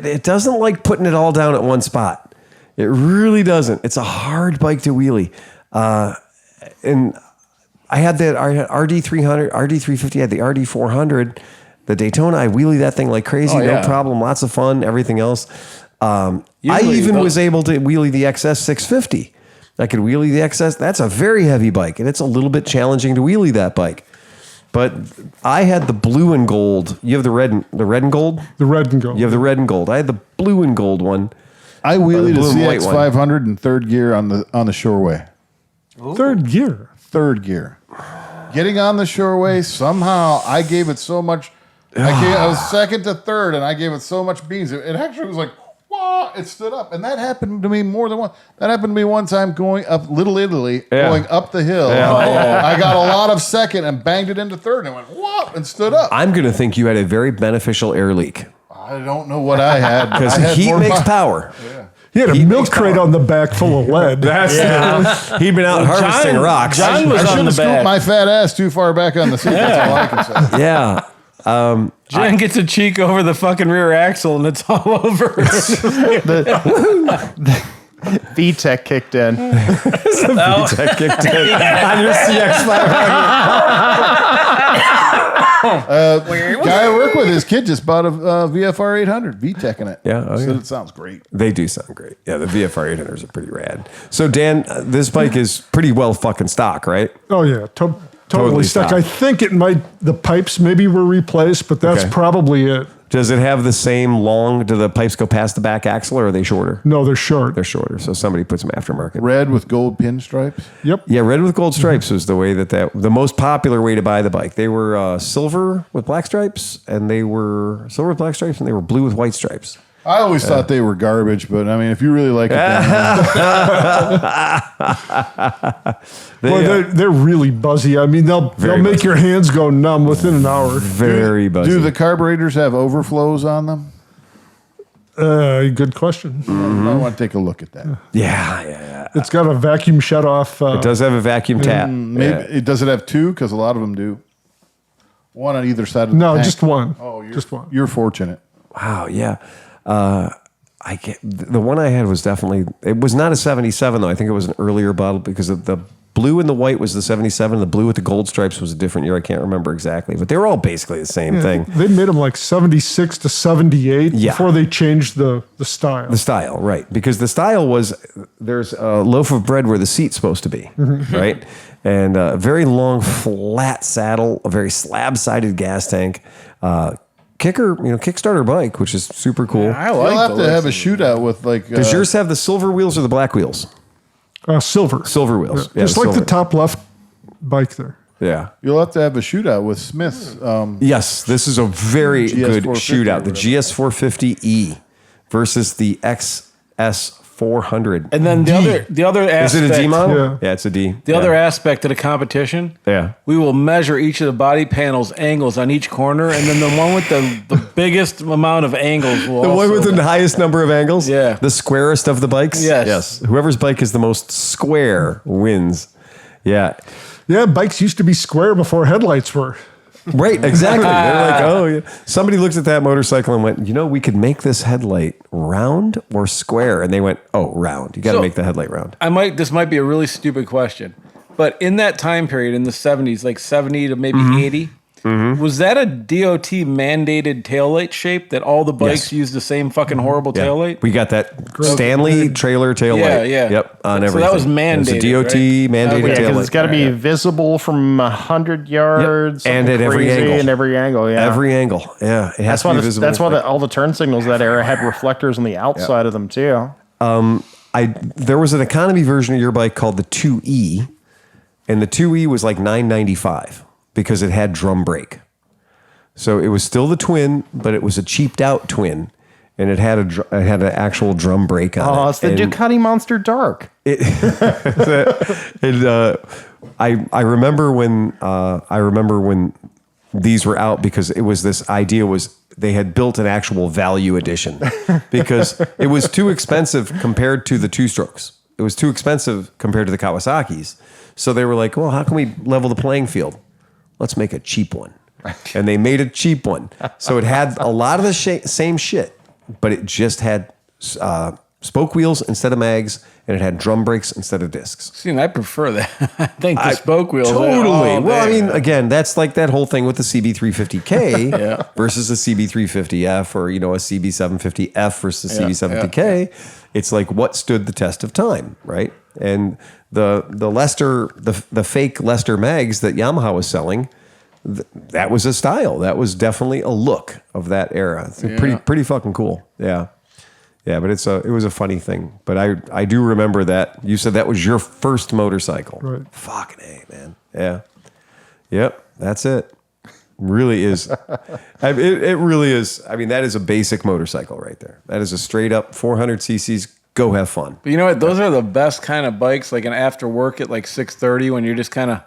It doesn't like putting it all down at one spot. It really doesn't. It's a hard bike to wheelie. And I had that RD300, RD350, I had the RD400, the Daytona. I wheelie that thing like crazy, no problem, lots of fun, everything else. I even was able to wheelie the XS650. I could wheelie the XS. That's a very heavy bike, and it's a little bit challenging to wheelie that bike. But I had the blue and gold. You have the red and gold? The red and gold. You have the red and gold. I had the blue and gold one. I wheelied a CX500 in third gear on the Shoreway. Ooh. Third gear. Getting on the Shoreway, somehow I gave it so much. I was second to third, and I gave it so much beans. It actually was like, whoa, it stood up. And that happened to me more than once. That happened to me one time going up Little Italy, going up the hill. Yeah. I got a lot of second and banged it into third, and it went, whoa, and stood up. I'm going to think you had a very beneficial air leak. I don't know what I had. Because heat makes power. Yeah. He had a milk crate on the back full of lead. He'd been out harvesting rocks. John was on the Scooped back. my fat ass too far back on the seat. That's all I can say. Yeah. John gets a cheek over the fucking rear axle and it's all over. VTEC kicked in. Tech kicked in on your CX500. Guy I work with, his kid just bought a VFR 800 VTEC in it. Yeah, oh, Said yeah. it sounds great. They do sound great. Yeah, the VFR 800s are pretty rad. So, Dan, this bike is pretty well fucking stock, right? Oh yeah, totally stuck. stock. I think the pipes maybe were replaced, but that's Okay. probably it. Does it have the same long, do the pipes go past the back axle or are they shorter? No, they're short. They're shorter. So somebody put some aftermarket. Red with gold pinstripes. Yep. Yeah, red with gold stripes was the way the most popular way to buy the bike. They were silver with black stripes, and they were silver with black stripes, and they were blue with white stripes. I always thought they were garbage, but I mean, if you really like it, Boy, they're really buzzy. I mean, they'll make buzzy. your hands go numb within an hour. Very buzzy. do the carburetors have overflows on them? Good question. I want to take a look at that. yeah. It's got a vacuum shut off. It does have a vacuum tap. Maybe does it have two? Because a lot of them do. One on either side of the No, tank. just one. Oh, just one. You're fortunate. Wow, yeah. I get the one I had was definitely, it was not a 77 though. I think it was an earlier model because of the blue and the white was the 77. The blue with the gold stripes was a different year. I can't remember exactly, but they were all basically the same thing. They made them like 76 to 78 Yeah. before they changed the style. The style, right? Because the style was there's a loaf of bread where the seat's supposed to be, right? And a very long flat saddle, a very slab-sided gas tank, Kickstarter bike, which is super cool. I You'll like have to have a shootout with like. Does yours have the silver wheels or the black wheels? Silver. Silver wheels, yeah, Just like silver. the top left bike there. Yeah. You'll have to have a shootout with Smith's. Yes, this is a very good GS450 shootout. The or GS450E versus the XS400. And then the other Is aspect. it a D model? Yeah. Yeah, it's a D. The other aspect of the competition, Yeah. we will measure each of the body panels angles on each corner, and then the one with the biggest amount of angles will The one also- with the highest number of angles? Yeah. The squarest of the bikes? Yes. Whoever's bike is the most square wins. Yeah. Yeah, bikes used to be square before headlights were. Right, exactly. They're like, oh, yeah. Somebody looked at that motorcycle and went, we could make this headlight round or square. And they went, oh, round. You got to So- make the headlight round. This might be a really stupid question, but in that time period in the 70s, like 70 to maybe 80, was that a DOT mandated taillight shape that all the bikes Yes. used the same fucking horrible Yeah. taillight? We got that Stanley trailer taillight. Yeah. Yep, on So everything. that was It was a mandated, DOT mandated Yeah, because taillight. it's got to be visible from 100 yards. And something at every crazy, angle. And every angle, yeah. Every angle. Yeah, it has that's to why be visible. that's why all the turn signals that era had reflectors on the outside of them too. There was an economy version of your bike called the 2E, and the 2E was like $9.95 because it had drum brake. So it was still the twin, but it was a cheaped out twin, and it had an actual drum brake on it. Oh, it's the And Ducati Monster Dark. I remember when these were out because it was this idea was they had built an actual value edition because it was too expensive compared to the two strokes. It was too expensive compared to the Kawasaki's. So they were like, well, how can we level the playing field? Let's make a cheap one. And they made a cheap one. So it had a lot of the same shit, but it just had spoke wheels instead of mags, and it had drum brakes instead of discs. See, and I prefer that. I think the spoke wheels. Totally. all Well, I day. mean, again, that's like that whole thing with the CB350K versus a CB350F or, a CB750F versus CB750K. It's like what stood the test of time, right? And the Lester, the fake Lester mags that Yamaha was selling, that was a style. That was definitely a look of that era. It's pretty fucking cool. Yeah. Yeah, but it was a funny thing. But I do remember that. You said that was your first motorcycle. Right. Fucking A, man. Yeah. Yep, that's it. Really is. It really is. I mean, that is a basic motorcycle right there. That is a straight up 400 cc's. Go have fun. But you know what? Those are the best kind of bikes, like an after work at like 6:30 when you're just kind of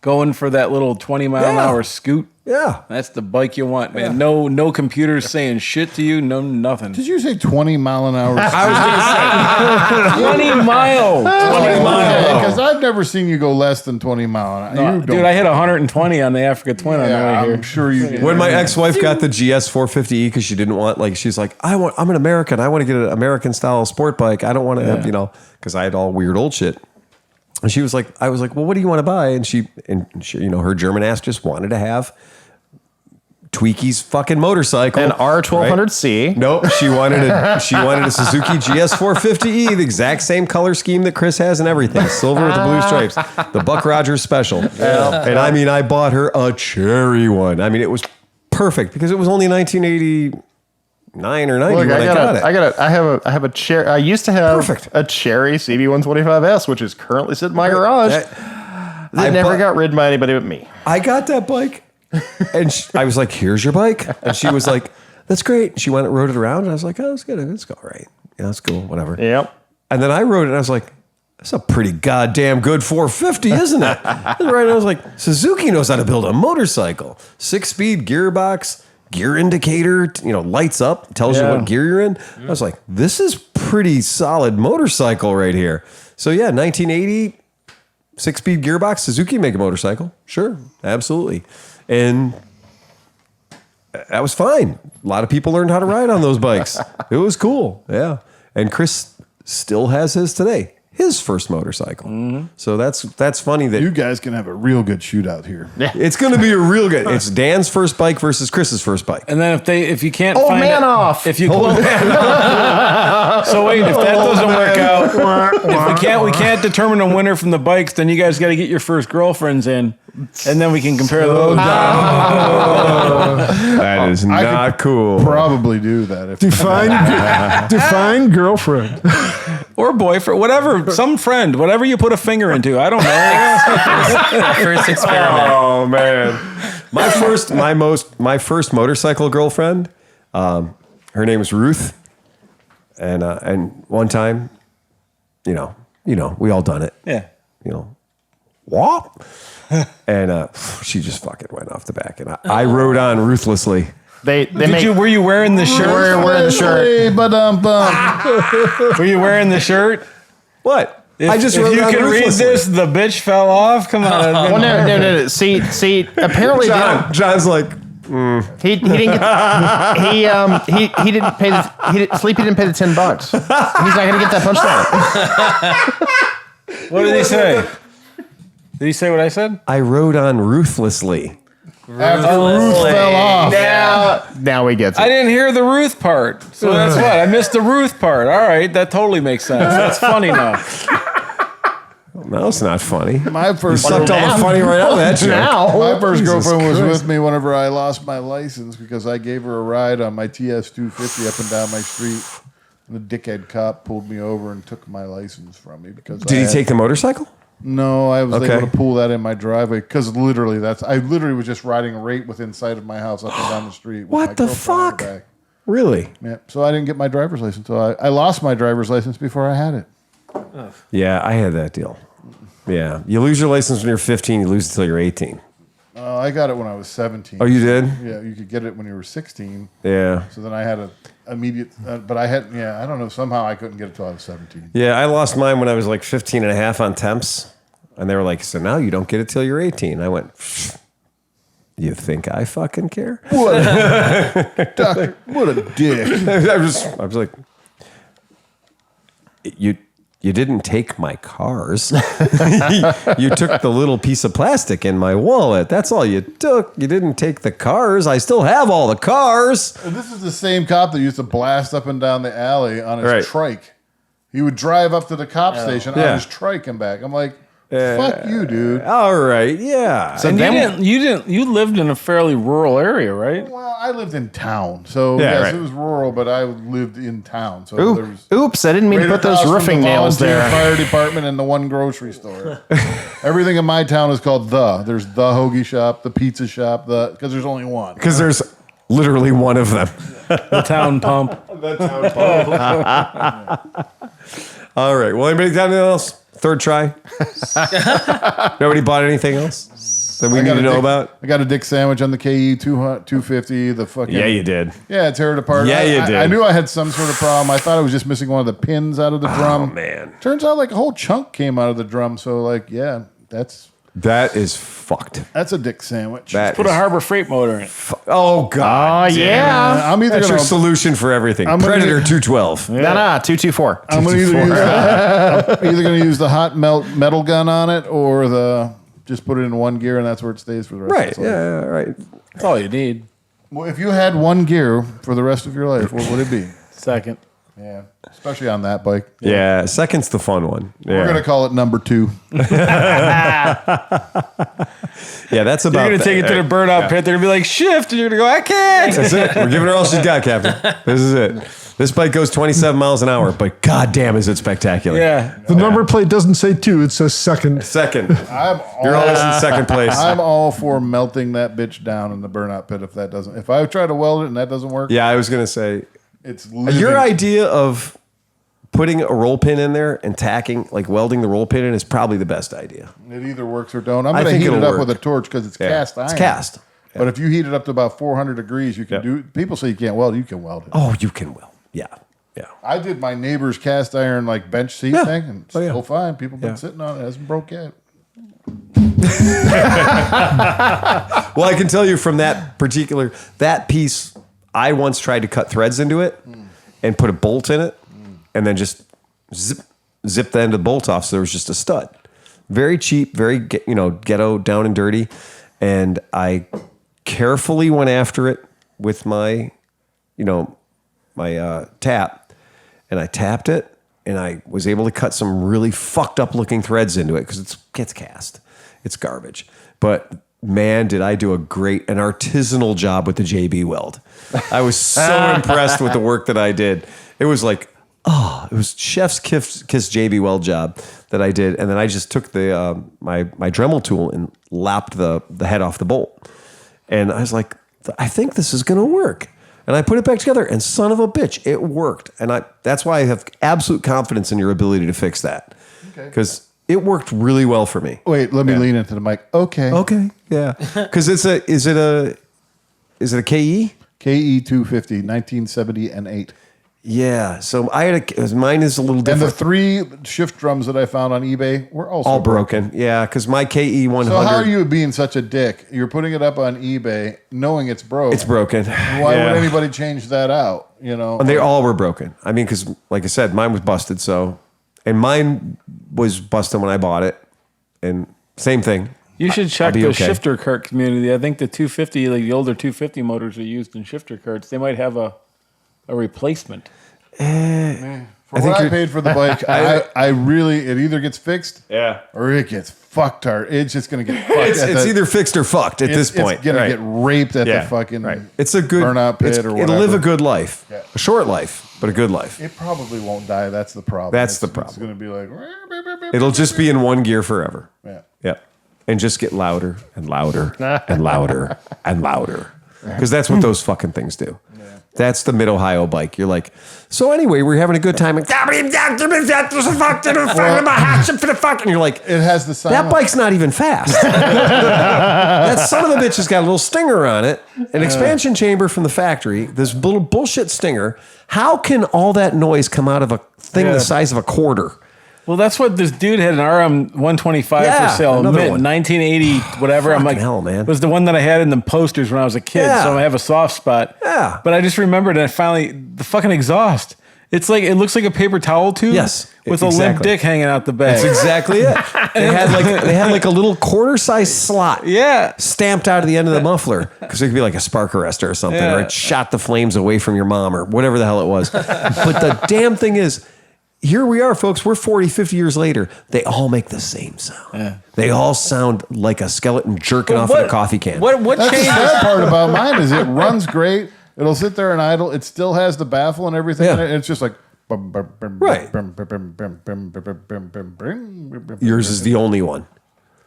going for that little 20-mile-an-hour scoot. Yeah. That's the bike you want, man. No computers saying shit to you. No nothing. Did you say 20 mile an hour? I was going to say 20 miles. 20 miles. Because I've never seen you go less than 20 mile an hour. Dude, I hit 120 on the Africa Twin on the way here. I'm sure you did. When my ex-wife got the GS 450E because she didn't want, like, she's like, I'm an American. I want to get an American style sport bike. I don't want to have, because I had all weird old shit. And she was like, I was like, well, what do you want to buy? And she, her German ass just wanted to have Tweaky's fucking motorcycle. An R1200C. Right? Nope. She wanted a Suzuki GS 450E, the exact same color scheme that Chris has and everything. Silver with the blue stripes. The Buck Rogers special. And I mean, I bought her a cherry one. I mean, it was perfect because it was only 1989 or 90 when I got it. I have a cherry. I used to have a cherry CB125S, which is currently sitting in my garage. That never got ridden by anybody but me. I got that bike. And I was like, here's your bike. And she was like, that's great. She went and rode it around. And I was like, oh, that's good. Let's go. Right. Yeah, that's cool. Whatever. Yep. And then I rode it and I was like, that's a pretty goddamn good 450, isn't it? Right. And I was like, Suzuki knows how to build a motorcycle. 6-speed gearbox, gear indicator, lights up, tells you what gear you're in. I was like, this is pretty solid motorcycle right here. So yeah, 1980, 6-speed gearbox, Suzuki make a motorcycle. Sure. Absolutely. And that was fine. A lot of people learned how to ride on those bikes. It was cool. Yeah. And Chris still has his today. His first motorcycle. Mm-hmm. So that's funny that you guys can have a real good shootout here. It's going to be a real good. It's Dan's first bike versus Chris's first bike. And then if you can't find man it, off. If you so wait, if that doesn't work out, we can't determine a winner from the bikes, then you guys got to get your first girlfriends in, and then we can compare those. That is not cool. Probably do that. If define girlfriend or boyfriend, whatever, some friend, whatever you put a finger into. I don't know. First experiment. Oh man, my first motorcycle girlfriend. Her name was Ruth, and one time, we all done it. Yeah. What? And she just fucking went off the back, and I rode on ruthlessly. Were you wearing the shirt? Wearing the shirt. Were you wearing the shirt? What? If you can read this, the bitch fell off. Come on. Well, no. See. Apparently, John's like, he didn't get. He didn't pay. Sleepy didn't pay the $10. He's not going to get that punchline. What did he say? Did he say what I said? I rode on ruthlessly. After Ruth fell off. Now we get it. I didn't hear the Ruth part. So that's what. I missed the Ruth part. All right. That totally makes sense. That's funny now. No, it's not funny. My first sucked all the funny right out of that joke. My first girlfriend was with me whenever I lost my license because I gave her a ride on my TS 250 up and down my street. And the dickhead cop pulled me over and took my license from me because Did he take the motorcycle? No, I was able to pull that in my driveway because I literally was just riding right within sight of my house up and down the street. What the fuck? Really? Yeah. So I didn't get my driver's license. So I lost my driver's license before I had it. Yeah, I had that deal. Yeah. You lose your license when you're 15, you lose it until you're 18. I got it when I was 17. Oh, you did? Yeah, you could get it when you were 16. Yeah. So then I had an immediate, but I don't know, somehow I couldn't get it until I was 17. Yeah, I lost mine when I was like 15 and a half on temps. And they were like, so now you don't get it till you're 18. I went, you think I fucking care? What a, doctor, what a dick. I was like, you didn't take my cars. You took the little piece of plastic in my wallet. That's all you took. You didn't take the cars. I still have all the cars. This is the same cop that used to blast up and down the alley on his trike. He would drive up to the cop station on his trike and back. I'm like, fuck you, dude. All right, yeah. So you lived in a fairly rural area, right? Well, I lived in town. So yes, it was rural, but I lived in town. So there was oops, I didn't mean to put those roofing nails there. Fire department and the one grocery store. Everything in my town is called There's the hoagie shop, the pizza shop, because there's only one. Because there's literally one of them. The town pump. The town pump. All right. Well, anybody got anything else? Third try? Nobody bought anything else? that we need to know about? I got a dick sandwich on the KE 250. The fucking Yeah, you did. Yeah, tear it apart. Yeah, you did. I knew I had some sort of problem. I thought I was just missing one of the pins out of the drum. Oh man! Turns out like a whole chunk came out of the drum. So like, yeah, That is fucked. that's a dick sandwich. Put a Harbor Freight motor in it. Oh god! yeah. I'm either That's your gonna solution for everything. I'm gonna Predator do- 212. No, 224. I'm gonna either gonna use the hot metal gun on it or just put it in one gear and that's where it stays for the rest Right? of its life. Yeah. Right. That's all you need. Well, if you had one gear for the rest of your life, what would it be? Second. Yeah, especially on that bike. Yeah. Second's the fun one. Yeah. We're gonna call it number 2. Yeah. That's about. You're going to take it to the burnout pit. They're going to be like, shift. And you're going to go, I can't. That's it. We're giving her all she's got, Captain. This is it. This bike goes 27 miles an hour, but goddamn, is it spectacular? Yeah. The number plate doesn't say 2; it says second. Second. I'm You're always in second place. I'm all for melting that bitch down in the burnout pit if that doesn't. If I try to weld it and that doesn't work, Yeah, I was gonna say it's living. your idea of putting a roll pin in there and tacking, like welding the roll pin in, is probably the best idea. It either works or don't. I'm I going to think heat it it'll up work. with a torch because it's cast iron. It's cast. But if you heat it up to about 400 degrees, you can do. People say you can't weld. You can weld it. Oh, you can weld. Yeah. Yeah. I did my neighbor's cast iron like bench seat Yeah. thing, and it's Oh, yeah. still fine. People been sitting on it. It hasn't broke yet. Well, I can tell you from that piece, I once tried to cut threads into it and put a bolt in it and then just zip the end of the bolt off. So there was just a stud. Very cheap, very, ghetto, down and dirty. And I carefully went after it with my tap, and I tapped it, and I was able to cut some really fucked up looking threads into it because it gets cast. It's garbage. But man, did I do an artisanal job with the JB weld. I was so impressed with the work that I did. It was like, it was chef's kiss JB weld job that I did. And then I just took the my Dremel tool and lapped the head off the bolt. And I was like, I think this is going to work. And I put it back together, and son of a bitch, it worked. And that's why I have absolute confidence in your ability to fix that. Because it worked really well for me. Wait, let me lean into the mic. Okay. Yeah. Because is it a KE? KE 250, 1970 and 8. Yeah. So mine is a little different. And the 3 shift drums that I found on eBay were also all broken. Yeah, because my KE 100. So how are you being such a dick? You're putting it up on eBay knowing it's broke. It's broken. Why would anybody change that out? And they all were broken. I mean, because like I said, mine was busted. And mine was busted when I bought it. And same thing. You should check be the okay. shifter cart community. I think the 250, like the older 250 motors are used in shifter carts. They might have a replacement. For what I paid for the bike, I really, it either gets fixed or it gets fucked hard. It's just going to get fucked. It's either fixed or fucked at this point. It's going to get raped at the fucking It's a good burnout pit or whatever. It'll live a good life. Yeah. A short life, but a good life. It probably won't die. That's the problem. That's the problem. It's going to be like... It'll just be in one gear forever. Yeah. Yeah. And just get louder and louder and louder and louder. Because that's what those fucking things do. That's the Mid-Ohio bike. You're like, so anyway, we're having a good time. And you're like, It has the sound. that bike's not even fast. That son of a bitch has got a little stinger on it, an expansion chamber from the factory, this little bullshit stinger. How can all that noise come out of a thing the size of a quarter? Well, that's what this dude had, an RM 125 Yeah, for sale, another one. 1980, whatever. I'm like, hell, man. was the one that I had in the posters when I was a kid, Yeah. so I have a soft spot. Yeah. But I just remembered, and the fucking exhaust. It's like, it looks like a paper towel tube. Yes, with a limp exactly. dick hanging out the back. That's exactly it. They had like a little quarter-sized slot. Yeah. Stamped out of the end of the muffler because it could be like a spark arrestor or something, or it shot the flames away from your mom or whatever the hell it was. But the damn thing is, here we are, folks. We're 40, 50 years later. They all make the same sound. Yeah. They all sound like a skeleton jerking off in a coffee can. What That's the changed? sad part about mine is it runs great. It'll sit there and idle. It still has the baffle and everything. Yeah. In it. It's just like... Right. Yours is the only one.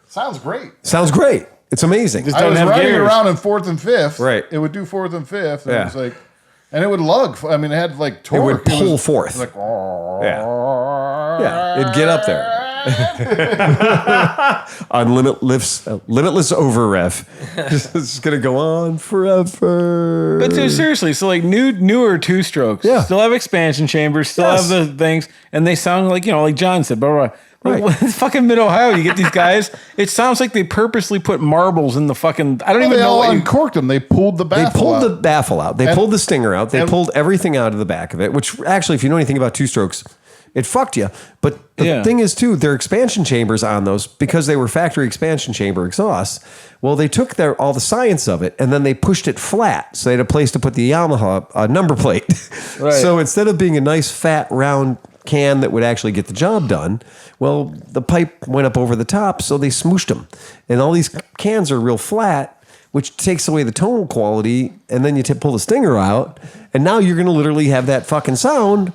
Sounds great. Sounds great. It's amazing. I was have riding gears. around in 4th and 5th. Right. It would do 4th and 5th. And Yeah. it was like... And it would lug. I mean, it had like torque. It would pull was forth. like... Yeah. It'd get up there. On limitless over ref. It's going to go on forever. But dude, seriously, so like newer two strokes, still have expansion chambers, still have the things, and they sound like, like John said, blah, blah, blah. Right. Fucking Mid Ohio, you get these guys. It sounds like they purposely put marbles in the fucking. I don't even know. They all uncorked them. They pulled the baffle. They pulled the baffle out. They pulled the stinger out. They pulled everything out of the back of it. Which actually, if you know anything about two strokes, it fucked you. But the thing is, too, their expansion chambers on those, because they were factory expansion chamber exhausts. Well, they took all the science of it and then they pushed it flat, so they had a place to put the Yamaha number plate. Right. So instead of being a nice fat round can that would actually get the job done, well, the pipe went up over the top, so they smooshed them. And all these cans are real flat, which takes away the tonal quality, and then you pull the stinger out, and now you're going to literally have that fucking sound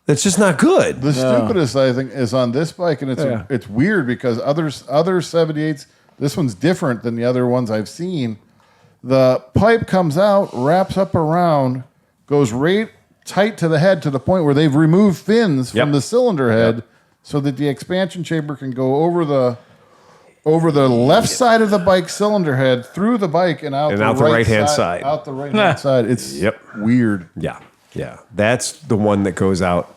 that's just not good. The stupidest, I think, is on this bike, and it's weird because other 78s, this one's different than the other ones I've seen. The pipe comes out, wraps up around, goes right tight to the head to the point where they've removed fins from the cylinder head so that the expansion chamber can go over the left side of the bike cylinder head, through the bike, and out the right-hand side. Out the right-hand side. It's weird. Yeah. Yeah. That's the one that goes out.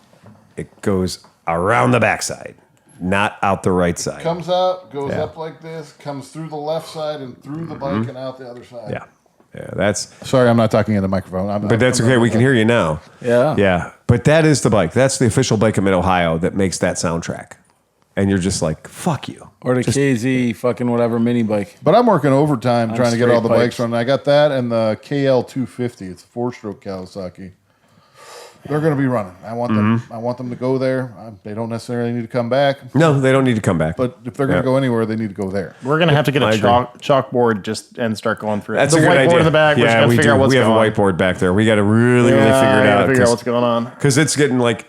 It goes around the backside, not out the right side. Comes out, goes up like this, comes through the left side and through the bike and out the other side. Yeah. Yeah, that's... Sorry, I'm not talking in the microphone. But that's okay. We can hear you now. Yeah. Yeah. But that is the bike. That's the official bike of Mid-Ohio that makes that soundtrack. And you're just like, fuck you. Or the KZ fucking whatever mini bike. But I'm working overtime trying to get all the bikes running. I got that and the KL250. It's a 4-stroke Kawasaki. They're going to be running. I want them. I want them to go there. They don't necessarily need to come back. No, they don't need to come back. But if they're going to go anywhere, they need to go there. We're going to have to get a chalkboard and start going through it. That's the a good whiteboard idea. in the back. Yeah, we do. We have a whiteboard back there. We got to really figure it out. Figure out what's going on. Because it's getting like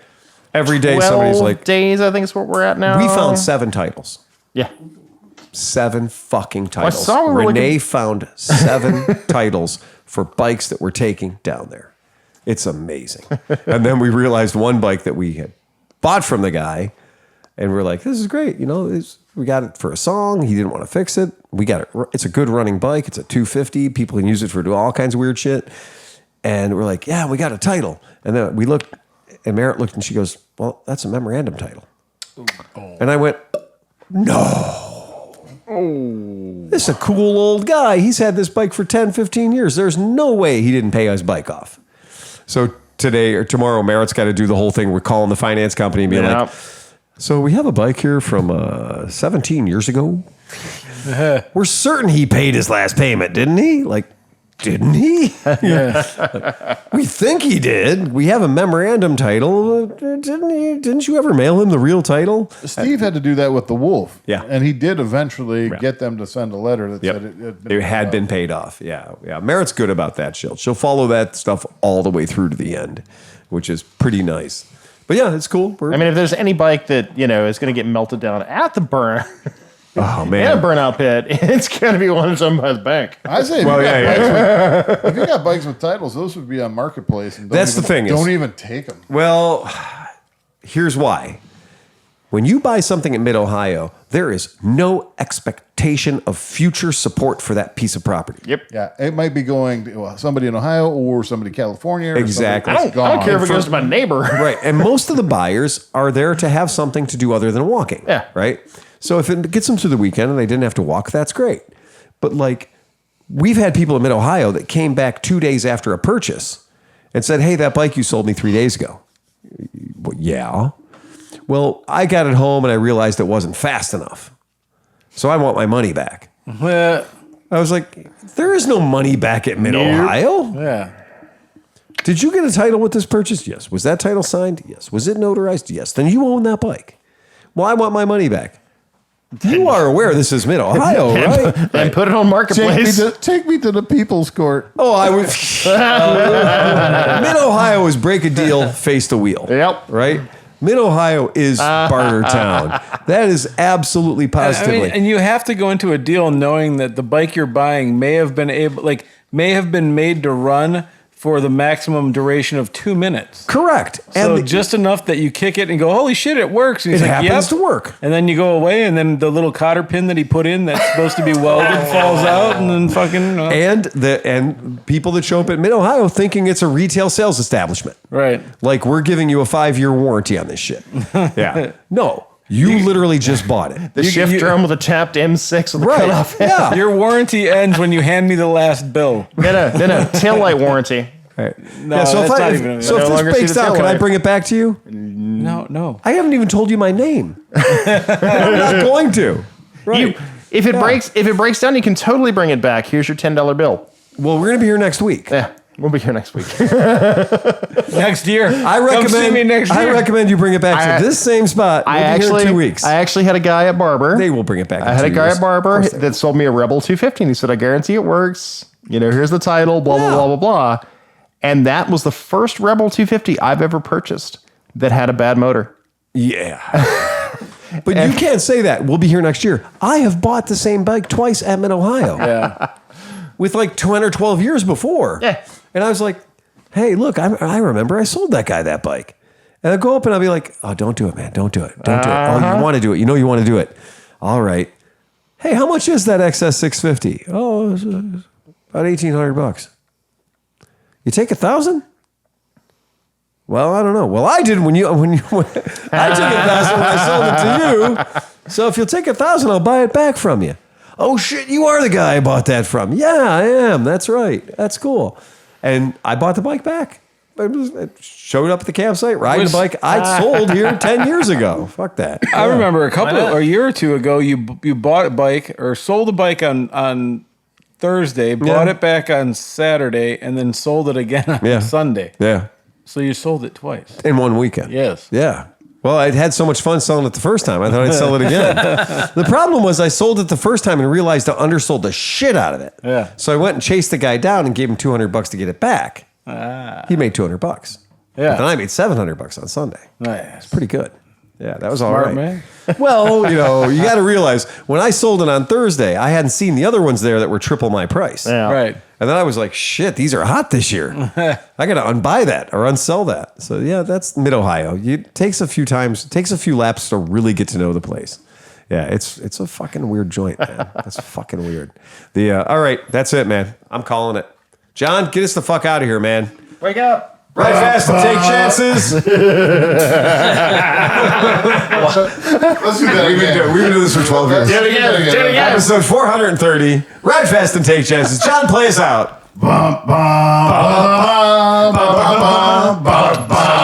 every day somebody's like... days, I think is what we're at now. We found 7 titles. Yeah. 7 fucking titles. I saw Renee found 7 titles for bikes that we're taking down there. It's amazing. And then we realized one bike that we had bought from the guy, and we're like, this is great. We got it for a song. He didn't want to fix it. We got it. It's a good running bike. It's a 250. People can use it for do all kinds of weird shit. And we're like, yeah, we got a title. And then we looked, and Merritt looked, and she goes, well, that's a memorandum title. Oh. And I went, no. Oh. This is a cool old guy. He's had this bike for 10, 15 years. There's no way he didn't pay his bike off. So today or tomorrow, Merritt's got to do the whole thing. We're calling the finance company and being like, so we have a bike here from 17 years ago. We're certain he paid his last payment, didn't he? Like, didn't he? We think he did. We have a memorandum title. Didn't he? Didn't you ever mail him the real title? Steve had to do that with the Wolf. Yeah. And he did eventually get them to send a letter that said it had been paid off. Yeah. Yeah. Merritt's good about that. She'll follow that stuff all the way through to the end, which is pretty nice. But yeah, it's cool. If there's any bike that, is going to get melted down at the burn. Oh, man. In a burnout pit, it's going to be one that's owned by the bank. I say, if you got bikes with titles, those would be on Marketplace. And that's the thing. Don't even take them. Well, here's why. When you buy something in Mid-Ohio, there is no expectation of future support for that piece of property. Yep. Yeah, it might be going to somebody in Ohio or somebody in California. Or exactly. I don't care if it goes to my neighbor. Right. And most of the buyers are there to have something to do other than walking. Yeah. Right? So if it gets them through the weekend and they didn't have to walk, that's great. But we've had people in Mid-Ohio that came back 2 days after a purchase and said, hey, that bike you sold me 3 days ago. Well, yeah. Well, I got it home and I realized it wasn't fast enough. So I want my money back. I was like, there is no money back at Mid-Ohio. Yeah. Did you get a title with this purchase? Yes. Was that title signed? Yes. Was it notarized? Yes. Then you own that bike. Well, I want my money back. You are aware this is Mid-Ohio, right? And put it on Marketplace. Take me to the People's Court. Oh, I was. Mid-Ohio is break a deal, face the wheel. Yep. Right? Mid-Ohio is barter town. That is absolutely positively. And you have to go into a deal knowing that the bike you're buying may have been made to run for the maximum duration of 2 minutes. Correct. So And just enough that you kick it and go, holy shit, it works. And it he's like, happens yep. to work. And then you go away, and then the little cotter pin that he put in that's supposed to be welded falls out, and then fucking... And people that show up at Mid-Ohio thinking it's a retail sales establishment. Right. Like, we're giving you a 5-year warranty on this shit. Yeah. No. You literally just bought it. The shift drum with a tapped M6 with the Right. cutoff. Yeah. Your warranty ends when you hand me the last bill. No. Tail light warranty. Right. No, Yeah, so if, that's I, not if, even... so no if longer this see breaks the down, tail can I light. bring it back to you? No. I haven't even told you my name. I'm not going to. Right. If it breaks down, you can totally bring it back. Here's your $10 bill. Well, we're going to be here next week. Yeah, we'll be here next week. Next year. Come see me next year. I recommend you bring it back to this same spot. We'll be here in 2 weeks. I actually had a guy at Barber. They will bring it back. I had a guy at Barber that sold me a Rebel 250, and he said, "I guarantee it works. You know, here's the title. Blah blah blah blah blah." And that was the first Rebel 250 I've ever purchased that had a bad motor. Yeah. But you can't say that. We'll be here next year. I have bought the same bike twice at Mid-Ohio. Yeah. With like 10 or 12 years before. Yeah. And I was like, hey, look, I remember I sold that guy that bike. And I'll go up and I'll be like, oh, don't do it, man. Don't do it. Don't do it. Oh, you want to do it. You know you want to do it. All right. Hey, how much is that XS650? Oh, it's about $1,800. You take 1,000? Well, I don't know. Well, I did when I took 1,000 when I sold it to you. So if you'll take 1,000, I'll buy it back from you. Oh shit, you are the guy I bought that from. Yeah, I am. That's right. That's cool. And I bought the bike back. It showed up at the campsite, riding the bike I sold here 10 years ago. Fuck that. I remember a year or two ago, you bought a bike or sold a bike on Thursday, bought it back on Saturday, and then sold it again on Sunday. Yeah. So you sold it twice. In one weekend. Yes. Yeah. Well, I'd had so much fun selling it the first time. I thought I'd sell it again. The problem was I sold it the first time and realized I undersold the shit out of it. Yeah. So I went and chased the guy down and gave him $200 to get it back. He made $200. Yeah. But then I made $700 on Sunday. Nice. Pretty good. Yeah, that was all Smart right. man. Well, you got to realize when I sold it on Thursday, I hadn't seen the other ones there that were triple my price. Yeah. Right. And then I was like, shit, these are hot this year. I got to unbuy that or unsell that. So yeah, that's Mid-Ohio. It takes a few laps to really get to know the place. Yeah, it's a fucking weird joint, man. That's fucking weird. All right, that's it, man. I'm calling it. John, get us the fuck out of here, man. Wake up. Ride fast and take chances. Let's do that again. We've been doing this for 12 years. Do it again. Episode 430. Ride fast and take chances. John, play us out. Bum, bum, bum, bum, bum, bum, bum, bum.